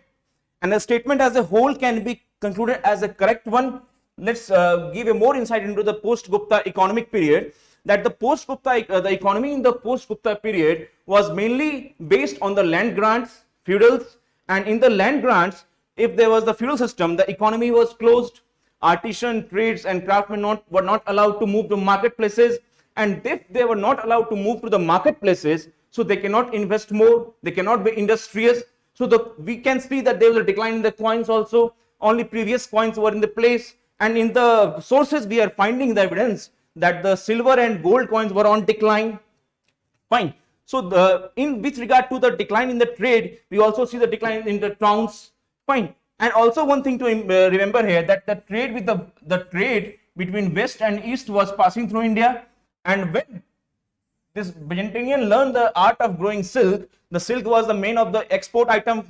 S3: and the statement as a whole can be concluded as a correct one. Let's give a more insight into the post-Gupta economic period. That the economy in the post-Gupta period was mainly based on the land grants, feudals, and in the land grants, if there was the feudal system, the economy was closed. Artisan, trades, and craftsmen were not allowed to move to marketplaces, and if they were not allowed to move to the marketplaces, so they cannot invest more, they cannot be industrious. So we can see that there was a decline in the coins also. Only previous coins were in the place, and in the sources we are finding the evidence that the silver and gold coins were on decline. Fine. So with regard to the decline in the trade, we also see the decline in the towns. Fine. And also one thing to remember here, that the trade with the trade between West and East was passing through India, and this Byzantinian learned the art of growing silk. The silk was the main of the export item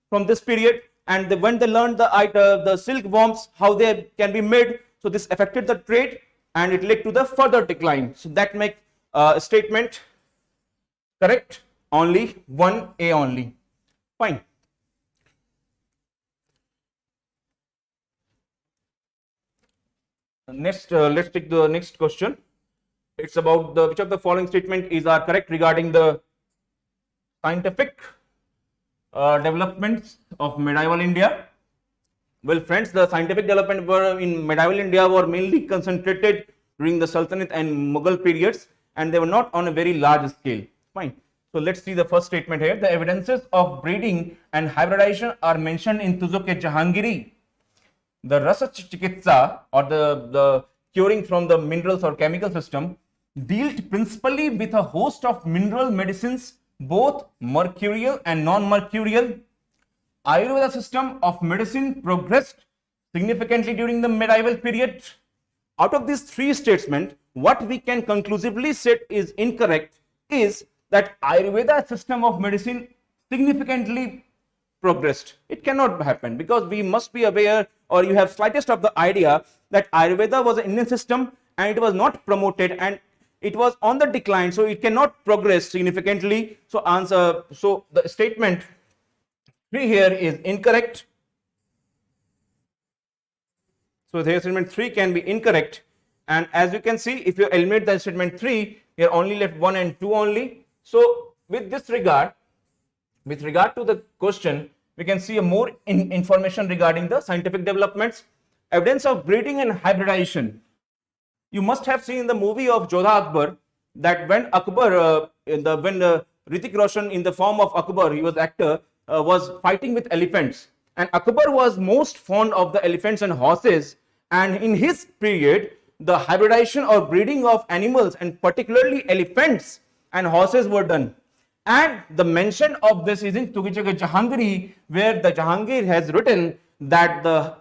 S3: from this period, and when they learned the silk worms, how they can be made, so this affected the trade and it led to the further decline. So that makes statement correct, only 1A only. Fine. Next, let's take the next question. It's about which of the following statement are correct regarding the scientific developments of medieval India. Well, friends, the scientific development in medieval India were mainly concentrated during the Sultanate and Mughal periods, and they were not on a very large scale. Fine. So let's see the first statement here. The evidences of breeding and hybridization are mentioned in Tuzuk-e-Jahangiri. The Rasa Chikitsa, or the curing from the minerals or chemical system, dealt principally with a host of mineral medicines, both mercurial and non-mercurial. Ayurveda system of medicine progressed significantly during the medieval period. Out of these three statements, what we can conclusively say is incorrect is that Ayurveda system of medicine significantly progressed. It cannot happen, because we must be aware, or you have slightest of the idea, that Ayurveda was an Indian system and it was not promoted and it was on the decline, so it cannot progress significantly. So the statement 3 here is incorrect. So the statement 3 can be incorrect, and as you can see, if you eliminate the statement 3, you are only left 1 and 2 only. So with this regard, with regard to the question, we can see a more information regarding the scientific developments. Evidence of breeding and hybridization. You must have seen the movie of Jodha Akbar, that when Akbar, when Hrithik Roshan in the form of Akbar, he was actor, was fighting with elephants, and Akbar was most fond of the elephants and horses, and in his period, the hybridization or breeding of animals, and particularly elephants and horses, were done. And the mention of this is in Tuzuk-e-Jahangiri, where the Jahangir has written that the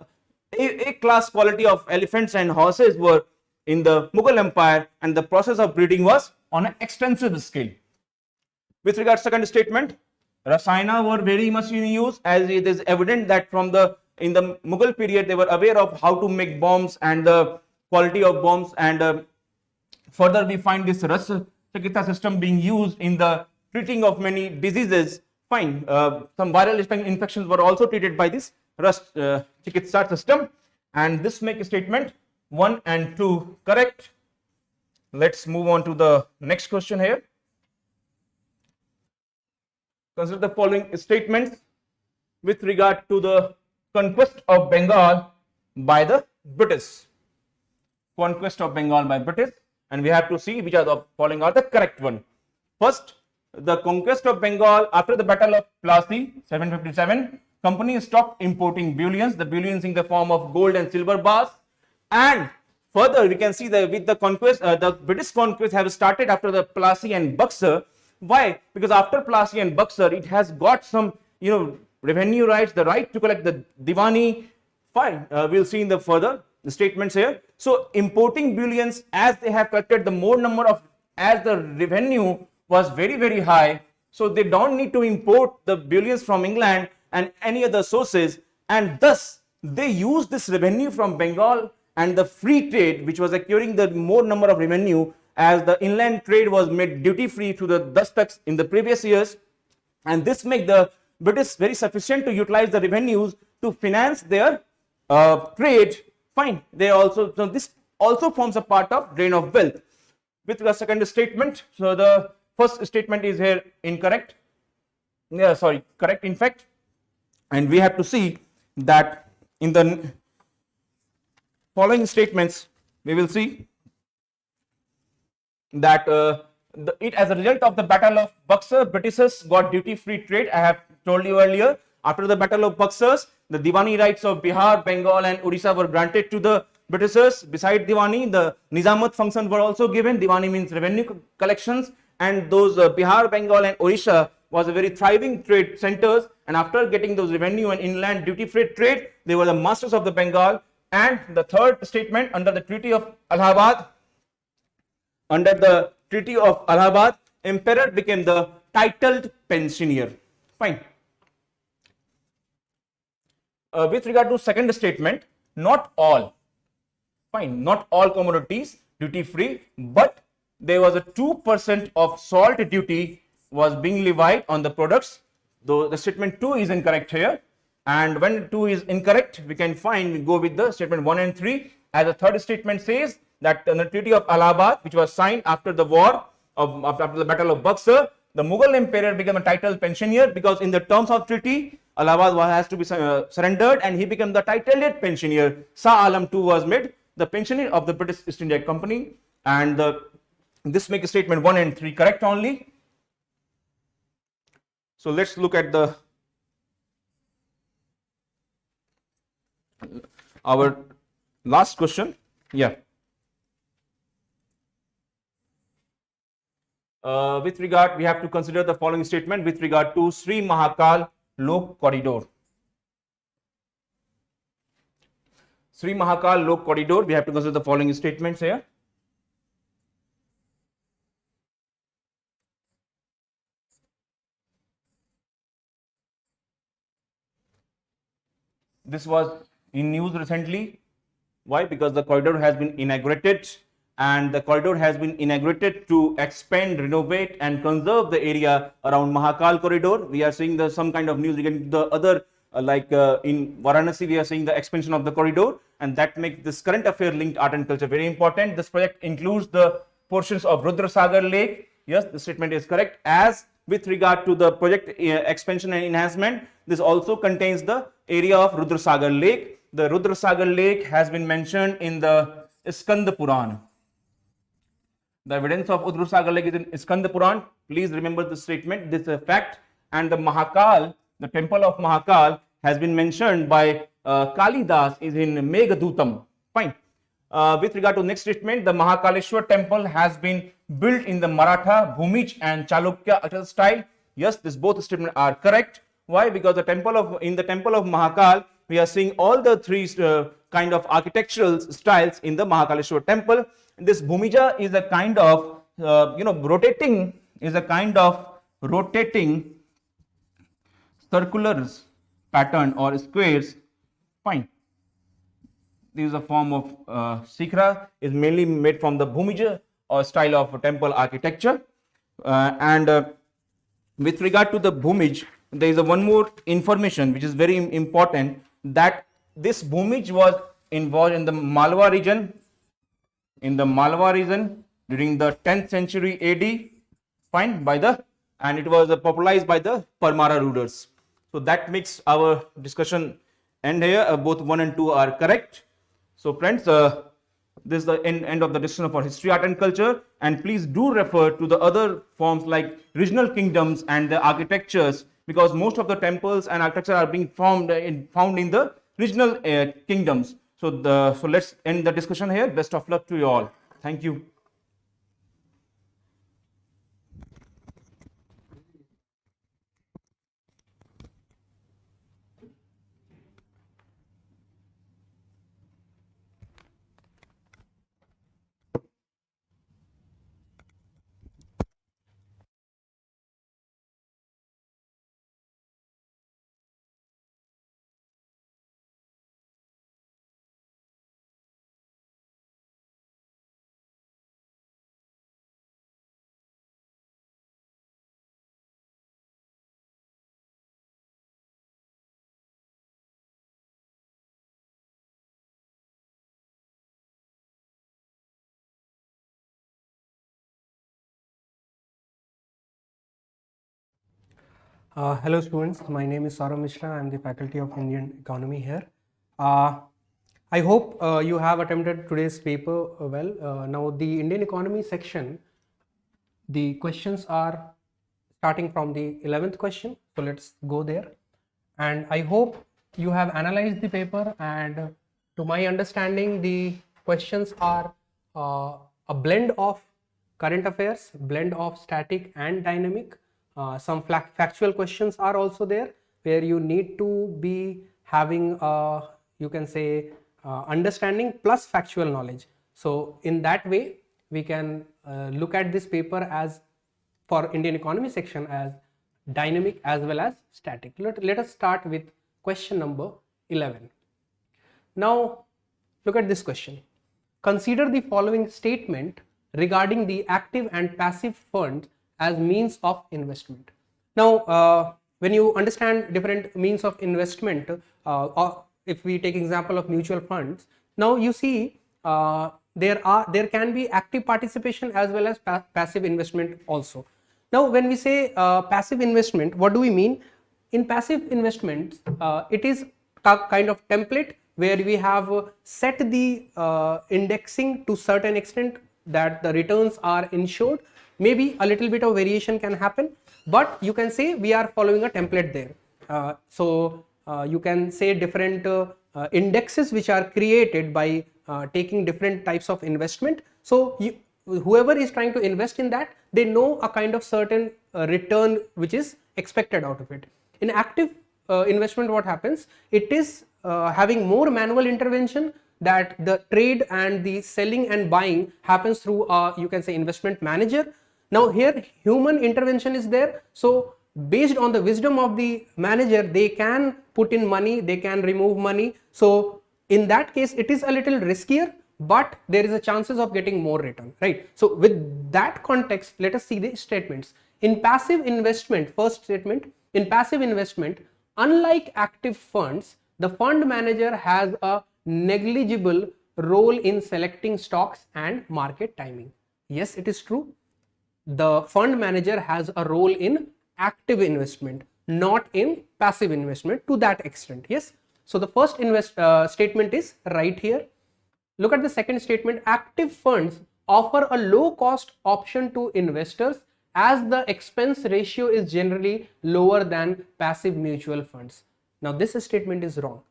S3: A-class quality of elephants and horses were in the Mughal Empire, and the process of breeding was on an extensive scale. With regard to second statement, Rasayana were very much in use, as it is evident that in the Mughal period they were aware of how to make bombs and the quality of bombs, and further we find this Rasa Chikitsa system being used in the treating of many diseases. Fine, some viral infections were also treated by this Rasa Chikitsa system, and this makes a statement 1 and 2 correct. Let's move on to the next question here. Consider the following statements with regard to the conquest of Bengal by the British. Conquest of Bengal by British, and we have to see which are the following are the correct one. First, the conquest of Bengal after the Battle of Plassey, 757. Company stopped importing bullions, the bullions in the form of gold and silver bars. And further, we can see that with the conquest, the British conquest have started after the Plassey and Buxar. Why? Because after Plassey and Buxar, it has got some, revenue rights, the right to collect the Diwani. Fine, we'll see in the further the statements here. So importing bullions, as they have collected the more number of, as the revenue was very, very high, so they don't need to import the bullions from England and any other sources, and thus they use this revenue from Bengal and the free trade, which was acquiring the more number of revenue, as the inland trade was made duty free to the Dastaks in the previous years, and this make the British very sufficient to utilize the revenues to finance their trade. Fine, they also, so this also forms a part of drain of wealth. With the second statement, so the first statement is here incorrect. Correct in fact, and we have to see that in the following statements we will see that it as a result of the Battle of Buxar, Britishers got duty-free trade. I have told you earlier, after the Battle of Buxar, the Diwani rights of Bihar, Bengal and Odisha were granted to the Britishers. Beside Diwani, the Nizamat functions were also given. Diwani means revenue collections, and those Bihar, Bengal and Odisha was a very thriving trade centers, and after getting those revenue and inland duty-free trade, they were the masters of the Bengal. And the third statement, under the Treaty of Allahabad, under the Treaty of Allahabad, emperor became the titled pensioner. Fine. With regard to second statement, not all, fine, not all commodities duty free, but there was a 2% of salt duty was being levied on the products, though the statement 2 is incorrect here. And when 2 is incorrect, we can go with the statement 1 and 3, as the third statement says that the Treaty of Allahabad, which was signed after the war after the Battle of Buxar, the Mughal emperor became a titled pensioner, because in the terms of treaty, Allahabad has to be surrendered and he became the titled pensioner. Shah Alam II was made the pensioner of the British East India Company, and this makes statement 1 and 3 correct only. So let's look at our last question. Yeah. With regard, we have to consider the following statement with regard to Sri Mahakal Lok Corridor. Sri Mahakal Lok Corridor, we have to consider the following statements here. This was in news recently. Why? Because the corridor has been inaugurated, and the corridor has been inaugurated to expand, renovate and conserve the area around Mahakal corridor. We are seeing some kind of news regarding the other in Varanasi, we are seeing the expansion of the corridor, and that makes this current affair linked art and culture very important. This project includes the portions of Rudrasagar Lake. Yes, the statement is correct. As with regard to the project expansion and enhancement, this also contains the area of Rudrasagar Lake. The Rudrasagar Lake has been mentioned in the Skanda Puran. The evidence of Rudrasagar Lake is in Skanda Puran. Please remember this statement. This is a fact. And the Mahakal, the temple of Mahakal, has been mentioned by Kalidas is in Meghadutam. Fine. With regard to next statement, the Mahakaleshwar temple has been built in the Maratha, Bhumij and Chalukya architectural style. Yes, this both statements are correct. Why? Because in the temple of Mahakal, we are seeing all the three kind of architectural styles in the Mahakaleshwar temple. This Bhumija is a kind of rotating circular pattern or squares. Fine. This is a form of Sikra, is mainly made from the Bhumija or style of temple architecture. With regard to the Bhumij, there is one more information which is very important, that this Bhumij was involved in the Malwa region, during the 10th century AD. Fine, and it was popularized by the Parmara rulers. So that makes our discussion end here. Both 1 and 2 are correct. So friends, this is the end of the discussion for history, art and culture, and please do refer to the other forms like regional kingdoms and the architectures, because most of the temples and architecture are being found in the regional kingdoms. So let's end the discussion here. Best of luck to you all. Thank you.
S4: Hello students, my name is Saurav Mishra. I am the faculty of Indian Economy here. I hope you have attempted today's paper well. Now the Indian Economy section, the questions are starting from the 11th question. So let's go there. And I hope you have analyzed the paper, and to my understanding the questions are a blend of current affairs, blend of static and dynamic. Some factual questions are also there, where you need to be having you can say understanding plus factual knowledge. So in that way we can look at this paper as, for Indian economy section, as dynamic as well as static. Let us start with question number 11. Now look at this question. Consider the following statement regarding the active and passive funds as means of investment. Now when you understand different means of investment, or if we take example of mutual funds, now you see there can be active participation as well as passive investment also. Now when we say passive investment, what do we mean? In passive investments, it is a kind of template where we have set the indexing to certain extent that the returns are ensured. Maybe a little bit of variation can happen, but you can say we are following a template there. So you can say different indexes which are created by taking different types of investment. So whoever is trying to invest in that, they know a kind of certain return which is expected out of it. In active investment, what happens? It is having more manual intervention, that the trade and the selling and buying happens through you can say investment manager. Now here human intervention is there, so based on the wisdom of the manager, they can put in money, they can remove money. So in that case it is a little riskier, but there is a chances of getting more return, right? So with that context, let us see the statements. In passive investment, first statement, in passive investment, unlike active funds, the fund manager has a negligible role in selecting stocks and market timing. Yes, it is true. The fund manager has a role in active investment, not in passive investment to that extent. Yes. So the first statement is right here. Look at the second statement. Active funds offer a low cost option to investors as the expense ratio is generally lower than passive mutual funds. Now this statement is wrong.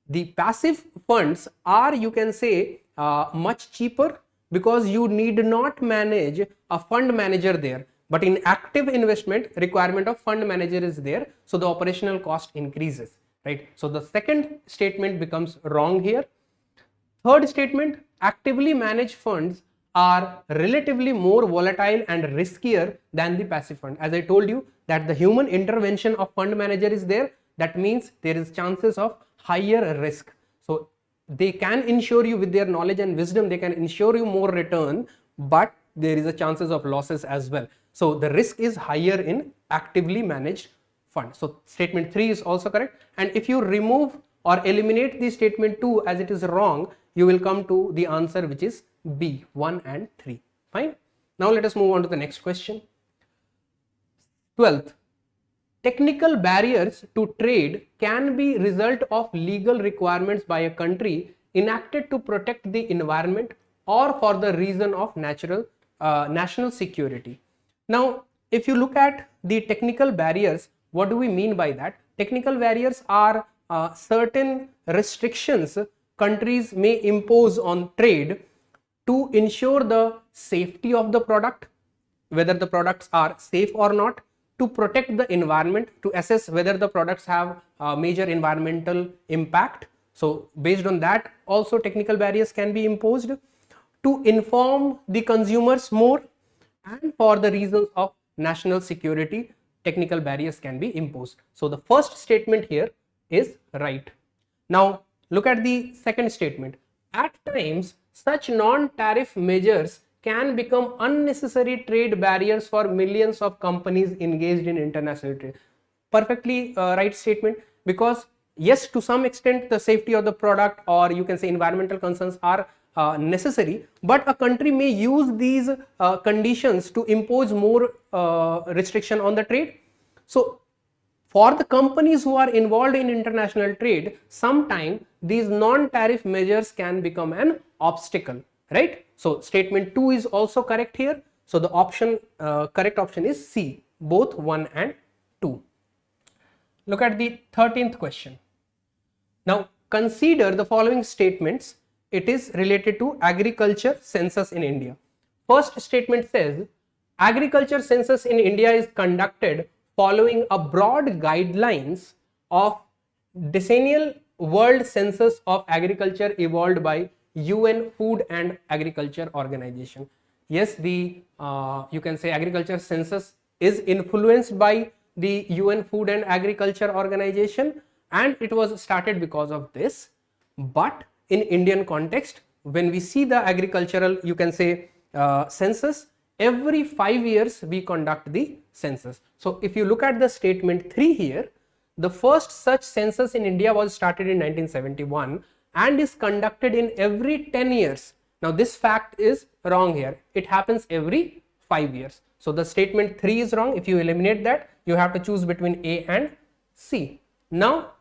S4: The passive funds are, you can say, much cheaper because you need not manage a fund manager there. But in active investment, requirement of fund manager is there, so the operational cost increases, right? So the second statement becomes wrong here. Third statement, actively managed funds are relatively more volatile and riskier than the passive fund. As I told you that the human intervention of fund manager is there, that means there is chances of higher risk. So they can insure you with their knowledge and wisdom, they can insure you more return, but there is a chances of losses as well. So the risk is higher in actively managed fund. So statement 3 is also correct. And if you remove or eliminate the statement 2 as it is wrong, you will come to the answer which is B, 1 and 3. Fine. Now let us move on to the next question. 12th. Technical barriers to trade can be result of legal requirements by a country enacted to protect the environment or for the reason of national security. Now, if you look at the technical barriers, what do we mean by that? Technical barriers are certain restrictions countries may impose on trade to ensure the safety of the product, whether the products are safe or not, to protect the environment, to assess whether the products have major environmental impact. So based on that also technical barriers can be imposed, to inform the consumers more, and for the reasons of national security technical barriers can be imposed. So the first statement here is right. Now look at the second statement. At times such non-tariff measures can become unnecessary trade barriers for millions of companies engaged in international trade. Perfectly right statement, because yes, to some extent the safety of the product, or you can say environmental concerns, are necessary, but a country may use these conditions to impose more restriction on the trade. So for the companies who are involved in international trade, sometimes these non-tariff measures can become an obstacle, right? So statement 2 is also correct here. So the option correct option is C, both 1 and 2. Look at the 13th question. Now consider the following statements. It is related to agriculture census in India. First statement says agriculture census in India is conducted following a broad guidelines of decennial world census of agriculture evolved by UN Food and Agriculture Organization. yes, the you can say agriculture census is influenced by the UN Food and Agriculture Organization, and it was started because of this. But in Indian context, when we see the agricultural, you can say census, every 5 years we conduct the census. So if you look at the statement 3 here, the first such census in India was started in 1971 and is conducted in every 10 years. Now this fact is wrong here. It happens every 5 years. So the statement 3 is wrong. If you eliminate that, you have to choose between A and C. Now,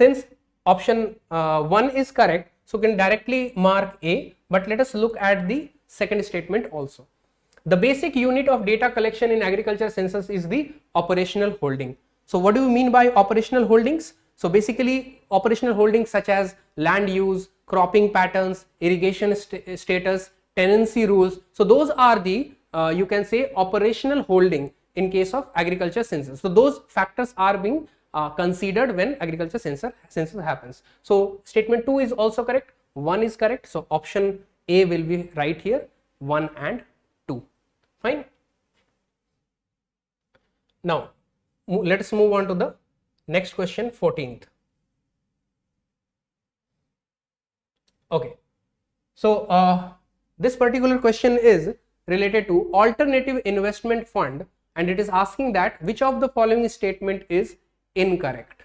S4: since option 1 is correct, so we can directly mark A, but let us look at the second statement also. The basic unit of data collection in agriculture census is the operational holding. So what do you mean by operational holdings? So basically operational holdings such as land use, cropping patterns, irrigation status, tenancy rules. So those are the you can say operational holding in case of agriculture census. So those factors are being considered when agriculture census happens. So statement 2 is also correct, 1 is correct. So option A will be right here, 1 and 2. Fine. Now let us move on to the next question, 14th. Okay. So this particular question is related to alternative investment fund, and it is asking that which of the following statement is incorrect.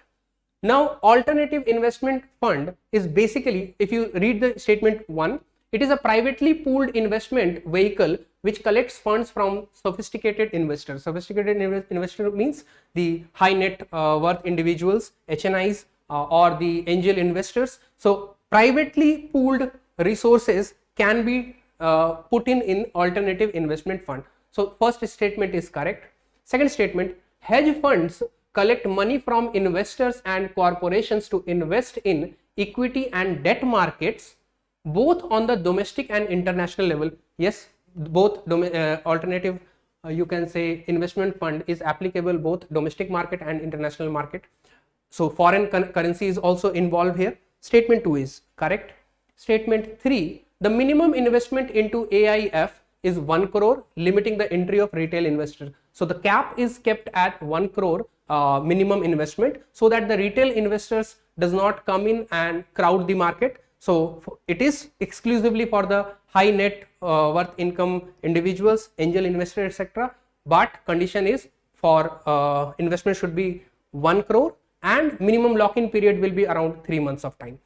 S4: Now alternative investment fund is basically, if you read the statement 1, it is a privately pooled investment vehicle which collects funds from sophisticated investors. Sophisticated investor means the high net worth individuals, HNIs, or the angel investors. So privately pooled resources can be put in alternative investment fund. So first statement is correct. Second statement, hedge funds collect money from investors and corporations to invest in equity and debt markets both on the domestic and international level. Yes, both alternative you can say investment fund is applicable both domestic market and international market. So foreign currency is also involved here. Statement 2 is correct. Statement 3, the minimum investment into AIF is 1 crore, limiting the entry of retail investor. So the cap is kept at 1 crore minimum investment so that the retail investors does not come in and crowd the market. So it is exclusively for the high net worth income individuals, angel investor, etc. But condition is for investment should be 1 crore and minimum lock-in period will be around 3 months of time.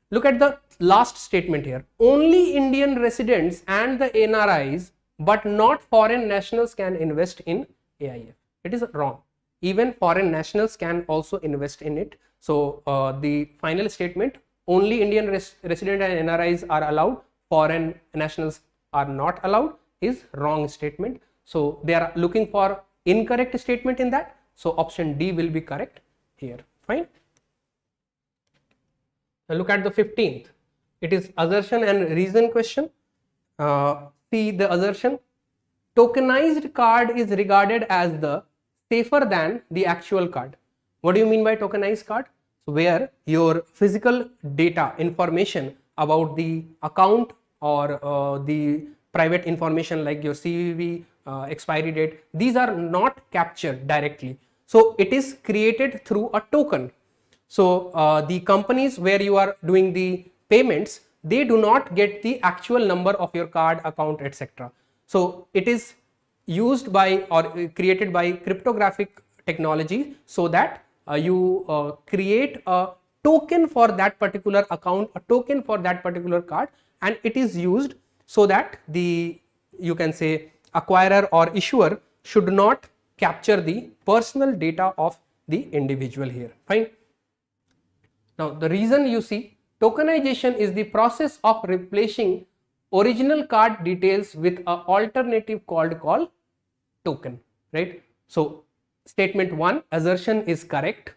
S4: Look at the last statement here. Only Indian residents and the NRIs but not foreign nationals can invest in AIF. It is wrong. Even foreign nationals can also invest in it. So the final statement, only Indian resident and NRIs are allowed, foreign nationals are not allowed, is wrong statement. So they are looking for incorrect statement in that. So option D will be correct here. Fine. Now look at the 15th. It is assertion and reason question. See the assertion. Tokenized card is regarded as the safer than the actual card. What do you mean by tokenized card? So where your physical data information about the account or the private information like your CVV, expiry date, these are not captured directly. So it is created through a token. So the companies where you are doing the payments, they do not get the actual number of your card, account, etc. So it is used by or created by cryptographic technology so that you create a token for that particular account, a token for that particular card, and it is used so that the you can say acquirer or issuer should not capture the personal data of the individual here. Fine. Now the reason, you see, tokenization is the process of replacing original card details with an alternative called token, right? So statement 1, assertion is correct,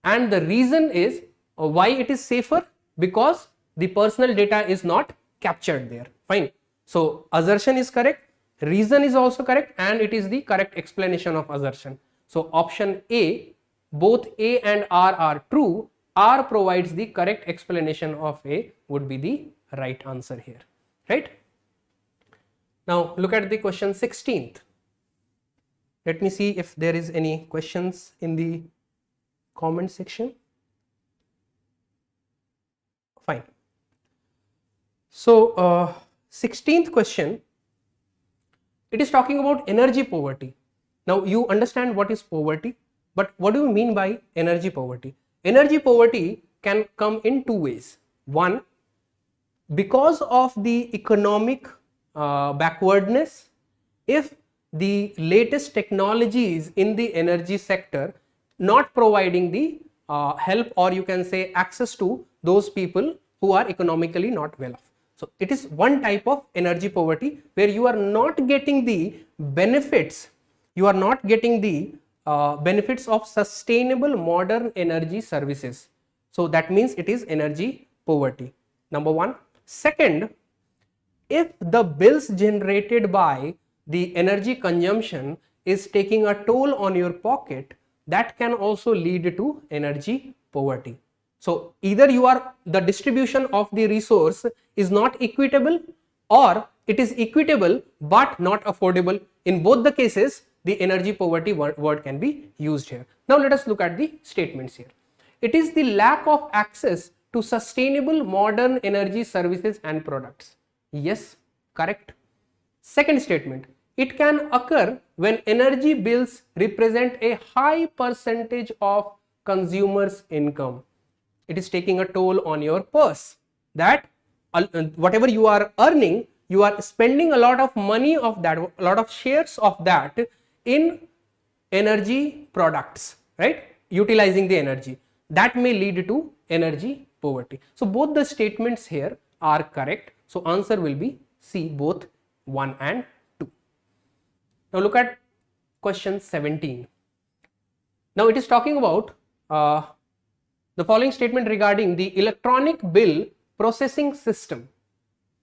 S4: and the reason is why it is safer, because the personal data is not captured there. Fine. So assertion is correct, reason is also correct, and it is the correct explanation of assertion. So option A, both A and R are true. R provides the correct explanation of A would be the right answer here, right? Now look at the question 16th. Let me see if there is any questions in the comment section. Fine. So 16th question, it is talking about energy poverty. Now you understand what is poverty, but what do you mean by energy poverty? Energy poverty can come in two ways. One, because of the economic backwardness, if the latest technologies in the energy sector not providing the help, or you can say access to those people who are economically not well off. So it is one type of energy poverty where you are not getting the benefits, benefits of sustainable modern energy services. So that means it is energy poverty, number one. Second, if the bills generated by the energy consumption is taking a toll on your pocket, that can also lead to energy poverty. So either the distribution of the resource is not equitable, or it is equitable but not affordable. In both the cases, the energy poverty word can be used here. Now let us look at the statements here. It is the lack of access to sustainable modern energy services and products. Yes, correct. Second statement, it can occur when energy bills represent a high percentage of consumers' income. It is taking a toll on your purse, that whatever you are earning, you are spending a lot of money of that, a lot of shares of that in energy products, right? Utilizing the energy. That may lead to energy poverty. So both the statements here are correct. So answer will be C, both 1 and 2. Now look at question 17. Now it is talking about the following statement regarding the electronic bill processing system.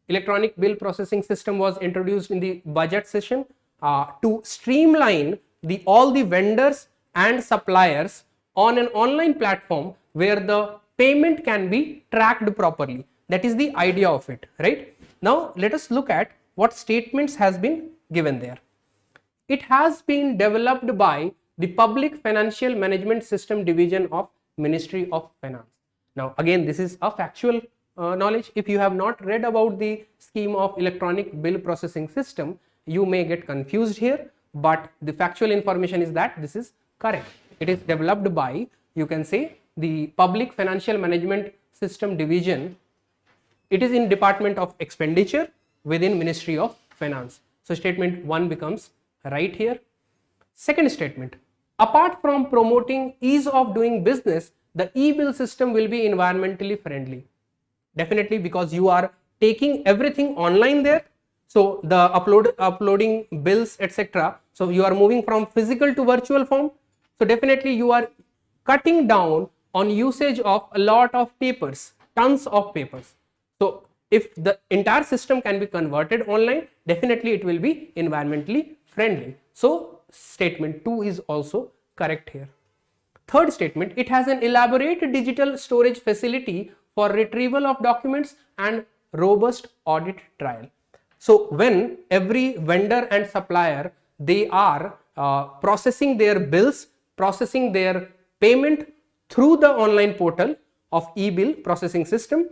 S4: Electronic bill processing system was introduced in the budget session to streamline all the vendors and suppliers on an online platform where the payment can be tracked properly. That is the idea of it, right? Now let us look at what statements has been given there. It has been developed by the Public Financial Management System Division of Ministry of Finance. Now again, this is a factual knowledge. If you have not read about the scheme of electronic bill processing system, you may get confused here, but the factual information is that this is correct. It is developed by, you can say, the Public Financial Management System Division. It is in Department of Expenditure within Ministry of Finance. So statement 1 becomes right here. Second statement, apart from promoting ease of doing business, the e-bill system will be environmentally friendly. Definitely, because you are taking everything online there. So the uploading bills, etc. So you are moving from physical to virtual form. So definitely you are cutting down on usage of a lot of papers, tons of papers. So if the entire system can be converted online, definitely it will be environmentally friendly. So statement 2 is also correct here. Third statement, it has an elaborate digital storage facility for retrieval of documents and robust audit trail. So when every vendor and supplier, they are processing their bills, processing their payment through the online portal of e-bill processing system,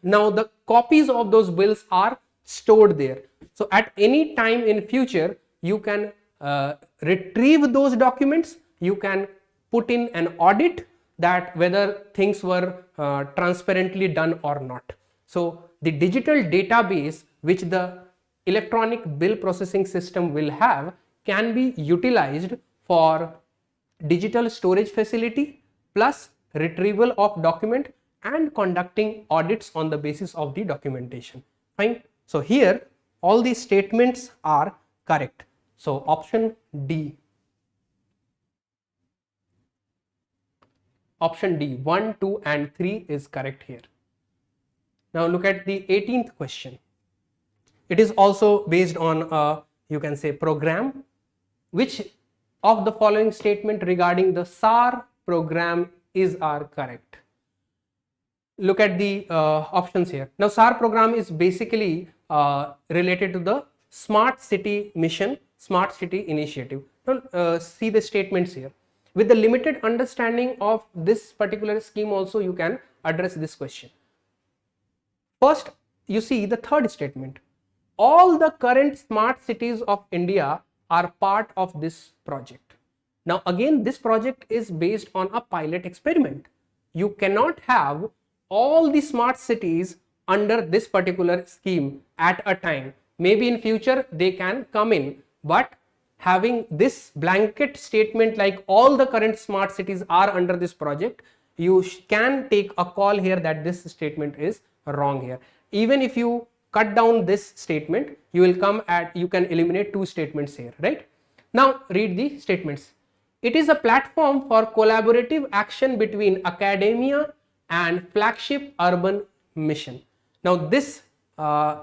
S4: now the copies of those bills are stored there. So at any time in future, you can retrieve those documents, you can put in an audit that whether things were transparently done or not. So the digital database which the electronic bill processing system will have can be utilized for digital storage facility plus retrieval of document and conducting audits on the basis of the documentation. Fine. So here all these statements are correct. So option D. Option D, 1, 2 and 3 is correct here. Now look at the 18th question. It is also based on you can say program. Which of the following statement regarding the SAR program are correct? Look at the options here. Now SAR program is basically related to the smart city mission, smart city initiative. Now, see the statements here. With the limited understanding of this particular scheme also, you can address this question. First, you see the third statement. All the current smart cities of India are part of this project. Now, again, this project is based on a pilot experiment. You cannot have all the smart cities under this particular scheme at a time. Maybe in future they can come in, but having this blanket statement like all the current smart cities are under this project, you can take a call here that this statement is wrong here. Even if you cut down this statement, you will come at, you can eliminate two statements here, right? Now read the statements. It is a platform for collaborative action between academia and flagship urban mission. Now this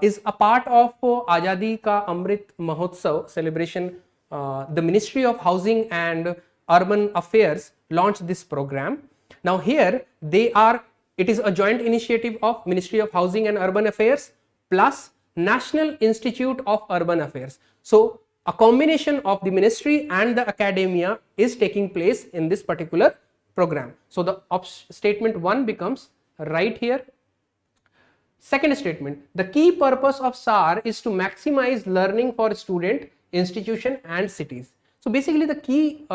S4: is a part of Azadi Ka Amrit Mahotsav celebration. The Ministry of Housing and Urban Affairs launched this program. Now here it is a joint initiative of Ministry of Housing and Urban Affairs plus National Institute of Urban Affairs. So a combination of the ministry and the academia is taking place in this particular program. So the statement 1 becomes right here. Second statement, the key purpose of SAR is to maximize learning for student, institution and cities. So basically the key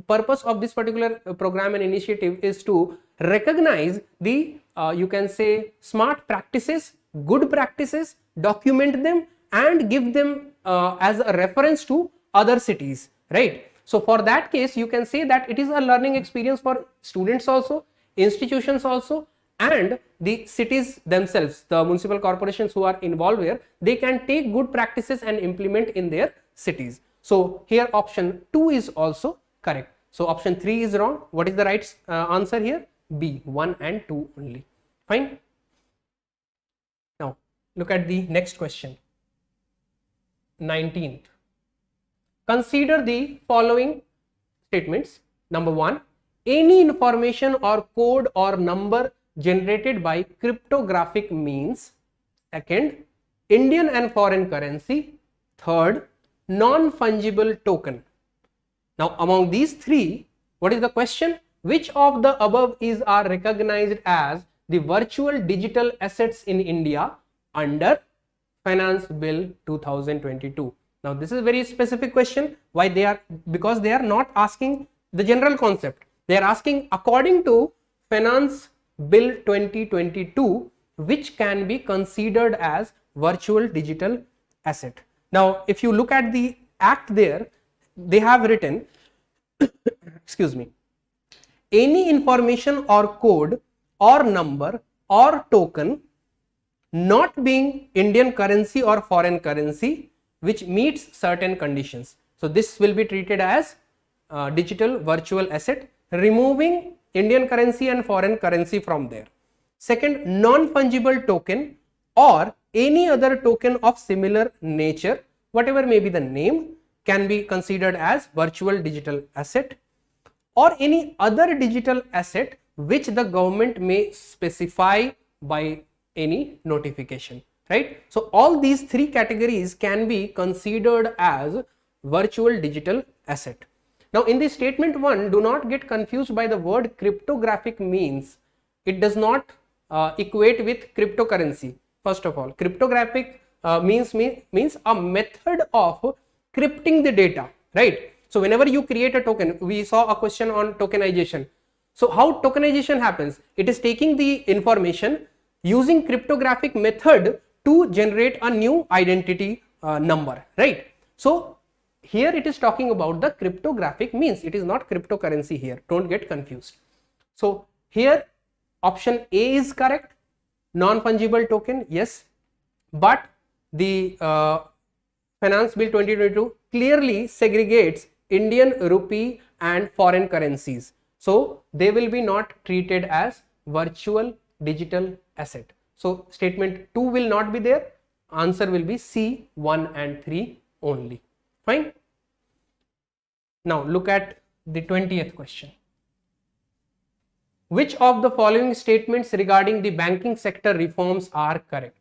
S4: purpose of this particular program and initiative is to recognize the you can say smart practices, good practices, document them and give them as a reference to other cities, right? So for that case, you can say that it is a learning experience for students also, institutions also, and the cities themselves, the municipal corporations who are involved here, they can take good practices and implement in their cities. So here option 2 is also correct. So option 3 is wrong. What is the right answer here? B, 1 and 2 only. Fine. Now look at the next question. 19th. Consider the following statements. Number 1, any information or code or number generated by cryptographic means. Second, Indian and foreign currency. Third, non-fungible token. Now among these three, what is the question? Which of the above are recognized as the virtual digital assets in India under Finance Bill 2022? Now this is a very specific question. Why they are? Because they are not asking the general concept. They are asking according to Finance Bill 2022, which can be considered as virtual digital asset. Now if you look at the act there, they have written excuse me, any information or code or number or token not being Indian currency or foreign currency which meets certain conditions. So this will be treated as digital virtual asset, removing Indian currency and foreign currency from there. Second, non-fungible token or any other token of similar nature, whatever may be the name, can be considered as virtual digital asset, or any other digital asset which the government may specify by any notification, right? So all these three categories can be considered as virtual digital asset. Now in the statement 1, do not get confused by the word cryptographic means. It does not equate with cryptocurrency. First of all, cryptographic means a method of crypting the data, right? So whenever you create a token, we saw a question on tokenization. So how tokenization happens? It is taking the information using cryptographic method to generate a new identity number, right? So here it is talking about the cryptographic means. It is not cryptocurrency here. Don't get confused. So here option A is correct. Non-fungible token, yes, but the Finance Bill 2022 clearly segregates Indian rupee and foreign currencies. So they will be not treated as virtual digital asset. So statement 2 will not be there. Answer will be C, 1 and 3 only. Fine. Now look at the 20th question. Which of the following statements regarding the banking sector reforms are correct?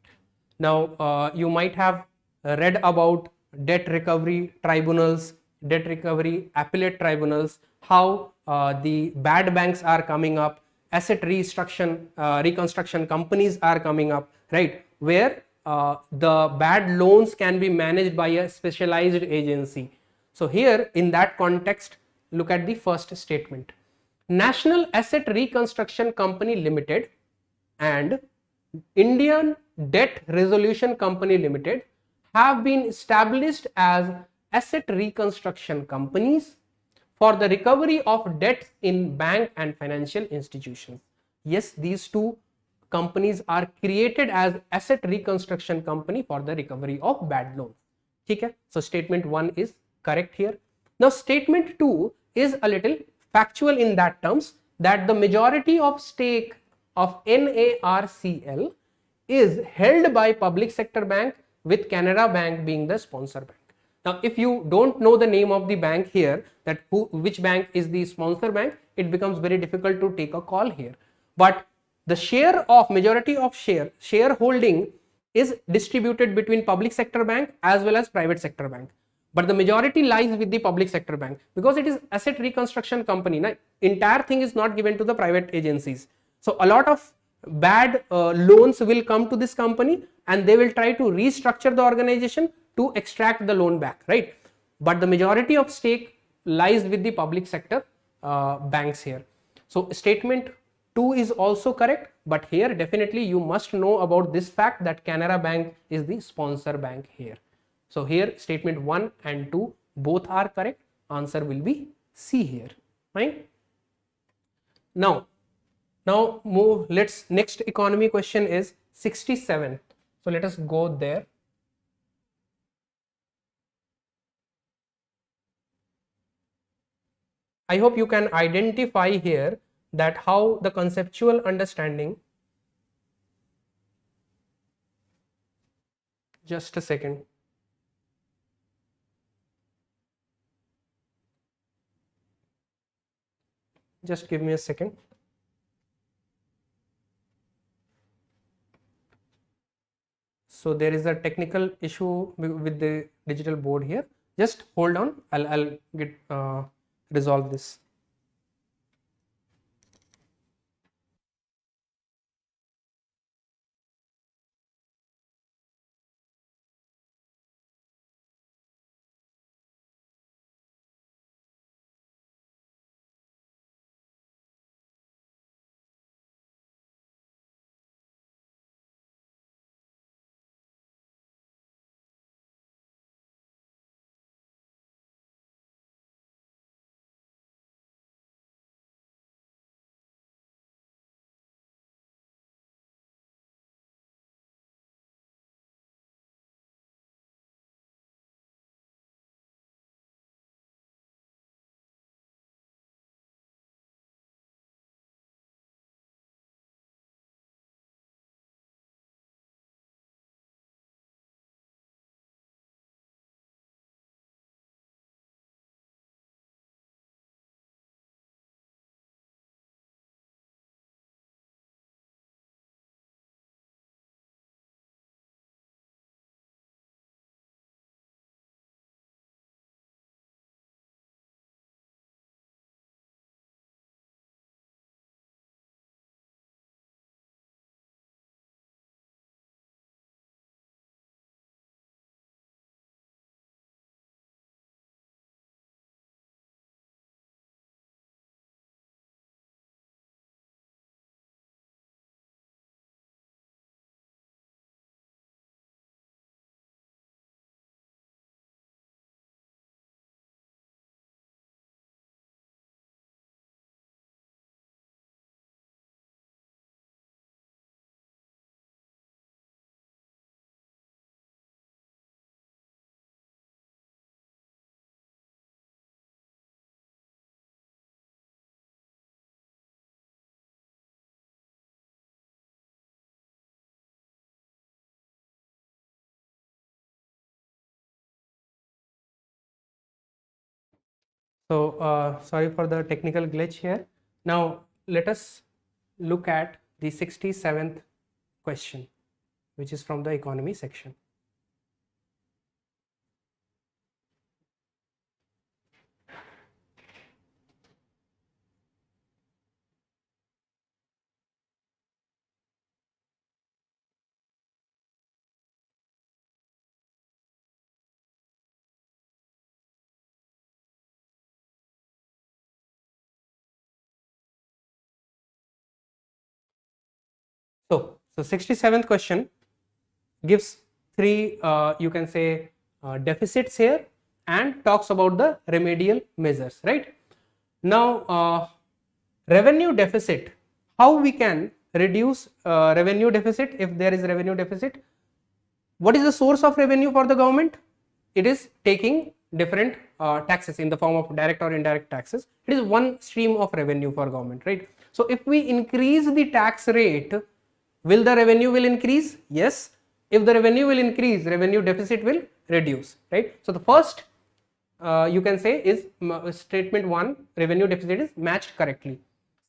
S4: Now you might have read about debt recovery tribunals, debt recovery appellate tribunals, how the bad banks are coming up, asset reconstruction companies are coming up, right, where the bad loans can be managed by a specialized agency. So here in that context, look at the first statement. National Asset Reconstruction Company Limited and Indian Debt Resolution Company Limited have been established as asset reconstruction companies for the recovery of debts in bank and financial institutions. Yes, these two companies are created as asset reconstruction company for the recovery of bad loans. Okay? So statement 1 is correct here. Now statement 2 is a little factual in that terms, that the majority of stake of NARCL is held by public sector bank, with Canara Bank being the sponsor bank. Now if you don't know the name of the bank here, that which bank is the sponsor bank, it becomes very difficult to take a call here. But the majority of shareholding is distributed between public sector bank as well as private sector bank, but the majority lies with the public sector bank because it is asset reconstruction company. Now, entire thing is not given to the private agencies. So a lot of bad loans will come to this company and they will try to restructure the organization to extract the loan back, right? But the majority of stake lies with the public sector banks here. So statement 2 is also correct, but here definitely you must know about this fact that Canara Bank is the sponsor bank here. So here statement 1 and 2 both are correct. Answer will be C here. Fine. Now move. Next economy question is 67. So let us go there. I hope you can identify here that how the conceptual understanding. Just a second. Just give me a second. So there is a technical issue with the digital board here. Just hold on. I'll get resolve this. So sorry for the technical glitch here. Now let us look at the 67th question, which is from the economy section. So 67th question gives three, you can say, deficits here and talks about the remedial measures, right? Now, revenue deficit, how we can reduce revenue deficit if there is revenue deficit? What is the source of revenue for the government? It is taking different taxes in the form of direct or indirect taxes. It is one stream of revenue for government, right? So if we increase the tax rate, will the revenue will increase? Yes. If the revenue will increase, revenue deficit will reduce, right? So the first you can say is statement 1, revenue deficit is matched correctly.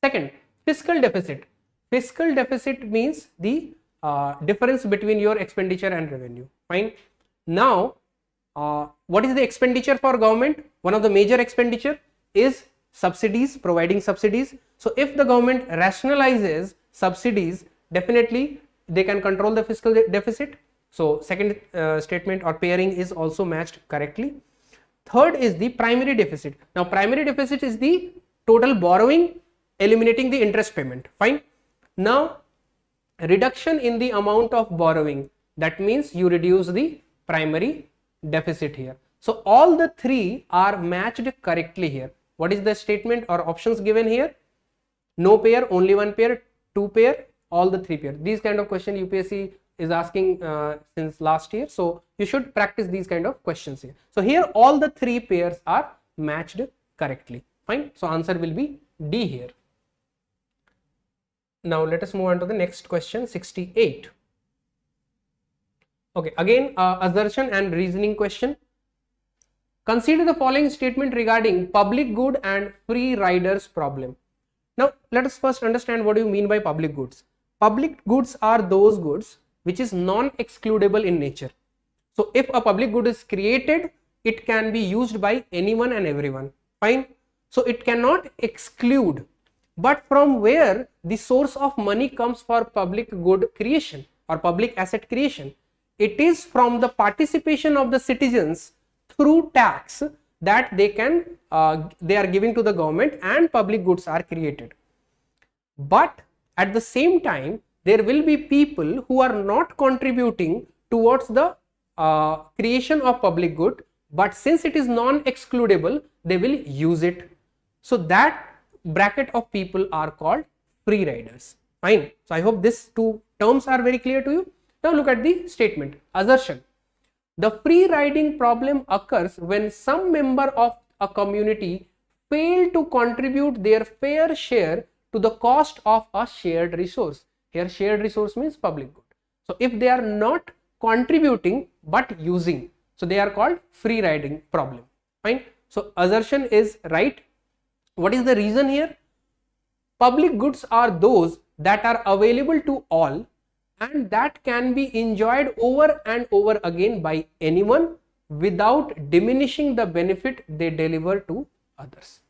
S4: Second, fiscal deficit. Fiscal deficit means the difference between your expenditure and revenue. Fine. Now, what is the expenditure for government? One of the major expenditure is subsidies, providing subsidies. So if the government rationalizes subsidies, definitely they can control the fiscal deficit. So second statement or pairing is also matched correctly. Third is the primary deficit. Now primary deficit is the total borrowing eliminating the interest payment. Fine. Now reduction in the amount of borrowing, that means you reduce the primary deficit here. So all the three are matched correctly here. What is the statement or options given here? No pair, only one pair, two pair, all the three pair. These kind of question UPSC is asking since last year. So you should practice these kind of questions here. So here all the three pairs are matched correctly. Fine. So answer will be D here. Now let us move on to the next question, 68. Okay, again assertion and reasoning question. Consider the following statement regarding public good and free riders problem. Now let us first understand what do you mean by public goods. Public goods are those goods which is non-excludable in nature. So if a public good is created, it can be used by anyone and everyone. Fine. So it cannot exclude. But from where the source of money comes for public good creation or public asset creation? It is from the participation of the citizens through tax that they are giving to the government and public goods are created. But at the same time, there will be people who are not contributing towards the creation of public good, but since it is non-excludable, they will use it. So that bracket of people are called free riders. Fine. So I hope these two terms are very clear to you. Now look at the statement. Assertion. The free riding problem occurs when some member of a community fail to contribute their fair share to the cost of a shared resource. Here shared resource means public good. So if they are not contributing but using, so they are called free riding problem. Fine. So assertion is right. What is the reason here? Public goods are those that are available to all and that can be enjoyed over and over again by anyone without diminishing the benefit they deliver to others.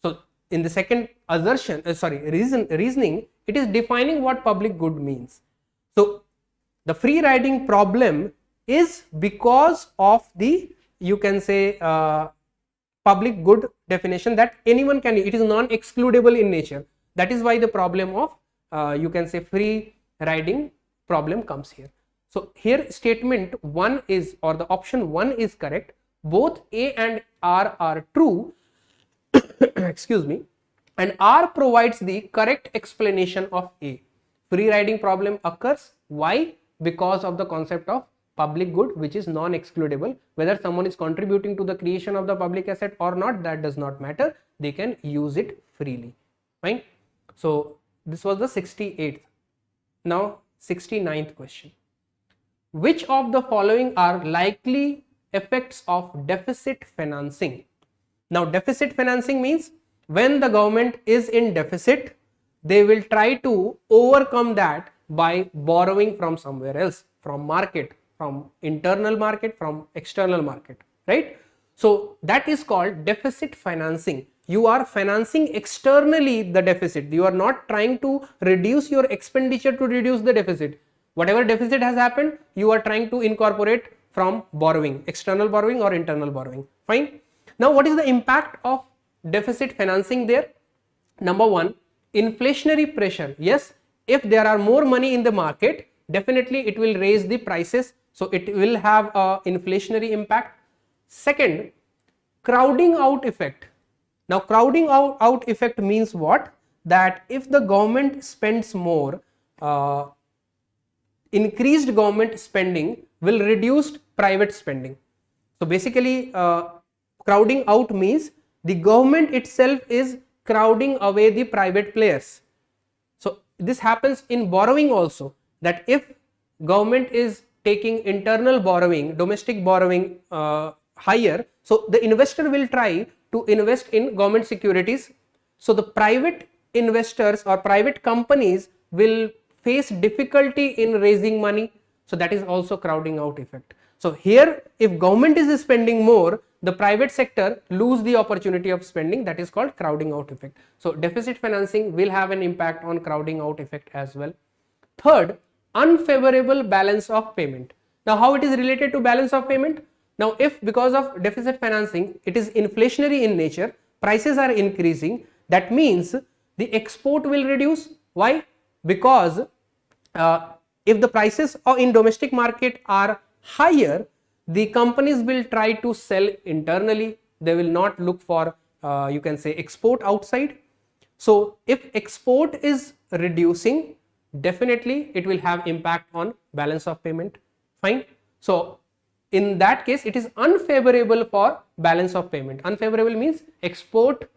S4: So in the second assertion, reasoning, it is defining what public good means. So the free riding problem is because of the, you can say, public good definition that anyone can, it is non-excludable in nature. That is why the problem of, you can say, free riding problem comes here. So here statement 1 is, or the option 1 is correct. Both A and R are true. Excuse me. And R provides the correct explanation of A. Free riding problem occurs. Why? Because of the concept of public good, which is non-excludable. Whether someone is contributing to the creation of the public asset or not, that does not matter. They can use it freely. Fine. So this was the 68th. Now 69th question. Which of the following are likely effects of deficit financing? Now deficit financing means when the government is in deficit, they will try to overcome that by borrowing from somewhere else, from market, from internal market, from external market, right? So that is called deficit financing. You are financing externally the deficit. You are not trying to reduce your expenditure to reduce the deficit. Whatever deficit has happened, you are trying to incorporate from borrowing, external borrowing or internal borrowing. Fine. Now what is the impact of deficit financing there? Number one, inflationary pressure. Yes, if there are more money in the market, definitely it will raise the prices, so it will have a inflationary impact. Second, crowding out effect. Now crowding out effect means what? That if the government spends more, increased government spending will reduce private spending. So basically crowding out means the government itself is crowding away the private players. So this happens in borrowing also, that if government is taking internal borrowing, domestic borrowing higher, so the investor will try to invest in government securities. So the private investors or private companies will face difficulty in raising money. So that is also crowding out effect. So here, if government is spending more, the private sector lose the opportunity of spending. That is called crowding out effect. So deficit financing will have an impact on crowding out effect as well. Third, unfavorable balance of payment. Now how it is related to balance of payment? Now if because of deficit financing it is inflationary in nature, prices are increasing, that means the export will reduce. Why? Because if the prices in domestic market are higher, the companies will try to sell internally. They will not look for you can say export outside. So if export is reducing, definitely it will have impact on balance of payment. Fine. So in that case it is unfavorable for balance of payment. Unfavorable means export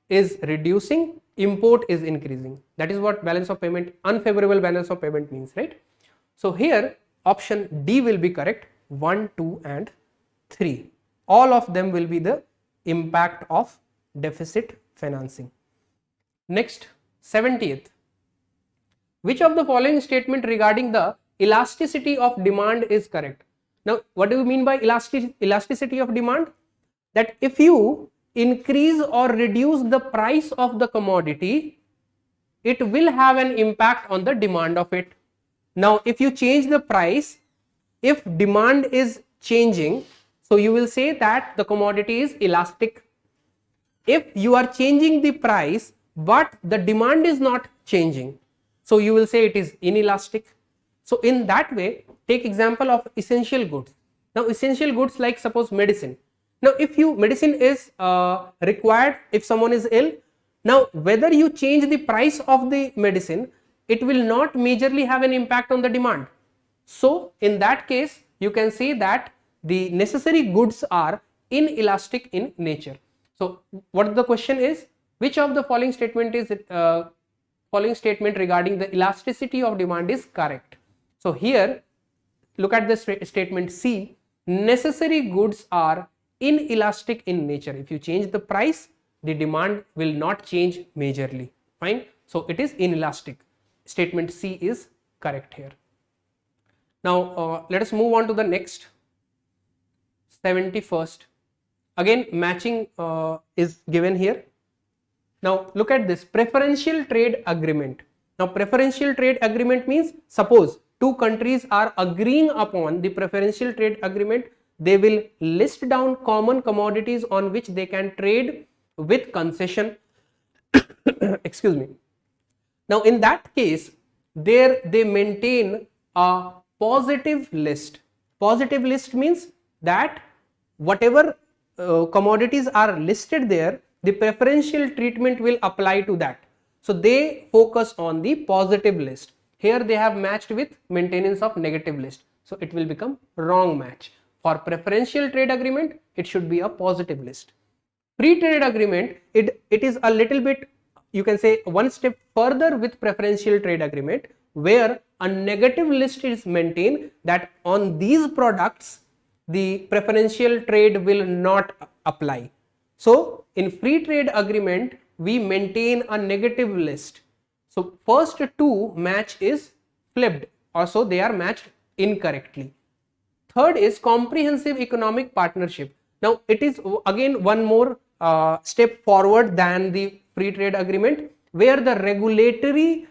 S4: is reducing, import is increasing. That is what balance of payment, unfavorable balance of payment means, right? So here option D will be correct. 1, 2 and 3, all of them will be the impact of deficit financing. Next, 70th, which of the following statement regarding the elasticity of demand is correct? Now what do you mean by elasticity of demand? That if you increase or reduce the price of the commodity, it will have an impact on the demand of it. Now if you change the price, if demand is changing, so you will say that the commodity is elastic. If you are changing the price but the demand is not changing, so you will say it is inelastic. So in that way, take example of essential goods. Now essential goods like suppose medicine. Now if medicine is required if someone is ill, now whether you change the price of the medicine, it will not majorly have an impact on the demand. So in that case you can say that the necessary goods are inelastic in nature. So what the question is, which of the following statement is following statement regarding the elasticity of demand is correct? So here look at the statement C, necessary goods are inelastic in nature. If you change the price, the demand will not change majorly. Fine. So it is inelastic. Statement C is correct here. Now let us move on to the next, 71st. Again matching is given here. Now look at this, preferential trade agreement. Now preferential trade agreement means suppose two countries are agreeing upon the preferential trade agreement, they will list down common commodities on which they can trade with concession. Excuse me. Now in that case, there they maintain a positive list. Positive list means that whatever commodities are listed there, the preferential treatment will apply to that. So they focus on the positive list. Here they have matched with maintenance of negative list. So it will become wrong match. For preferential trade agreement, it should be a positive list. Free trade agreement, it is a little bit, you can say one step further with preferential trade agreement, where a negative list is maintained that on these products the preferential trade will not apply. So in free trade agreement we maintain a negative list. So first two match is flipped, also they are matched incorrectly. Third is comprehensive economic partnership. Now it is again one more step forward than the free trade agreement, where the regulatory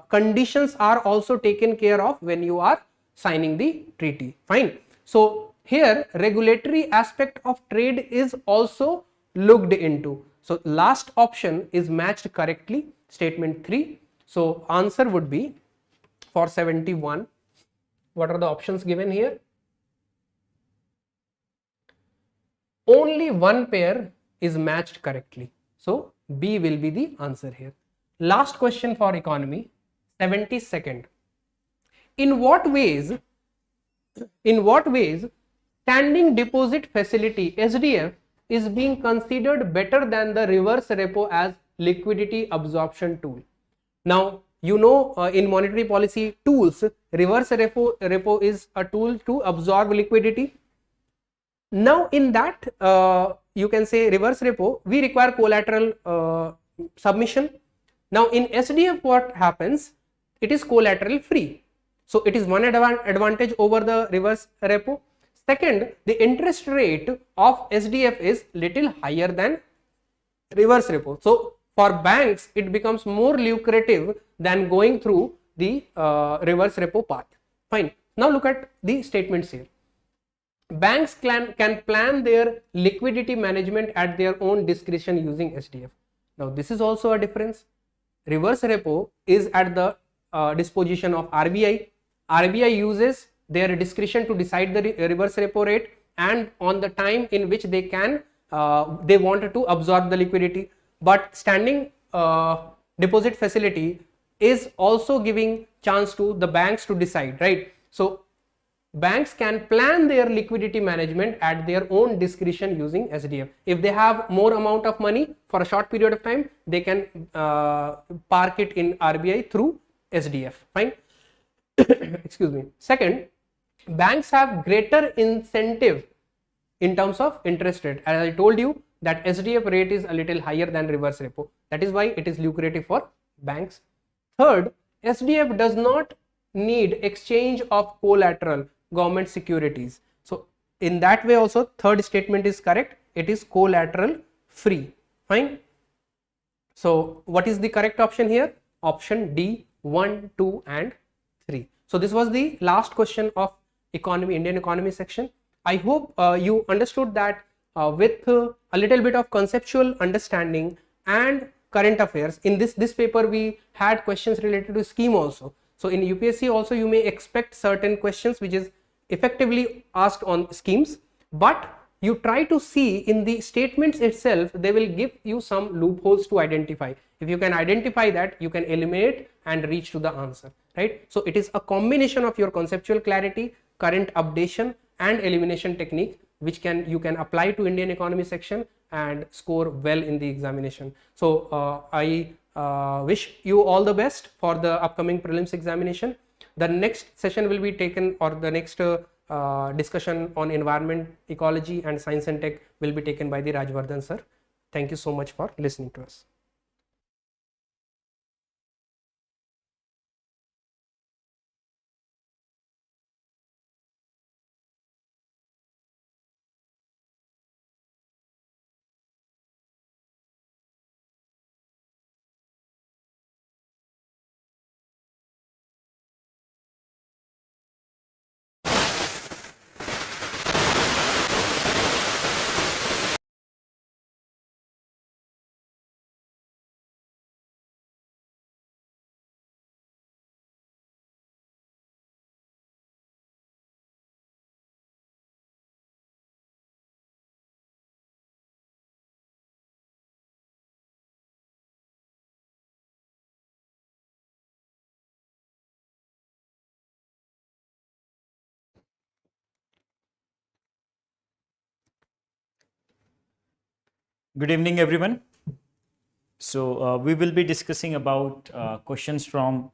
S4: conditions are also taken care of when you are signing the treaty. Fine. So here regulatory aspect of trade is also looked into. So last option is matched correctly, statement 3. So answer would be for 71. What are the options given here? Only one pair is matched correctly. So B will be the answer here. Last question for economy, 72nd. In what ways standing deposit facility SDF is being considered better than the reverse repo as liquidity absorption tool? Now, you know, in monetary policy tools, reverse repo is a tool to absorb liquidity. Now, in that, you can say reverse repo, we require collateral submission. Now, in SDF, what happens? It is collateral free. So, it is one advantage over the reverse repo. Second, the interest rate of SDF is little higher than reverse repo. So, for banks, it becomes more lucrative than going through the reverse repo path. Fine. Now, look at the statements here. Banks can plan their liquidity management at their own discretion using SDF. Now, this is also a difference. Reverse repo is at the disposition of RBI. RBI uses their discretion to decide the reverse repo rate and on the time in which they can they wanted to absorb the liquidity. But standing deposit facility is also giving chance to the banks to decide, right? So banks can plan their liquidity management at their own discretion using SDF. If they have more amount of money for a short period of time, they can park it in RBI through SDF. Fine. Excuse me. Second, banks have greater incentive in terms of interest rate. As I told you that SDF rate is a little higher than reverse repo. That is why it is lucrative for banks. Third, SDF does not need exchange of collateral government securities. So in that way also third statement is correct. It is collateral free. Fine. So what is the correct option here? Option D, 1, 2 and 3. So this was the last question of economy, Indian economy section. I hope you understood that with a little bit of conceptual understanding and current affairs. In this paper we had questions related to scheme also. So in UPSC also you may expect certain questions which is effectively asked on schemes, but you try to see in the statements itself, they will give you some loopholes to identify. If you can identify that, you can eliminate and reach to the answer, right? So it is a combination of your conceptual clarity, current updation and elimination technique which you can apply to Indian economy section and score well in the examination. So I wish you all the best for the upcoming prelims examination. The next session will be taken, or the next discussion on environment, ecology and science and tech will be taken by the Rajvardhan sir. Thank you so much for listening to us.
S5: Good evening, everyone. So we will be discussing about questions from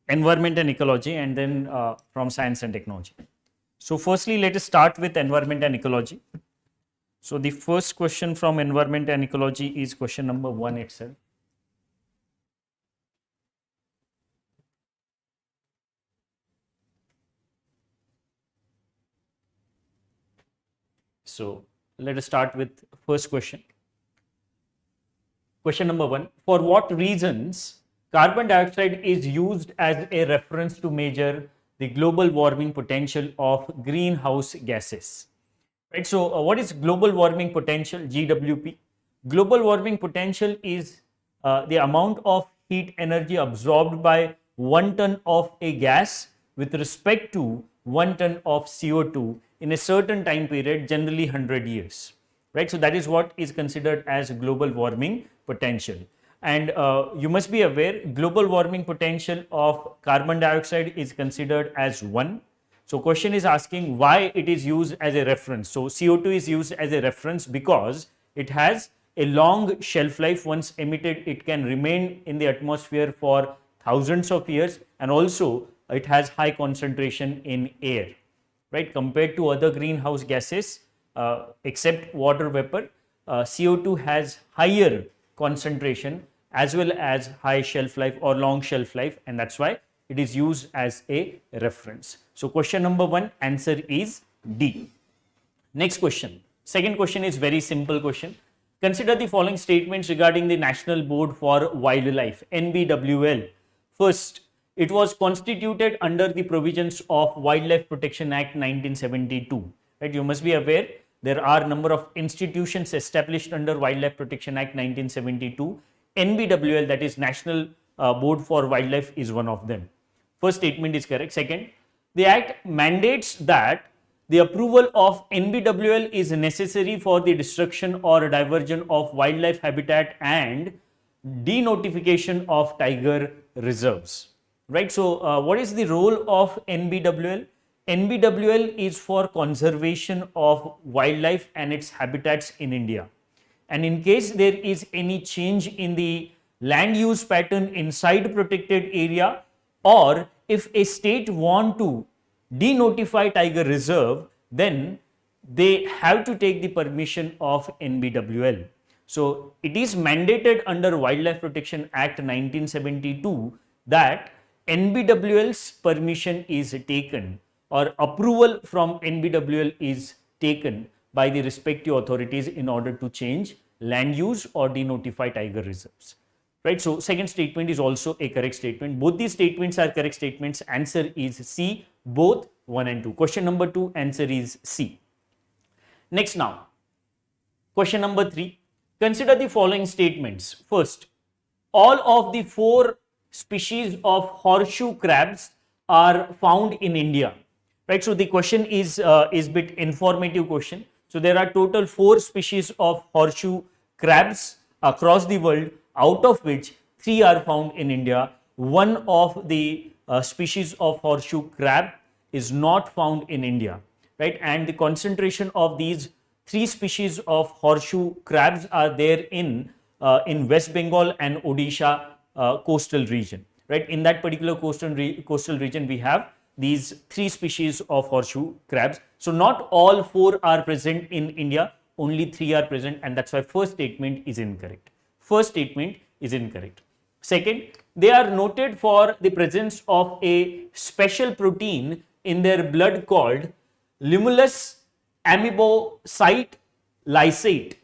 S5: environment and ecology, and then from science and technology. So firstly, let us start with environment and ecology. So the first question from environment and ecology is question number 1 itself. So let us start with first question. Question number 1, for what reasons carbon dioxide is used as a reference to measure the global warming potential of greenhouse gases? Right, so what is global warming potential, GWP? Global warming potential is the amount of heat energy absorbed by 1 ton of a gas with respect to 1 ton of CO2 in a certain time period, generally 100 years. Right? So that is what is considered as global warming potential. And you must be aware, global warming potential of carbon dioxide is considered as 1. So question is asking why it is used as a reference. So CO2 is used as a reference because it has a long shelf life. Once emitted, it can remain in the atmosphere for thousands of years, and also it has high concentration in air, right? Compared to other greenhouse gases, except water vapor, CO2 has higher concentration as well as high shelf life or long shelf life, and that's why it is used as a reference. So question number 1, answer is D. Next question. Second question is very simple question. Consider the following statements regarding the National Board for Wildlife, NBWL. First, it was constituted under the provisions of Wildlife Protection Act 1972. Right? You must be aware there are a number of institutions established under Wildlife Protection Act 1972. NBWL, that is National Board for Wildlife, is one of them. First statement is correct. Second, the act mandates that the approval of NBWL is necessary for the destruction or diversion of wildlife habitat and denotification of tiger reserves. Right? So, what is the role of NBWL? NBWL is for conservation of wildlife and its habitats in India. And in case there is any change in the land use pattern inside protected area, or if a state want to denotify tiger reserve, then they have to take the permission of NBWL. So it is mandated under Wildlife Protection Act 1972 that NBWL's permission is taken, or approval from NBWL is taken by the respective authorities in order to change land use or denotify tiger reserves. Right? So second statement is also a correct statement. Both these statements are correct statements. Answer is C, both 1 and 2. Question number 2, answer is C. Next now, question number 3. Consider the following statements. First, all of the 4 species of horseshoe crabs are found in India. Right? So the question is bit informative question. So there are total 4 species of horseshoe crabs across the world, out of which 3 are found in India. One of the species of horseshoe crab is not found in India, right? And the concentration of these 3 species of horseshoe crabs are there in West Bengal and Odisha coastal region, right? In that particular coastal region, we have these 3 species of horseshoe crabs. So not all 4 are present in India, only 3 are present, and that's why first statement is incorrect. First statement is incorrect. Second, they are noted for the presence of a special protein in their blood called Limulus amoebocyte lysate.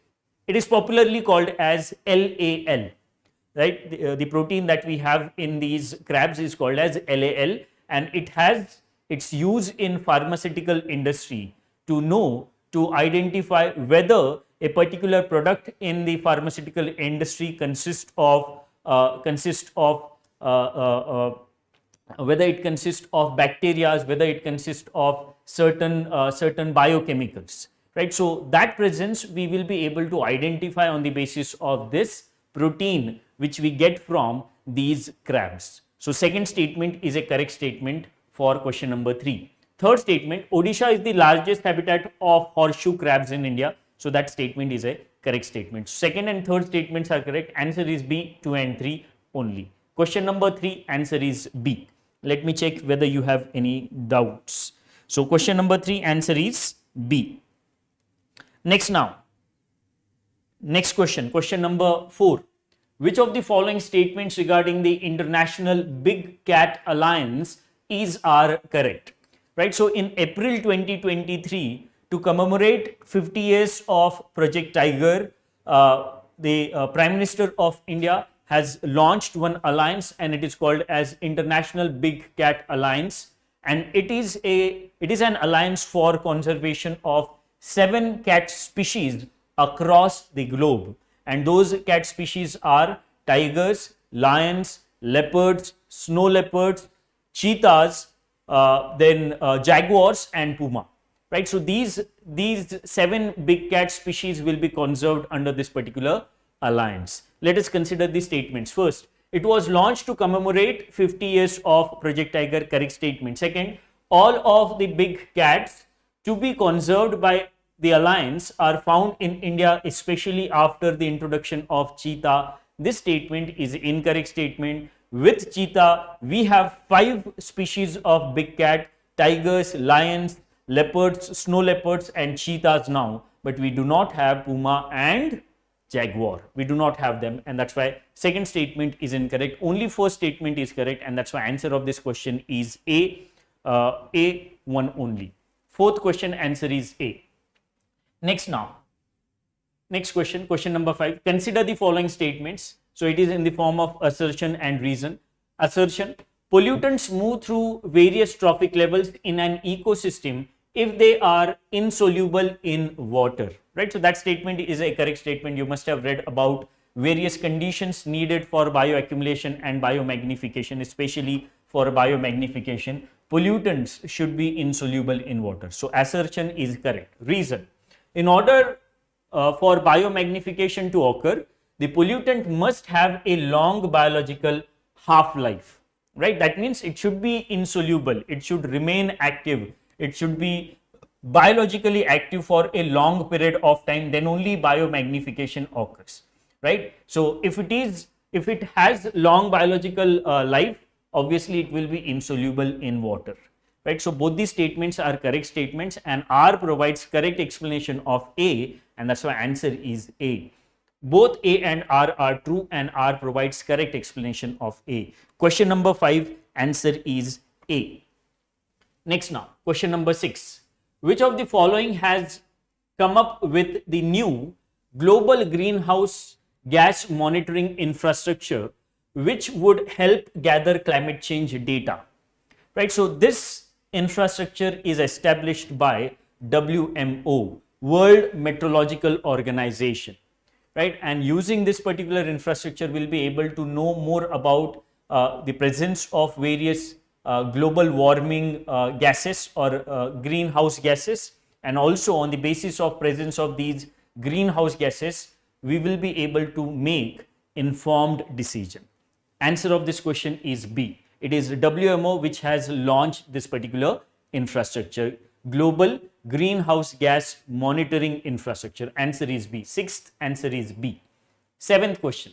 S5: It is popularly called as LAL. Right? The protein that we have in these crabs is called as LAL, and it has its use in pharmaceutical industry to identify whether a particular product in the pharmaceutical industry consists of whether it consists of bacteria, whether it consists of certain biochemicals, right? So that presence we will be able to identify on the basis of this protein which we get from these crabs. So second statement is a correct statement for question number 3. Third statement, Odisha is the largest habitat of horseshoe crabs in India. So that statement is a correct statement. Second and third statements are correct. Answer is B, 2 and 3 only. Question number 3, answer is B. Let me check whether you have any doubts. So question number 3, answer is B. Next now. Next question, question number 4. Which of the following statements regarding the International Big Cat Alliance are correct? Right. So in April 2023, to commemorate 50 years of Project Tiger, the Prime Minister of India has launched one alliance, and it is called as International Big Cat Alliance, and it is an alliance for conservation of 7 cat species across the globe, and those cat species are tigers, lions, leopards, snow leopards, cheetahs, then jaguars and puma. Right, so these 7 big cat species will be conserved under this particular alliance. Let us consider the statements. First, it was launched to commemorate 50 years of Project Tiger, correct statement. Second, all of the big cats to be conserved by the alliance are found in India, especially after the introduction of cheetah. This statement is incorrect statement. With cheetah, we have 5 species of big cat: tigers, lions, leopards, snow leopards and cheetahs now, but we do not have puma and jaguar. We do not have them, and that's why second statement is incorrect. Only first statement is correct, and that's why answer of this question is A, A1 only. Fourth question, answer is A. Next question, question number 5. Consider the following statements. So it is in the form of assertion and reason. Assertion: pollutants move through various trophic levels in an ecosystem if they are insoluble in water. Right, so that statement is a correct statement. You must have read about various conditions needed for bioaccumulation and biomagnification. Especially for biomagnification, pollutants should be insoluble in water. So assertion is correct. Reason: in order for biomagnification to occur, the pollutant must have a long biological half-life. Right, that means it should be insoluble, it should remain active, it should be biologically active for a long period of time, then only biomagnification occurs. Right, so if it has long biological life, obviously it will be insoluble in water. Right, so both these statements are correct statements, and R provides correct explanation of A, and that's why answer is A. Both A and R are true, and R provides correct explanation of A. Question number 5, answer is A. Next now, question number 6. Which of the following has come up with the new global greenhouse gas monitoring infrastructure which would help gather climate change data? Right, so this infrastructure is established by WMO, World Meteorological Organization. Right, and using this particular infrastructure, we'll be able to know more about the presence of various global warming gases or greenhouse gases, and also on the basis of presence of these greenhouse gases, we will be able to make informed decision. Answer of this question is B. It is WMO which has launched this particular infrastructure, Global Greenhouse Gas Monitoring Infrastructure. Answer is B. Sixth answer is B. Seventh question.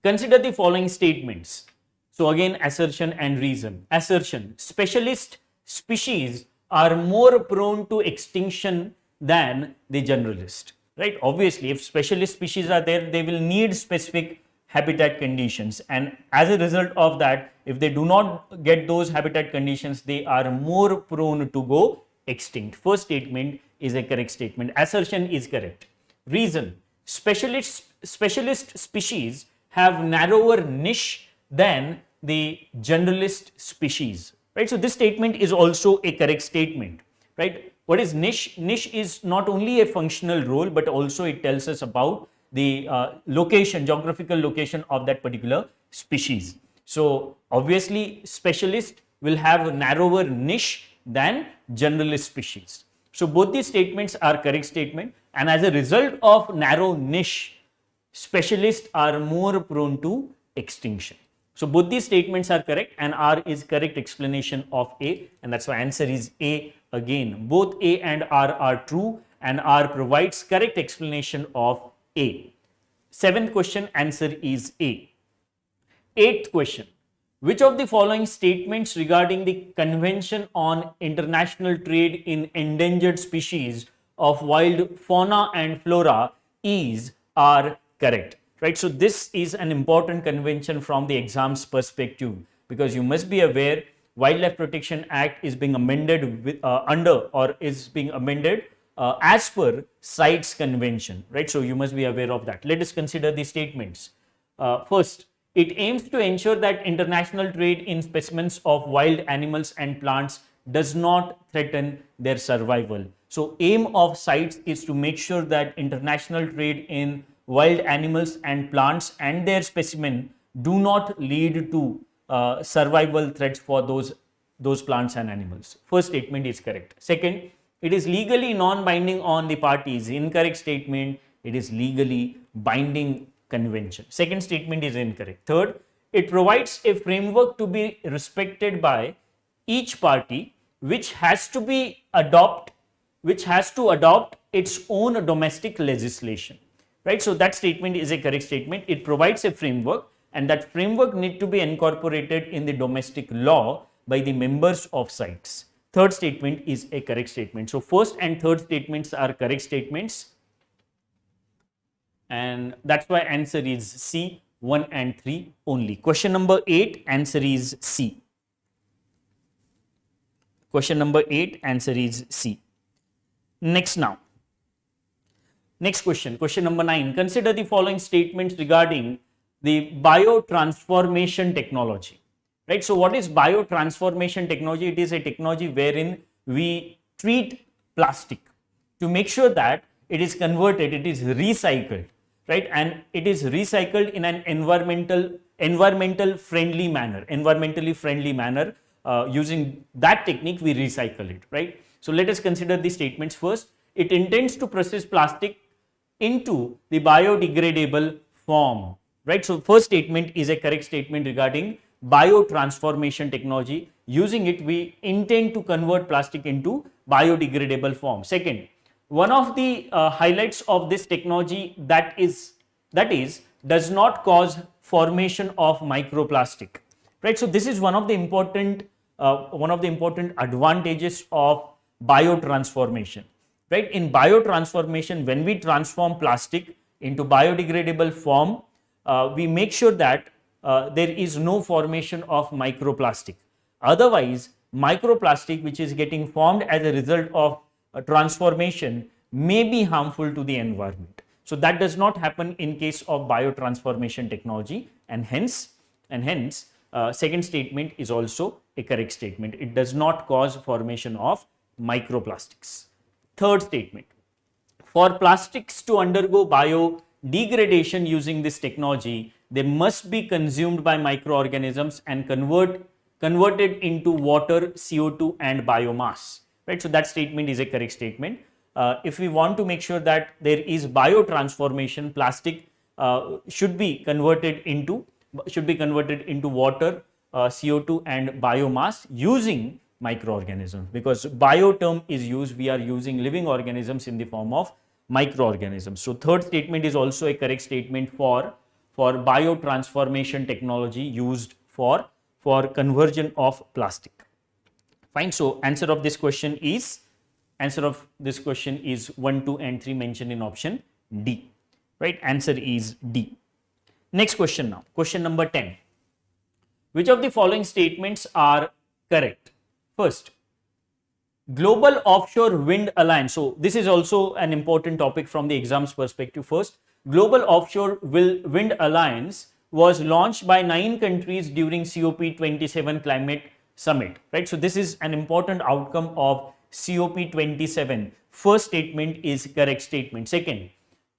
S5: Consider the following statements. So again, assertion and reason. Assertion: specialist species are more prone to extinction than the generalist. Right? Obviously, if specialist species are there, they will need specific habitat conditions, and as a result of that, if they do not get those habitat conditions, they are more prone to go extinct. First statement is a correct statement. Assertion is correct. Reason: specialist species have narrower niche than the generalist species. Right, so this statement is also a correct statement. Right, what is niche? Niche is not only a functional role, but also it tells us about the location, geographical location of that particular species. So obviously specialist will have a narrower niche than generalist species. So both these statements are correct statement, and as a result of narrow niche, specialists are more prone to extinction. So both these statements are correct, and R is correct explanation of A, and that's why answer is A again. Both A and R are true, and R provides correct explanation of A. Seventh question, answer is A. Eighth question. Which of the following statements regarding the Convention on International Trade in Endangered Species of Wild Fauna and Flora are correct? Right, so this is an important convention from the exams perspective, because you must be aware Wildlife Protection Act is being amended with, as per CITES convention. Right, so you must be aware of that. Let us consider the statements. First, it aims to ensure that international trade in specimens of wild animals and plants does not threaten their survival. So aim of CITES is to make sure that international trade in wild animals and plants and their specimen do not lead to survival threats for those plants and animals. First statement is correct. Second, it is legally non-binding on the parties. Incorrect statement. It is legally binding convention. Second statement is incorrect. Third, it provides a framework to be respected by each party, which has to adopt its own domestic legislation. Right? So that statement is a correct statement. It provides a framework, and that framework need to be incorporated in the domestic law by the members of sites. Third statement is a correct statement. So first and third statements are correct statements, and that's why answer is C, 1 and 3 only. Question number 8, answer is C. Question number 8, answer is C. Next question, question number 9. Consider the following statements regarding the biotransformation technology. Right? So what is biotransformation technology? It is a technology wherein we treat plastic to make sure that it is converted, it is recycled, right? And it is recycled in an environmentally friendly manner. Using that technique, we recycle it, right? So let us consider the statements first. It intends to process plastic into the biodegradable form, right? So first statement is a correct statement regarding biotransformation technology. Using it, we intend to convert plastic into biodegradable form. Second, one of the highlights of this technology that is does not cause formation of microplastic, right? So this is one of the important advantages of biotransformation, right? In biotransformation, when we transform plastic into biodegradable form, we make sure that there is no formation of microplastic. Otherwise, microplastic which is getting formed as a result of transformation may be harmful to the environment. So that does not happen in case of biotransformation technology, and hence second statement is also a correct statement. It does not cause formation of microplastics. Third statement, for plastics to undergo biodegradation using this technology, they must be consumed by microorganisms and converted into water, CO2 and biomass, right? So that statement is a correct statement. If we want to make sure that there is biotransformation, plastic should be converted into water, CO2 and biomass using microorganisms, because bio term is used, we are using living organisms in the form of microorganisms. So third statement is also a correct statement for biotransformation technology used for conversion of plastic. Fine. So answer of this question is 1, 2 and 3 mentioned in option D, right? Answer is D. Next question now, question number 10. Which of the following statements are correct? First, Global Offshore Wind Alliance. So this is also an important topic from the exams perspective. First, Global Offshore Wind Alliance was launched by 9 countries during COP27 climate summit, right? So this is an important outcome of COP27. First statement is correct statement. Second,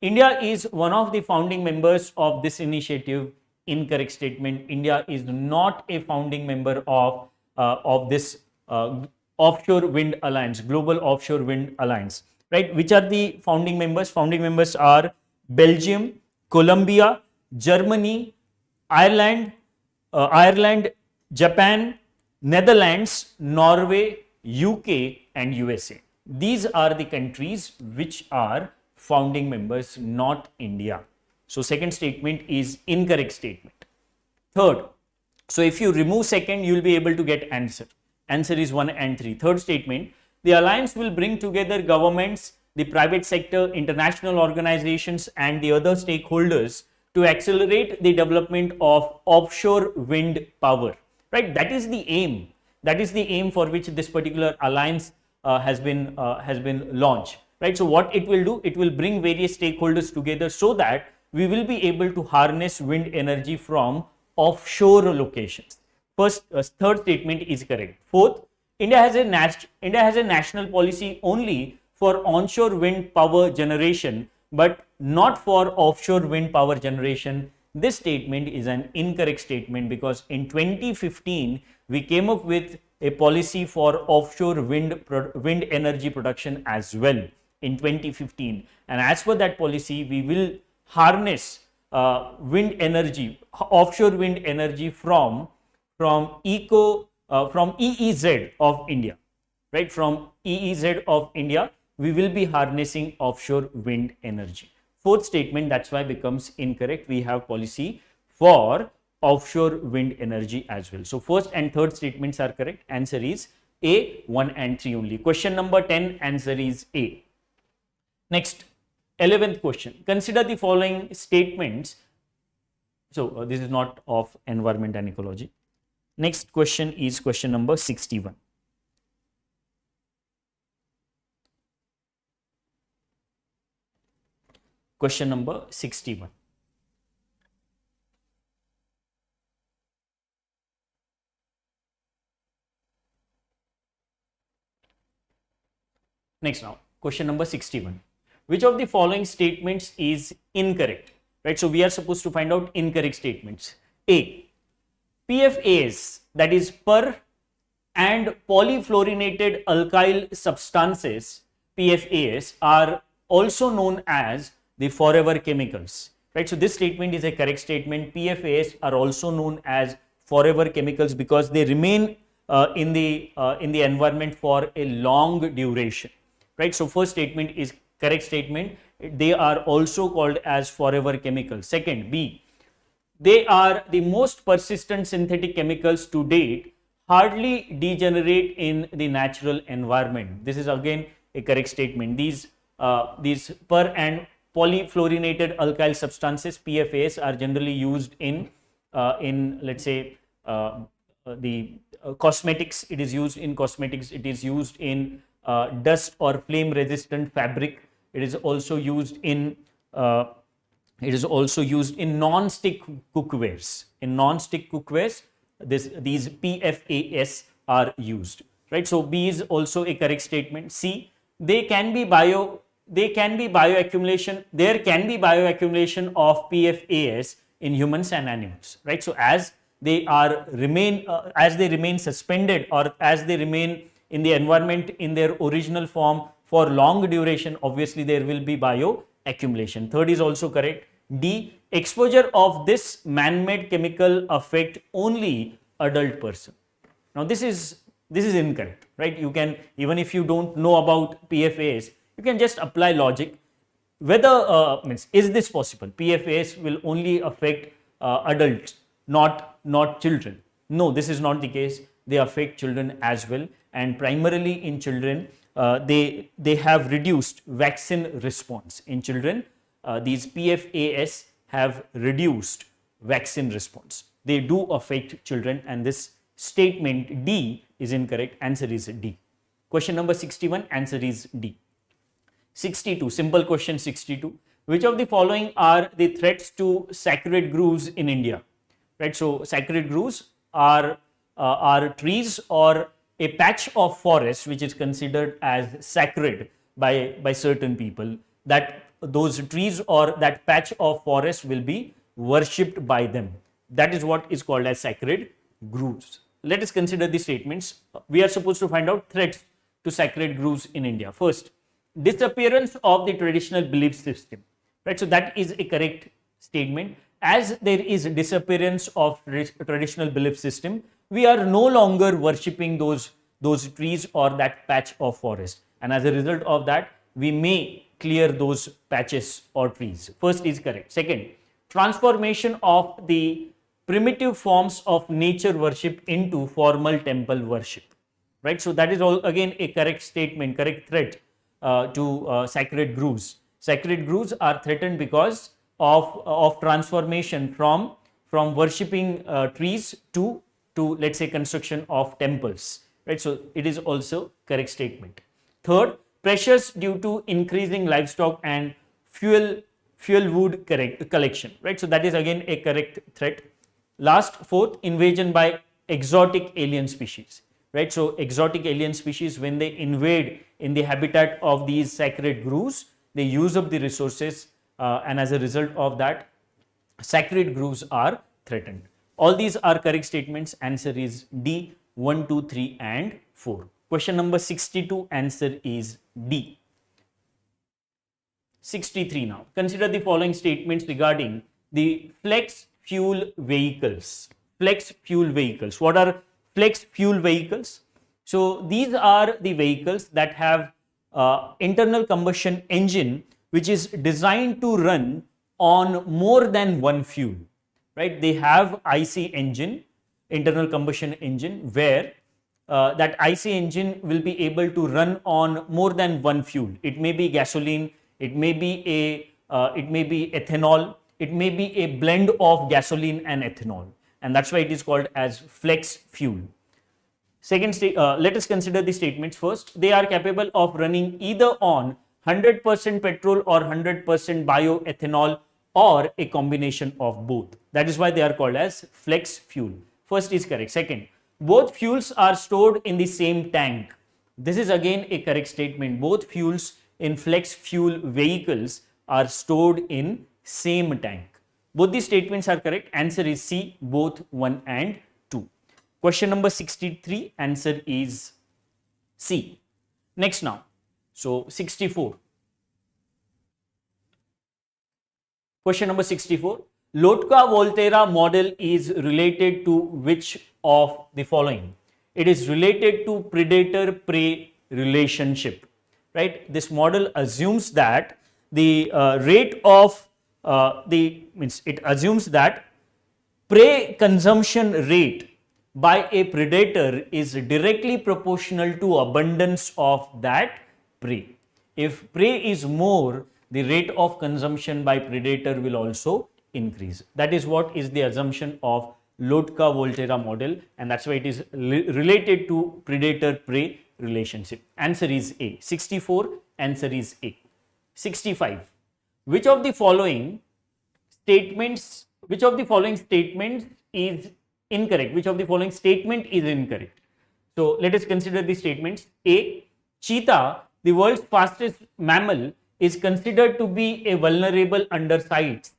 S5: India is one of the founding members of this initiative. Incorrect statement. India is not a founding member of this Offshore Wind Alliance, Global Offshore Wind Alliance, right? Which are the founding members? Founding members are Belgium, Colombia, Germany, Ireland, Japan, Netherlands, Norway, UK and USA. These are the countries which are founding members, not India. So second statement is incorrect statement. Third, so if you remove second, you will be able to get answer. Answer is 1 and 3. Third statement, the alliance will bring together governments, the private sector, international organizations and the other stakeholders to accelerate the development of offshore wind power, right? That is the aim. That is the aim for which this particular alliance has been launched, right? So what it will do, it will bring various stakeholders together so that we will be able to harness wind energy from offshore locations. Third statement is correct. Fourth, India has a national policy only for onshore wind power generation, but not for offshore wind power generation. This statement is an incorrect statement because in 2015 we came up with a policy for offshore wind energy production as well in 2015, and as per that policy we will harness wind energy, offshore wind energy from EEZ of India, right? From EEZ of India, we will be harnessing offshore wind energy. Fourth statement, that's why becomes incorrect. We have policy for offshore wind energy as well. So first and third statements are correct. Answer is A, 1 and 3 only. Question number 10, answer is A. Next, 11th question. Consider the following statements. So this is not of environment and ecology. Next question is question number 61. Question number 61. Next now, question number 61. Which of the following statements is incorrect? Right, so we are supposed to find out incorrect statements. A, PFAS, that is per and polyfluorinated alkyl substances, PFAS, are also known as the forever chemicals. Right, so this statement is a correct statement. PFAS are also known as forever chemicals because they remain in the environment for a long duration. Right, so first statement is correct statement. They are also called as forever chemicals. Second, B, they are the most persistent synthetic chemicals to date, hardly degenerate in the natural environment. This is again a correct statement. These per and polyfluorinated alkyl substances, PFAS, are generally used in let's say the cosmetics. It is used in cosmetics. It is used in dust or flame resistant fabric. It is also used in non-stick cookwares. In non-stick cookwares, these PFAS are used. Right. So B is also a correct statement. C, there can be bioaccumulation of PFAS in humans and animals. Right. So as they remain suspended, or as they remain in the environment in their original form for long duration, obviously there will be bioaccumulation. Third is also correct. D, exposure of this man-made chemical affect only adult person. Now this is incorrect, right? You can, even if you don't know about PFAS, you can just apply logic. Whether is this possible? PFAS will only affect adults, not children. No, this is not the case. They affect children as well, and primarily in children, they have reduced vaccine response. In children, these PFAS have reduced vaccine response. They do affect children, and this statement D is incorrect. Answer is D. Question number 61, answer is D. 62, simple question 62. Which of the following are the threats to sacred groves in India? Right, so sacred groves are trees or a patch of forest which is considered as sacred by certain people, that those trees or that patch of forest will be worshipped by them. That is what is called as sacred groves. Let us consider the statements. We are supposed to find out threats to sacred groves in India. First, disappearance of the traditional belief system. Right, so that is a correct statement. As there is disappearance of traditional belief system, we are no longer worshipping those trees or that patch of forest, and as a result of that, we may clear those patches or trees. First is correct. Second, transformation of the primitive forms of nature worship into formal temple worship. Right, so that is all again a correct statement, correct threat to sacred groves. Sacred groves are threatened because of transformation from worshipping trees to let's say construction of temples. Right, so it is also correct statement. Third, pressures due to increasing livestock and fuel wood collection. Right, so that is again a correct threat. Last, fourth, invasion by exotic alien species. Right, so exotic alien species, when they invade in the habitat of these sacred groves, they use up the resources, and as a result of that, sacred groves are threatened. All these are correct statements. Answer is D, 1, 2, 3 and 4. Question number 62, answer is D. 63 now. Consider the following statements regarding the flex fuel vehicles. Flex fuel vehicles. What are flex fuel vehicles? So these are the vehicles that have internal combustion engine which is designed to run on more than one fuel, right? They have IC engine, internal combustion engine, where that IC engine will be able to run on more than one fuel. It may be gasoline, it may be ethanol, it may be a blend of gasoline and ethanol, and that's why it is called as flex fuel. Second, let us consider the statements first. They are capable of running either on 100% petrol or 100% bioethanol or a combination of both. That is why they are called as flex fuel. First is correct. Second, both fuels are stored in the same tank. This is again a correct statement. Both fuels in flex fuel vehicles are stored in same tank. Both these statements are correct. Answer is C, both 1 and 2. Question number 63, answer is C. Next now. So 64. Question number 64. Lotka-Volterra model is related to which of the following? It is related to predator-prey relationship, right? This model assumes that the rate of it assumes that prey consumption rate by a predator is directly proportional to abundance of that prey. If prey is more, the rate of consumption by predator will also increase. That is what is the assumption of Lotka-Volterra model, and that's why it is related to predator-prey relationship. Answer is A. 64, answer is A. 65. Which of the following statements is incorrect? Which of the following statement is incorrect? So let us consider the statements. A. Cheetah, the world's fastest mammal, is considered to be a vulnerable under CITES,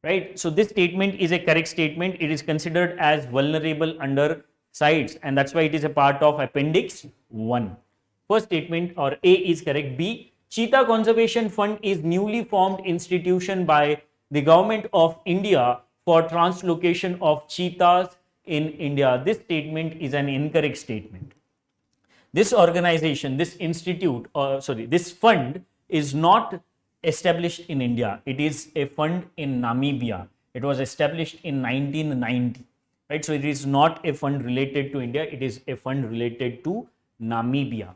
S5: right? So this statement is a correct statement. It is considered as vulnerable under CITES, and that's why it is a part of Appendix 1. First statement, or A, is correct. B. Cheetah Conservation Fund is newly formed institution by the Government of India for translocation of cheetahs in India. This statement is an incorrect statement. This organization, this institute, this fund is not established in India. It is a fund in Namibia. It was established in 1990, right? So it is not a fund related to India. It is a fund related to Namibia.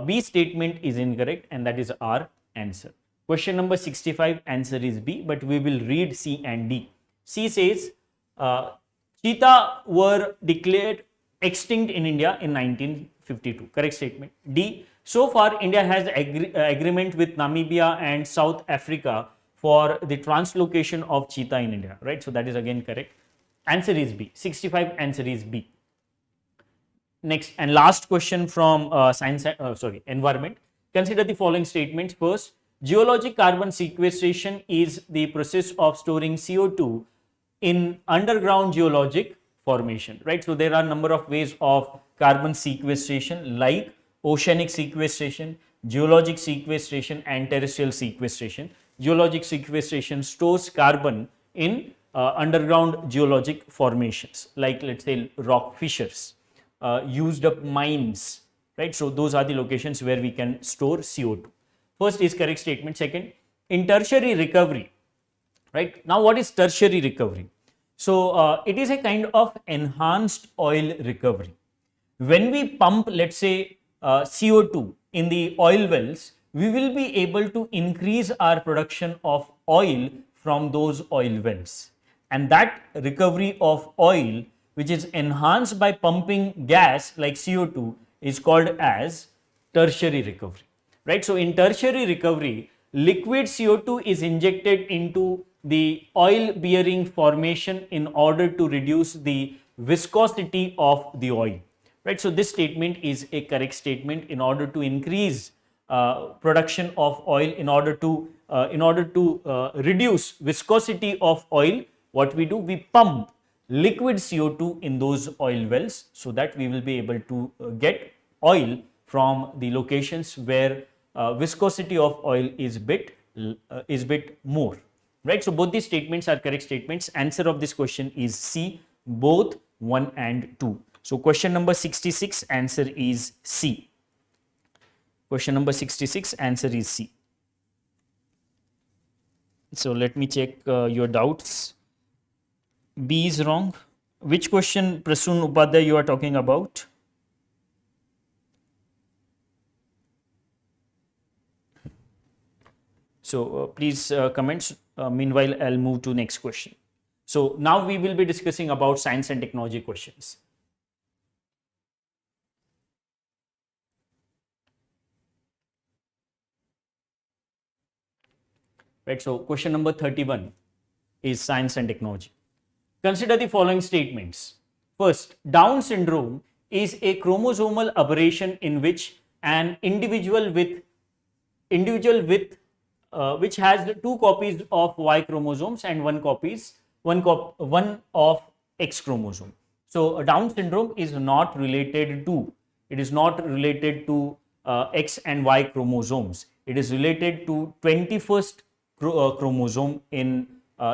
S5: B statement is incorrect, and that is our answer. Question number 65, answer is B, but we will read C and D. C says, cheetah were declared extinct in India in 1952. Correct statement. D. So far, India has agreement with Namibia and South Africa for the translocation of cheetah in India, right? So that is again correct. Answer is B. 65, answer is B. Next and last question from environment. Consider the following statements. First, geologic carbon sequestration is the process of storing CO2 in underground geologic formation, right? So there are a number of ways of carbon sequestration, like oceanic sequestration, geologic sequestration and terrestrial sequestration. Geologic sequestration stores carbon in underground geologic formations, like let's say rock fissures, used up mines, right? So those are the locations where we can store CO2. First is correct statement. Second, in tertiary recovery, right? Now what is tertiary recovery? So it is a kind of enhanced oil recovery. When we pump, let's say, CO2 in the oil wells, we will be able to increase our production of oil from those oil wells. And that recovery of oil, which is enhanced by pumping gas like CO2, is called as tertiary recovery, right? So in tertiary recovery, liquid CO2 is injected into the oil bearing formation in order to reduce the viscosity of the oil, right? So this statement is a correct statement. In order to increase production of oil, in order to reduce viscosity of oil, what we do, we pump liquid CO2 in those oil wells, so that we will be able to get oil from the locations where viscosity of oil is bit more, right? So both these statements are correct statements. Answer of this question is C, both 1 and 2. So question number 66, answer is C. Question number 66, answer is C. So let me check your doubts. B is wrong. Which question, Prasoon Upadhyay, you are talking about? So please comment. Meanwhile, I'll move to next question. So now we will be discussing about science and technology questions. Right, so question number 31 is science and technology. Consider the following statements. First, Down syndrome is a chromosomal aberration in which an individual which has 2 copies of Y chromosomes and one of X chromosome. So Down syndrome is not related to X and Y chromosomes. It is related to 21st chromosome in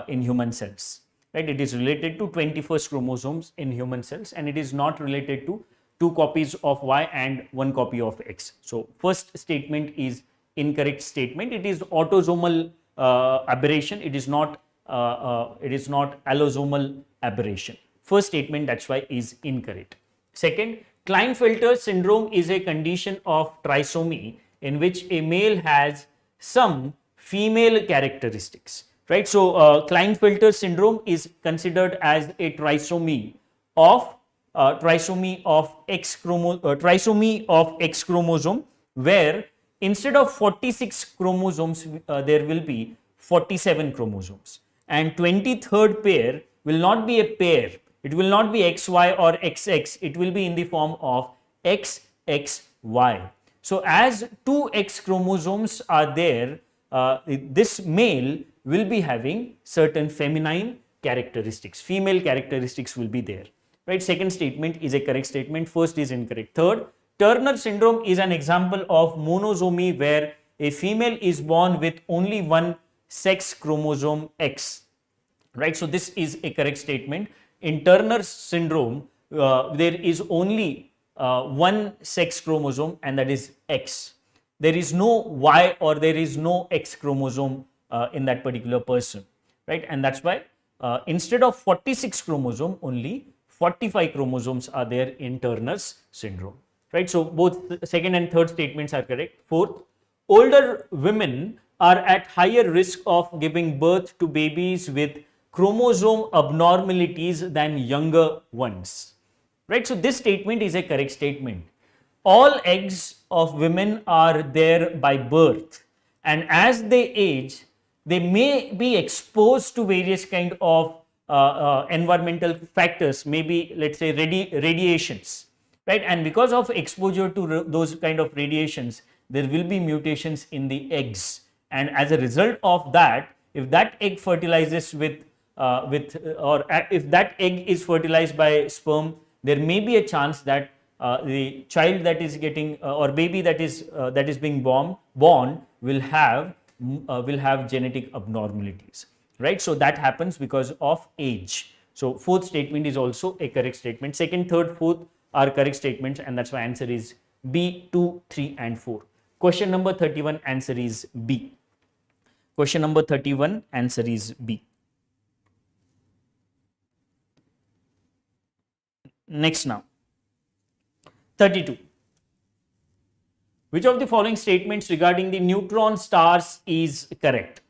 S5: human cells, right? It is related to 21st chromosomes in human cells, and it is not related to 2 copies of Y and 1 copy of X. So first statement is incorrect statement. It is autosomal aberration. It is not allosomal aberration. First statement, that's why, is incorrect. Second, Klinefelter syndrome is a condition of trisomy in which a male has some female characteristics, right? So Klinefelter syndrome is considered as a trisomy of X chromosome, where instead of 46 chromosomes there will be 47 chromosomes, and 23rd pair will not be a pair. It will not be XY or XX. It will be in the form of XXY. So as 2 X chromosomes are there, this male will be having certain feminine characteristics, female characteristics will be there, right? Second statement is a correct statement. First is incorrect. Third, Turner syndrome is an example of monosomy where a female is born with only one sex chromosome X, right? So this is a correct statement. In Turner syndrome, there is only one sex chromosome, and that is X. There is no Y or there is no X chromosome in that particular person, right? And that's why instead of 46 chromosome, only 45 chromosomes are there in Turner's syndrome, right? So both second and third statements are correct. Fourth, older women are at higher risk of giving birth to babies with chromosome abnormalities than younger ones, right? So this statement is a correct statement. All eggs of women are there by birth, and as they age, they may be exposed to various kind of environmental factors, maybe let's say radiations, right? And because of exposure to those kind of radiations, there will be mutations in the eggs, and as a result of that, if that egg fertilizes if that egg is fertilized by sperm, there may be a chance that the child that is getting or baby that is being born will have genetic abnormalities, right? So that happens because of age. So fourth statement is also a correct statement. Second, third, fourth are correct statements, and that's why answer is B, 2, 3 and 4. Question number 31, answer is B. Question number 31, answer is B. Next now. 32. Which of the following statements regarding the neutron stars is correct?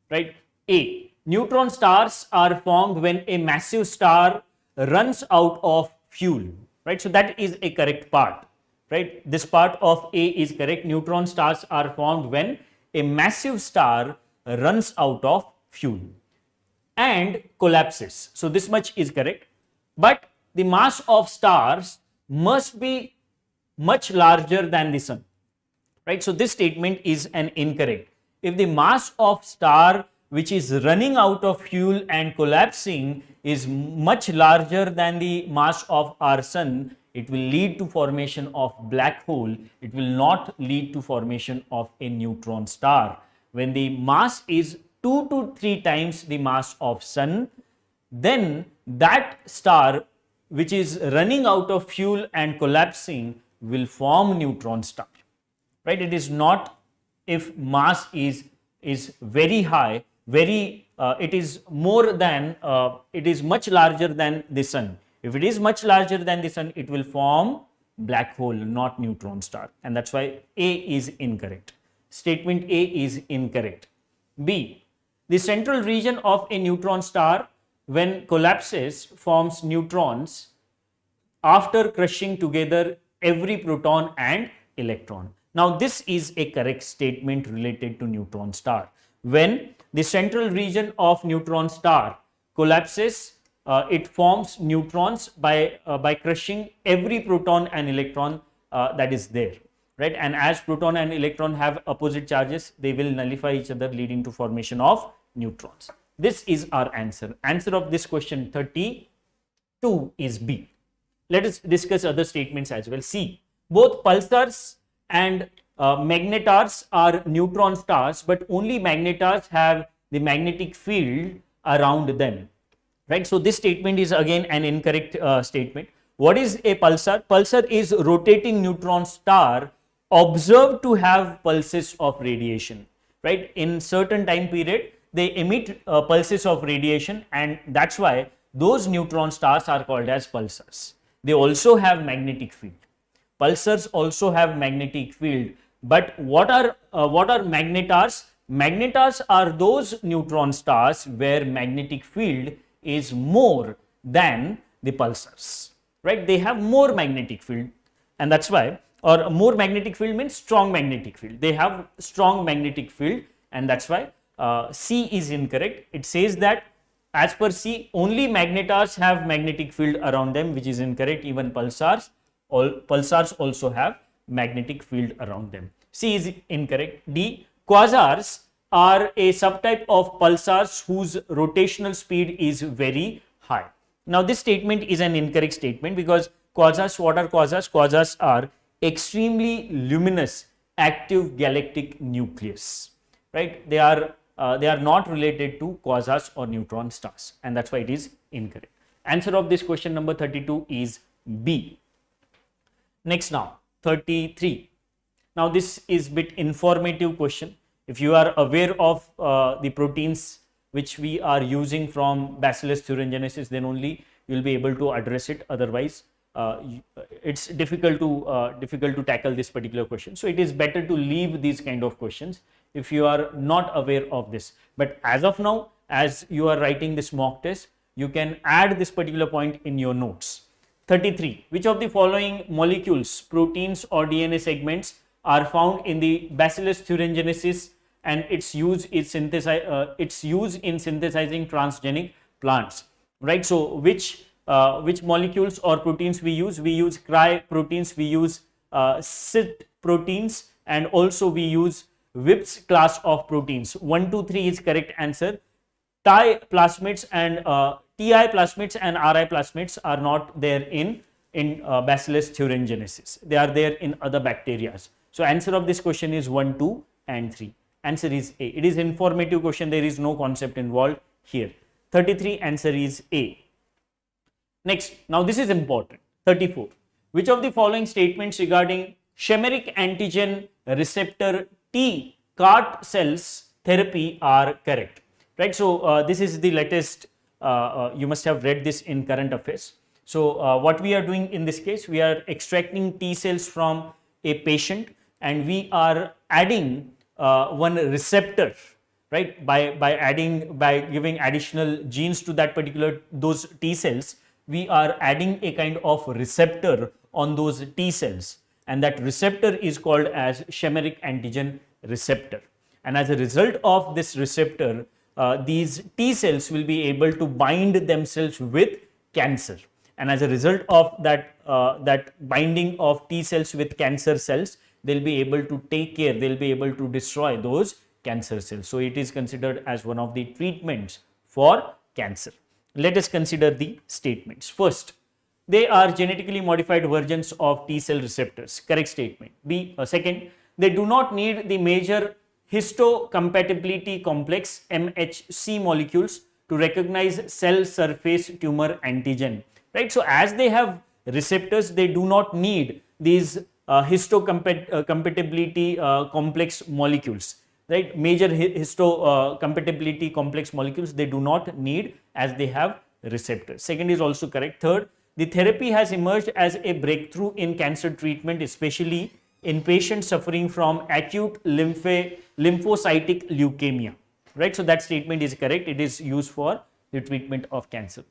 S5: Right? A. Neutron stars are formed when a massive star runs out of fuel. Right? So that is a correct part. Right? This part of A is correct. Neutron stars are formed when a massive star runs out of fuel and collapses. So this much is correct. But the mass of stars must be much larger than the sun. right? So this statement is an incorrect. If the mass of star which is running out of fuel and collapsing is much larger than the mass of our sun, it will lead to formation of black hole. It will not lead to formation of a neutron star. When the mass is 2 to 3 times the mass of sun, then that star which is running out of fuel and collapsing will form neutron star, right? It is not if mass is very high, it is more than, it is much larger than the sun. If it is much larger than the sun, it will form black hole, not neutron star, and that's why A is incorrect. Statement A is incorrect. B, the central region of a neutron star when collapses forms neutrons after crushing together every proton and electron. Now this is a correct statement related to neutron star. When the central region of neutron star collapses, it forms neutrons by crushing every proton and electron that is there, right? And as proton and electron have opposite charges, they will nullify each other, leading to formation of neutrons. This is our answer. Answer of this question 32 is B. Let us discuss other statements as well. C, both pulsars and magnetars are neutron stars, but only magnetars have the magnetic field around them, right? So this statement is again an incorrect statement. What is a pulsar? Pulsar is rotating neutron star observed to have pulses of radiation, right? In certain time period, they emit pulses of radiation, and that's why those neutron stars are called as pulsars. They also have magnetic field. Pulsars also have magnetic field, but what are magnetars? Magnetars are those neutron stars where magnetic field is more than the pulsars, right? They have more magnetic field, and that's why, or more magnetic field means strong magnetic field. They have strong magnetic field, and that's why C is incorrect. It says that as per C, only magnetars have magnetic field around them, which is incorrect. Even pulsars also have magnetic field around them. C is incorrect. D, quasars are a subtype of pulsars whose rotational speed is very high. Now this statement is an incorrect statement, because quasars, what are quasars? Quasars are extremely luminous active galactic nucleus, right? They are not related to quasars or neutron stars, and that's why it is incorrect. Answer of this question number 32 is B. Next, now 33. Now this is bit informative question. If you are aware of the proteins which we are using from Bacillus thuringiensis, then only you will be able to address it. Otherwise, it's difficult to tackle this particular question. So it is better to leave these kind of questions if you are not aware of this. But as of now, as you are writing this mock test, you can add this particular point in your notes. 33. Which of the following molecules, proteins or DNA segments are found in the Bacillus thuringiensis and its use in synthesizing transgenic plants, right? So which molecules or proteins we use? We use cry proteins, we use CIT proteins, and also we use Whip's class of proteins. 1, 2, 3 is correct answer. TI plasmids and RI plasmids are not there in Bacillus thuringiensis. They are there in other bacteria. So answer of this question is 1, 2 and 3. Answer is A. It is informative question. There is no concept involved here. 33 answer is A. Next, now this is important. 34. Which of the following statements regarding chimeric antigen receptor T CAR cells therapy are correct? Right. So this is the latest. You must have read this in current affairs. So what we are doing in this case, we are extracting T cells from a patient, and we are adding one receptor, right? By giving additional genes to that particular those T cells, we are adding a kind of receptor on those T cells, and that receptor is called as chimeric antigen receptor. And as a result of this receptor, these T cells will be able to bind themselves with cancer. And as a result of that binding of T cells with cancer cells, they'll be able to take care, they'll be able to destroy those cancer cells. So it is considered as one of the treatments for cancer. Let us consider the statements. First, they are genetically modified versions of T cell receptors. Correct statement. Second, they do not need the major histocompatibility complex MHC molecules to recognize cell surface tumor antigen. Right. So as they have receptors, they do not need these histocompatibility complex molecules. Right. Major histocompatibility complex molecules they do not need as they have receptors. Second is also correct. Third, the therapy has emerged as a breakthrough in cancer treatment, especially in patients suffering from acute lymphocytic leukemia. Right. So that statement is correct. It is used for the treatment of cancer.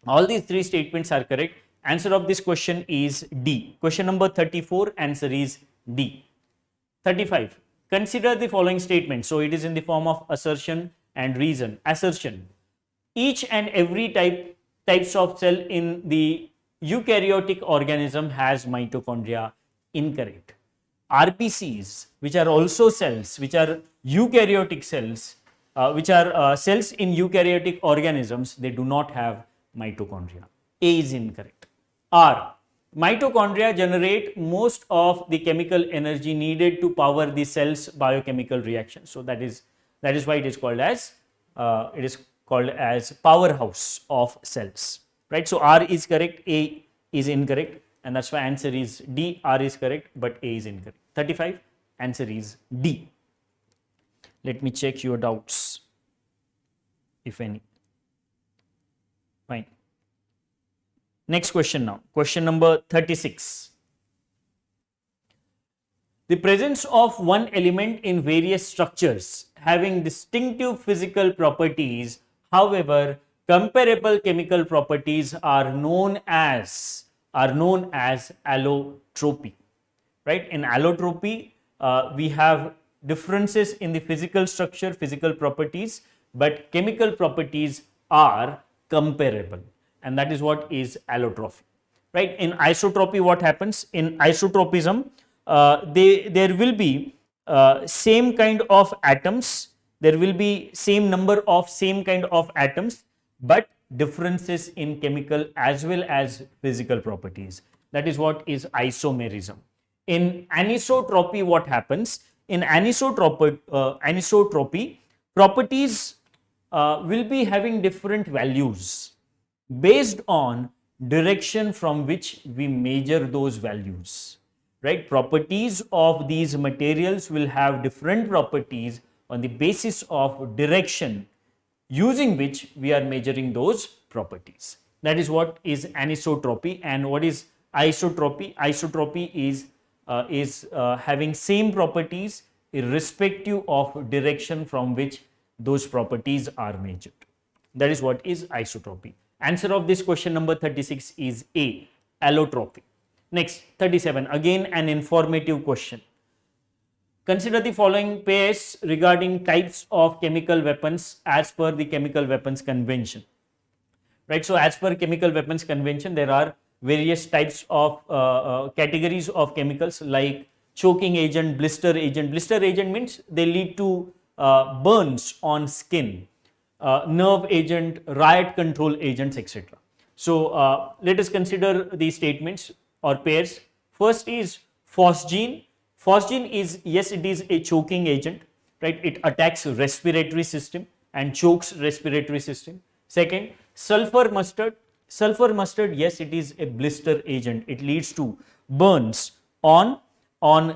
S5: All these three statements are correct. Answer of this question is D. Question number 34, answer is D. 35. Consider the following statement. So it is in the form of assertion and reason. Assertion. Each and every types of cell in the eukaryotic organism has mitochondria. Incorrect. RBCs, which are also cells, which are eukaryotic cells, which are cells in eukaryotic organisms, they do not have mitochondria. A is incorrect. R. Mitochondria generate most of the chemical energy needed to power the cell's biochemical reaction. So that is why it is called as powerhouse of cells. Right. So R is correct, A is incorrect, and that's why answer is D. R is correct, but A is incorrect. 35. Answer is D. Let me check your doubts, if any. Fine. Next question now. Question number 36. The presence of one element in various structures having distinctive physical properties, however, comparable chemical properties are known as allotropy. Right? In allotropy, we have differences in the physical structure, physical properties, but chemical properties are comparable, and that is what is allotropy. Right? In isotropy, what happens? In isotropism, there will be same kind of atoms, there will be same number of same kind of atoms, but differences in chemical as well as physical properties. That is what is isomerism. In anisotropy, what happens? In anisotropy, properties will be having different values based on direction from which we measure those values. Right? Properties of these materials will have different properties on the basis of direction using which we are measuring those properties. That is what is anisotropy. And what is isotropy? Isotropy is having same properties irrespective of direction from which those properties are measured. That is what is isotropy. Answer of this question number 36 is A, allotropy. Next, 37, again an informative question. Consider the following pairs regarding types of chemical weapons as per the Chemical Weapons Convention. Right, so as per Chemical Weapons Convention, there are various types of categories of chemicals like choking agent, blister agent. Blister agent means they lead to burns on skin. Nerve agent, riot control agents, etc. So let us consider these statements or pairs. First is phosgene. Phosgene is, yes, it is a choking agent, right? It attacks respiratory system and chokes respiratory system. Second, sulfur mustard. Sulfur mustard, yes, it is a blister agent. It leads to burns on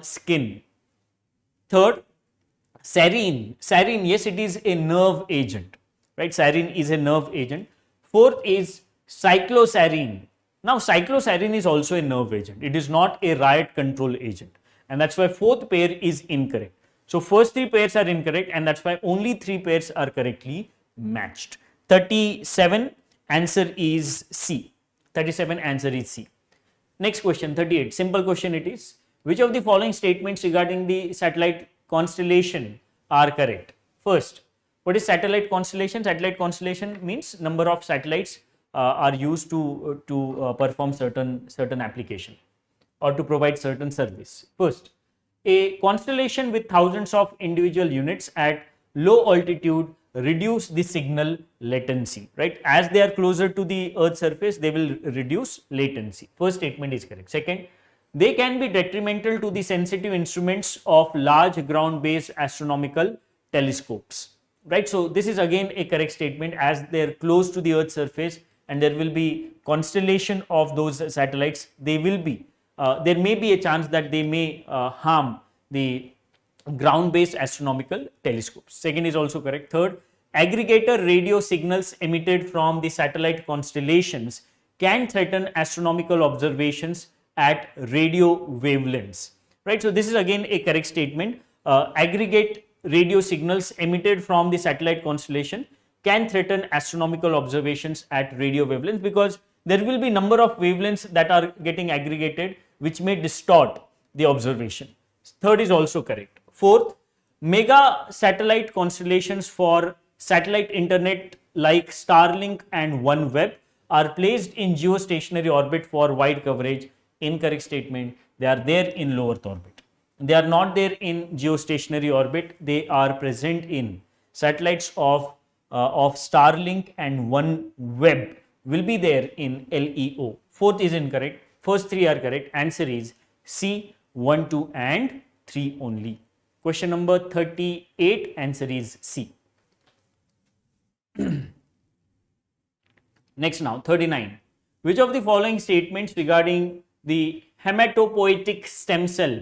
S5: skin. Third, sarin. Sarin, yes, it is a nerve agent, right? Sarin is a nerve agent. Fourth is cyclosarin. Now, cyclosarin is also a nerve agent. It is not a riot control agent, and that's why fourth pair is incorrect. So first three pairs are incorrect, and that's why only three pairs are correctly matched. 37, answer is C. 37, answer is C. Next question, 38. Simple question it is. Which of the following statements regarding the satellite constellation are correct? First, what is satellite constellation? Satellite constellation means number of satellites are used to perform certain application or to provide certain service. First, A constellation with thousands of individual units at low altitude reduce the signal latency, right? As they are closer to the Earth's surface, they will reduce latency. First statement is correct. Second, they can be detrimental to the sensitive instruments of large ground-based astronomical telescopes, right? So this is again a correct statement. As they are close to the Earth's surface and there will be constellation of those satellites, they will be there may be a chance that they may harm the ground-based astronomical telescopes. Second is also correct. Third, aggregator radio signals emitted from the satellite constellations can threaten astronomical observations at radio wavelengths, right? So this is again a correct statement. Aggregate radio signals emitted from the satellite constellation can threaten astronomical observations at radio wavelengths, because there will be number of wavelengths that are getting aggregated which may distort the observation. Third is also correct. Fourth, mega satellite constellations for satellite internet like Starlink and OneWeb are placed in geostationary orbit for wide coverage. Incorrect statement. They are there in low Earth orbit. They are not there in geostationary orbit. They are present in satellites of Starlink and OneWeb will be there in LEO. Fourth is incorrect. First three are correct. Answer is C, 1, 2 and 3 only. Question number 38, answer is C. Next now, 39. Which of the following statements regarding the hematopoietic stem cell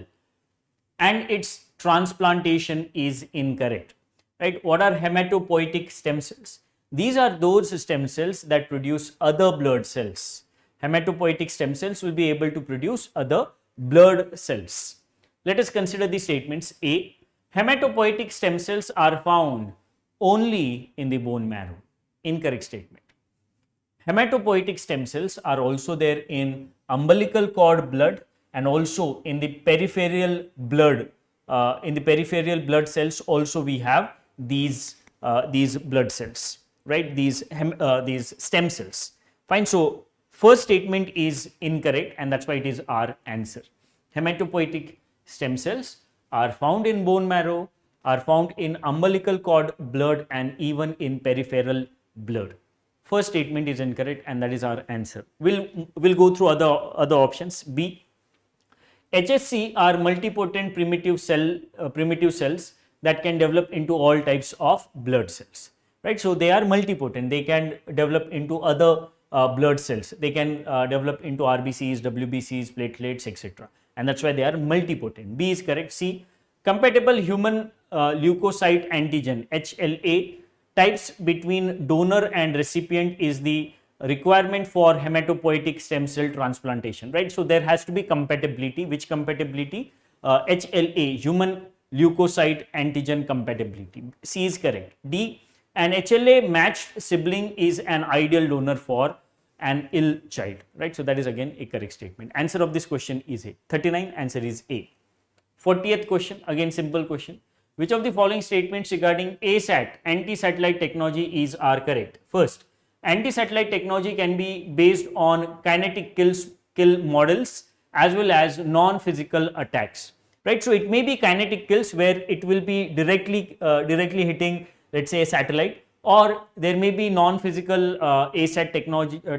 S5: and its transplantation is incorrect? Right? What are hematopoietic stem cells? These are those stem cells that produce other blood cells. Hematopoietic stem cells will be able to produce other blood cells. Let us consider the statements. A, hematopoietic stem cells are found only in the bone marrow. Incorrect statement. Hematopoietic stem cells are also there in umbilical cord blood and also in the peripheral blood. In the peripheral blood cells also we have these blood cells, right? These stem cells. Fine. So first statement is incorrect and that's why it is our answer. Hematopoietic stem cells are found in bone marrow, are found in umbilical cord blood and even in peripheral blood. First statement is incorrect and that is our answer. We'll go through other options. B, HSC are multipotent primitive cells that can develop into all types of blood cells, right? So they are multipotent. They can develop into other blood cells. They can develop into RBCs, WBCs, platelets, etc. And that's why they are multipotent. B is correct. C, compatible human leukocyte antigen HLA types between donor and recipient is the requirement for hematopoietic stem cell transplantation, right? So there has to be compatibility. Which compatibility? HLA, human leukocyte antigen compatibility. C is correct. D, an HLA matched sibling is an ideal donor for an ill child, right? So that is again a correct statement. Answer of this question is A. 39, answer is A. 40th question, again simple question. Which of the following statements regarding ASAT, anti-satellite technology, are correct? First, anti-satellite technology can be based on kinetic kill models as well as non-physical attacks, right? So it may be kinetic kills where it will be directly hitting, let's say, a satellite, or there may be non-physical ASAT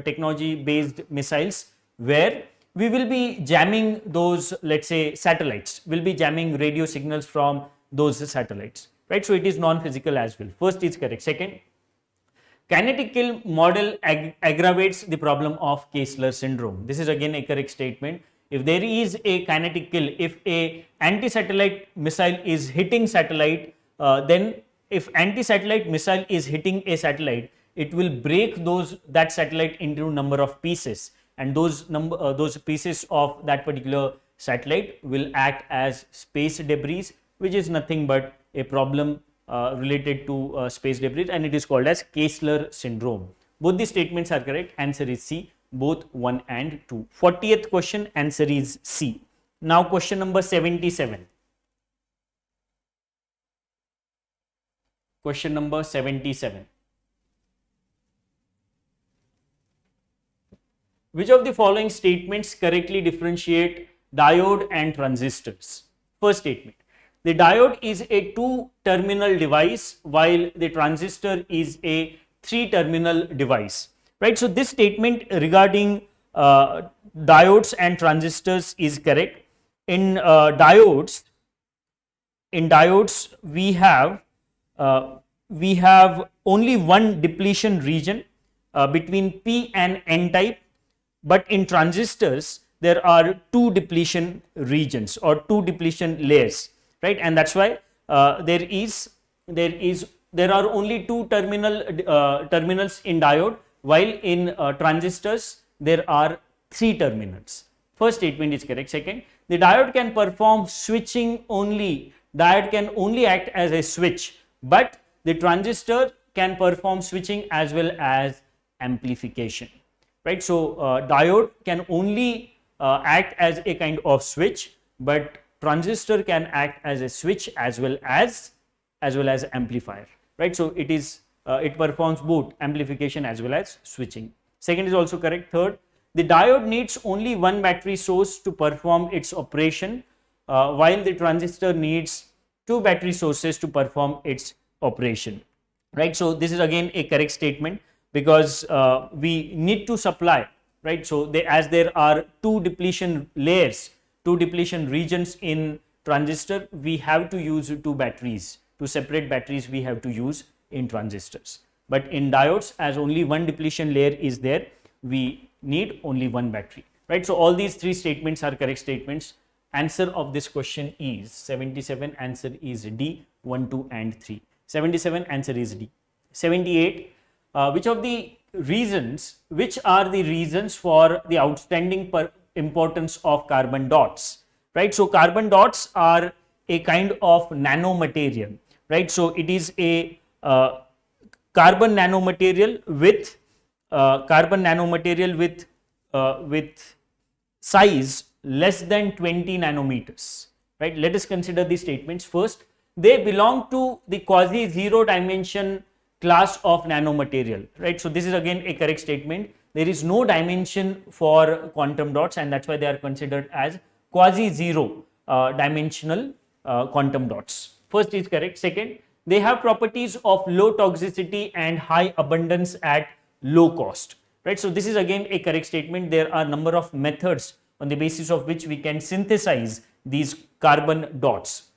S5: technology based missiles where we will be jamming those, let's say, satellites, will be jamming radio signals from those satellites, right? So it is non-physical as well. First is correct. Second, kinetic kill model aggravates the problem of Kessler syndrome. This is again a correct statement. If there is a kinetic kill, if a anti-satellite missile is hitting satellite, then if anti-satellite missile is hitting a satellite, it will break that satellite into number of pieces, and those pieces of that particular satellite will act as space debris, which is nothing but a problem related to space debris, and it is called as Kessler syndrome. Both the statements are correct. Answer is C, both 1 and 2. 40th question, answer is C. Now question number 77. Question number 77. Which of the following statements correctly differentiate diode and transistors? First statement. The diode is a 2-terminal device while the transistor is a 3-terminal device. Right. So this statement regarding diodes and transistors is correct. In diodes we have only one depletion region between P and N type, but in transistors there are 2 depletion regions or 2 depletion layers, right? And that's why there are only 2 terminals in diode, while in transistors there are 3 terminals. First statement is correct. Second, the diode can perform switching only. Diode can only act as a switch, but the transistor can perform switching as well as amplification, right? So diode can only act as a kind of switch, but transistor can act as a switch as well as amplifier, right? So it performs both amplification as well as switching. Second is also correct. Third, the diode needs only one battery source to perform its operation, while the transistor needs 2 battery sources to perform its operation, right? So this is again a correct statement, because we need to supply, right? So as there are 2 depletion layers, 2 depletion regions in transistor, we have to use 2 batteries. 2 separate batteries we have to use in transistors, but in diodes, as only one depletion layer is there, we need only one battery, right? So all these 3 statements are correct statements. Answer of this question is 77. Answer is D, 1, 2 and 3. 77 answer is D. 78, which are the reasons for the outstanding importance of carbon dots, right? So carbon dots are a kind of nanomaterial, right? So it is a carbon nanomaterial with size less than 20 nanometers, right? Let us consider these statements. First, they belong to the quasi zero dimension class of nanomaterial, right? So this is again a correct statement. There is no dimension for quantum dots, and that's why they are considered as quasi zero dimensional quantum dots. First is correct. Second, they have properties of low toxicity and high abundance at low cost, right? So this is again a correct statement. There are number of methods on the basis of which we can synthesize these carbon dots,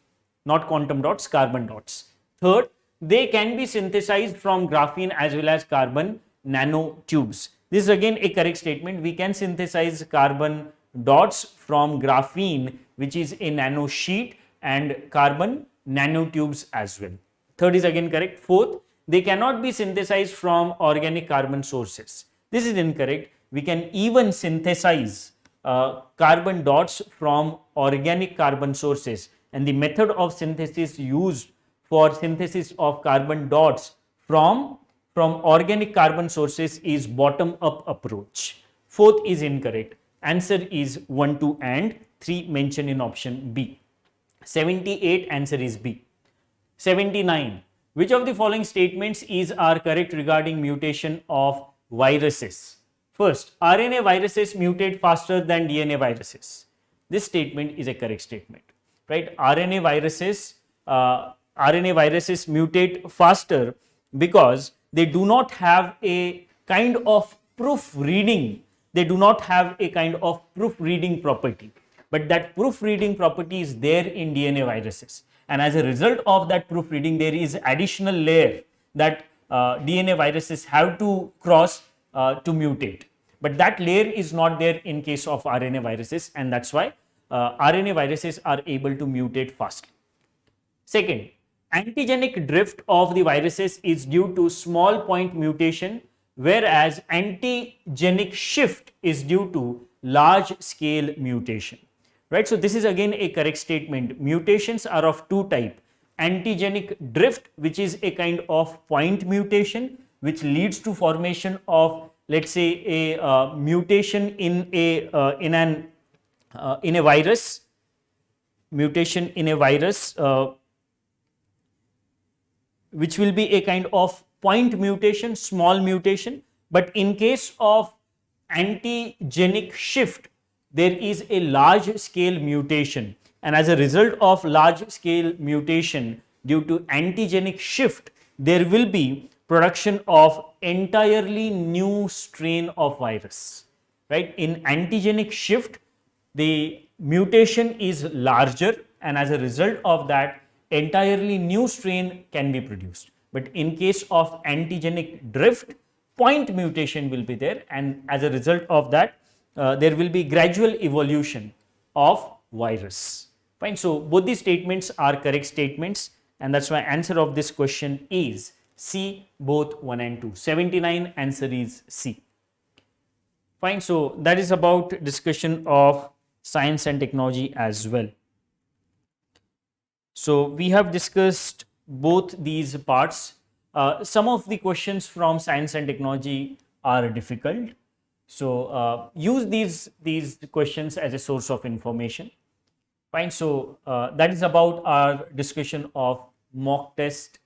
S5: not quantum dots, carbon dots. Third, they can be synthesized from graphene as well as carbon nanotubes. This is again a correct statement. We can synthesize carbon dots from graphene, which is a nano sheet, and carbon nanotubes as well. Third is again correct. Fourth, they cannot be synthesized from organic carbon sources. This is incorrect. We can even synthesize carbon dots from organic carbon sources, and the method of synthesis used for synthesis of carbon dots from organic carbon sources is bottom up approach. Fourth is incorrect. Answer is 1, 2 and 3 mentioned in option B. 78 answer is B. 79, which of the following statements are correct regarding mutation of viruses? First, RNA viruses mutate faster than DNA viruses. This statement is a correct statement, right? RNA viruses mutate faster because they do not have a kind of proofreading. They do not have a kind of proofreading property, but that proofreading property is there in DNA viruses. And as a result of that proofreading, there is additional layer that DNA viruses have to cross to mutate. But that layer is not there in case of RNA viruses, and that's why RNA viruses are able to mutate fastly. Second, antigenic drift of the viruses is due to small point mutation, whereas antigenic shift is due to large scale mutation, right? So this is again a correct statement. Mutations are of 2 types. Antigenic drift, which is a kind of point mutation which leads to formation of, let's say, a mutation in a virus, which will be a kind of point mutation, small mutation. But in case of antigenic shift, there is a large scale mutation. and as a result of large scale mutation due to antigenic shift, there will be production of entirely new strain of virus, right? In antigenic shift, the mutation is larger, and as a result of that, entirely new strain can be produced. But in case of antigenic drift, point mutation will be there, and as a result of that, there will be gradual evolution of virus. Fine. So both these statements are correct statements, and that's why answer of this question is C, both 1 and 2. 79 answer is C. Fine. So that is about discussion of science and technology as well. So we have discussed both these parts. Some of the questions from science and technology are difficult. So use these questions as a source of information. Fine. So that is about our discussion of mock test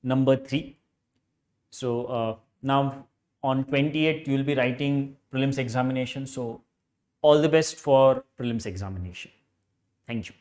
S5: number 3. So now on 28th you will be writing prelims examination. So all the best for prelims examination. Thank you.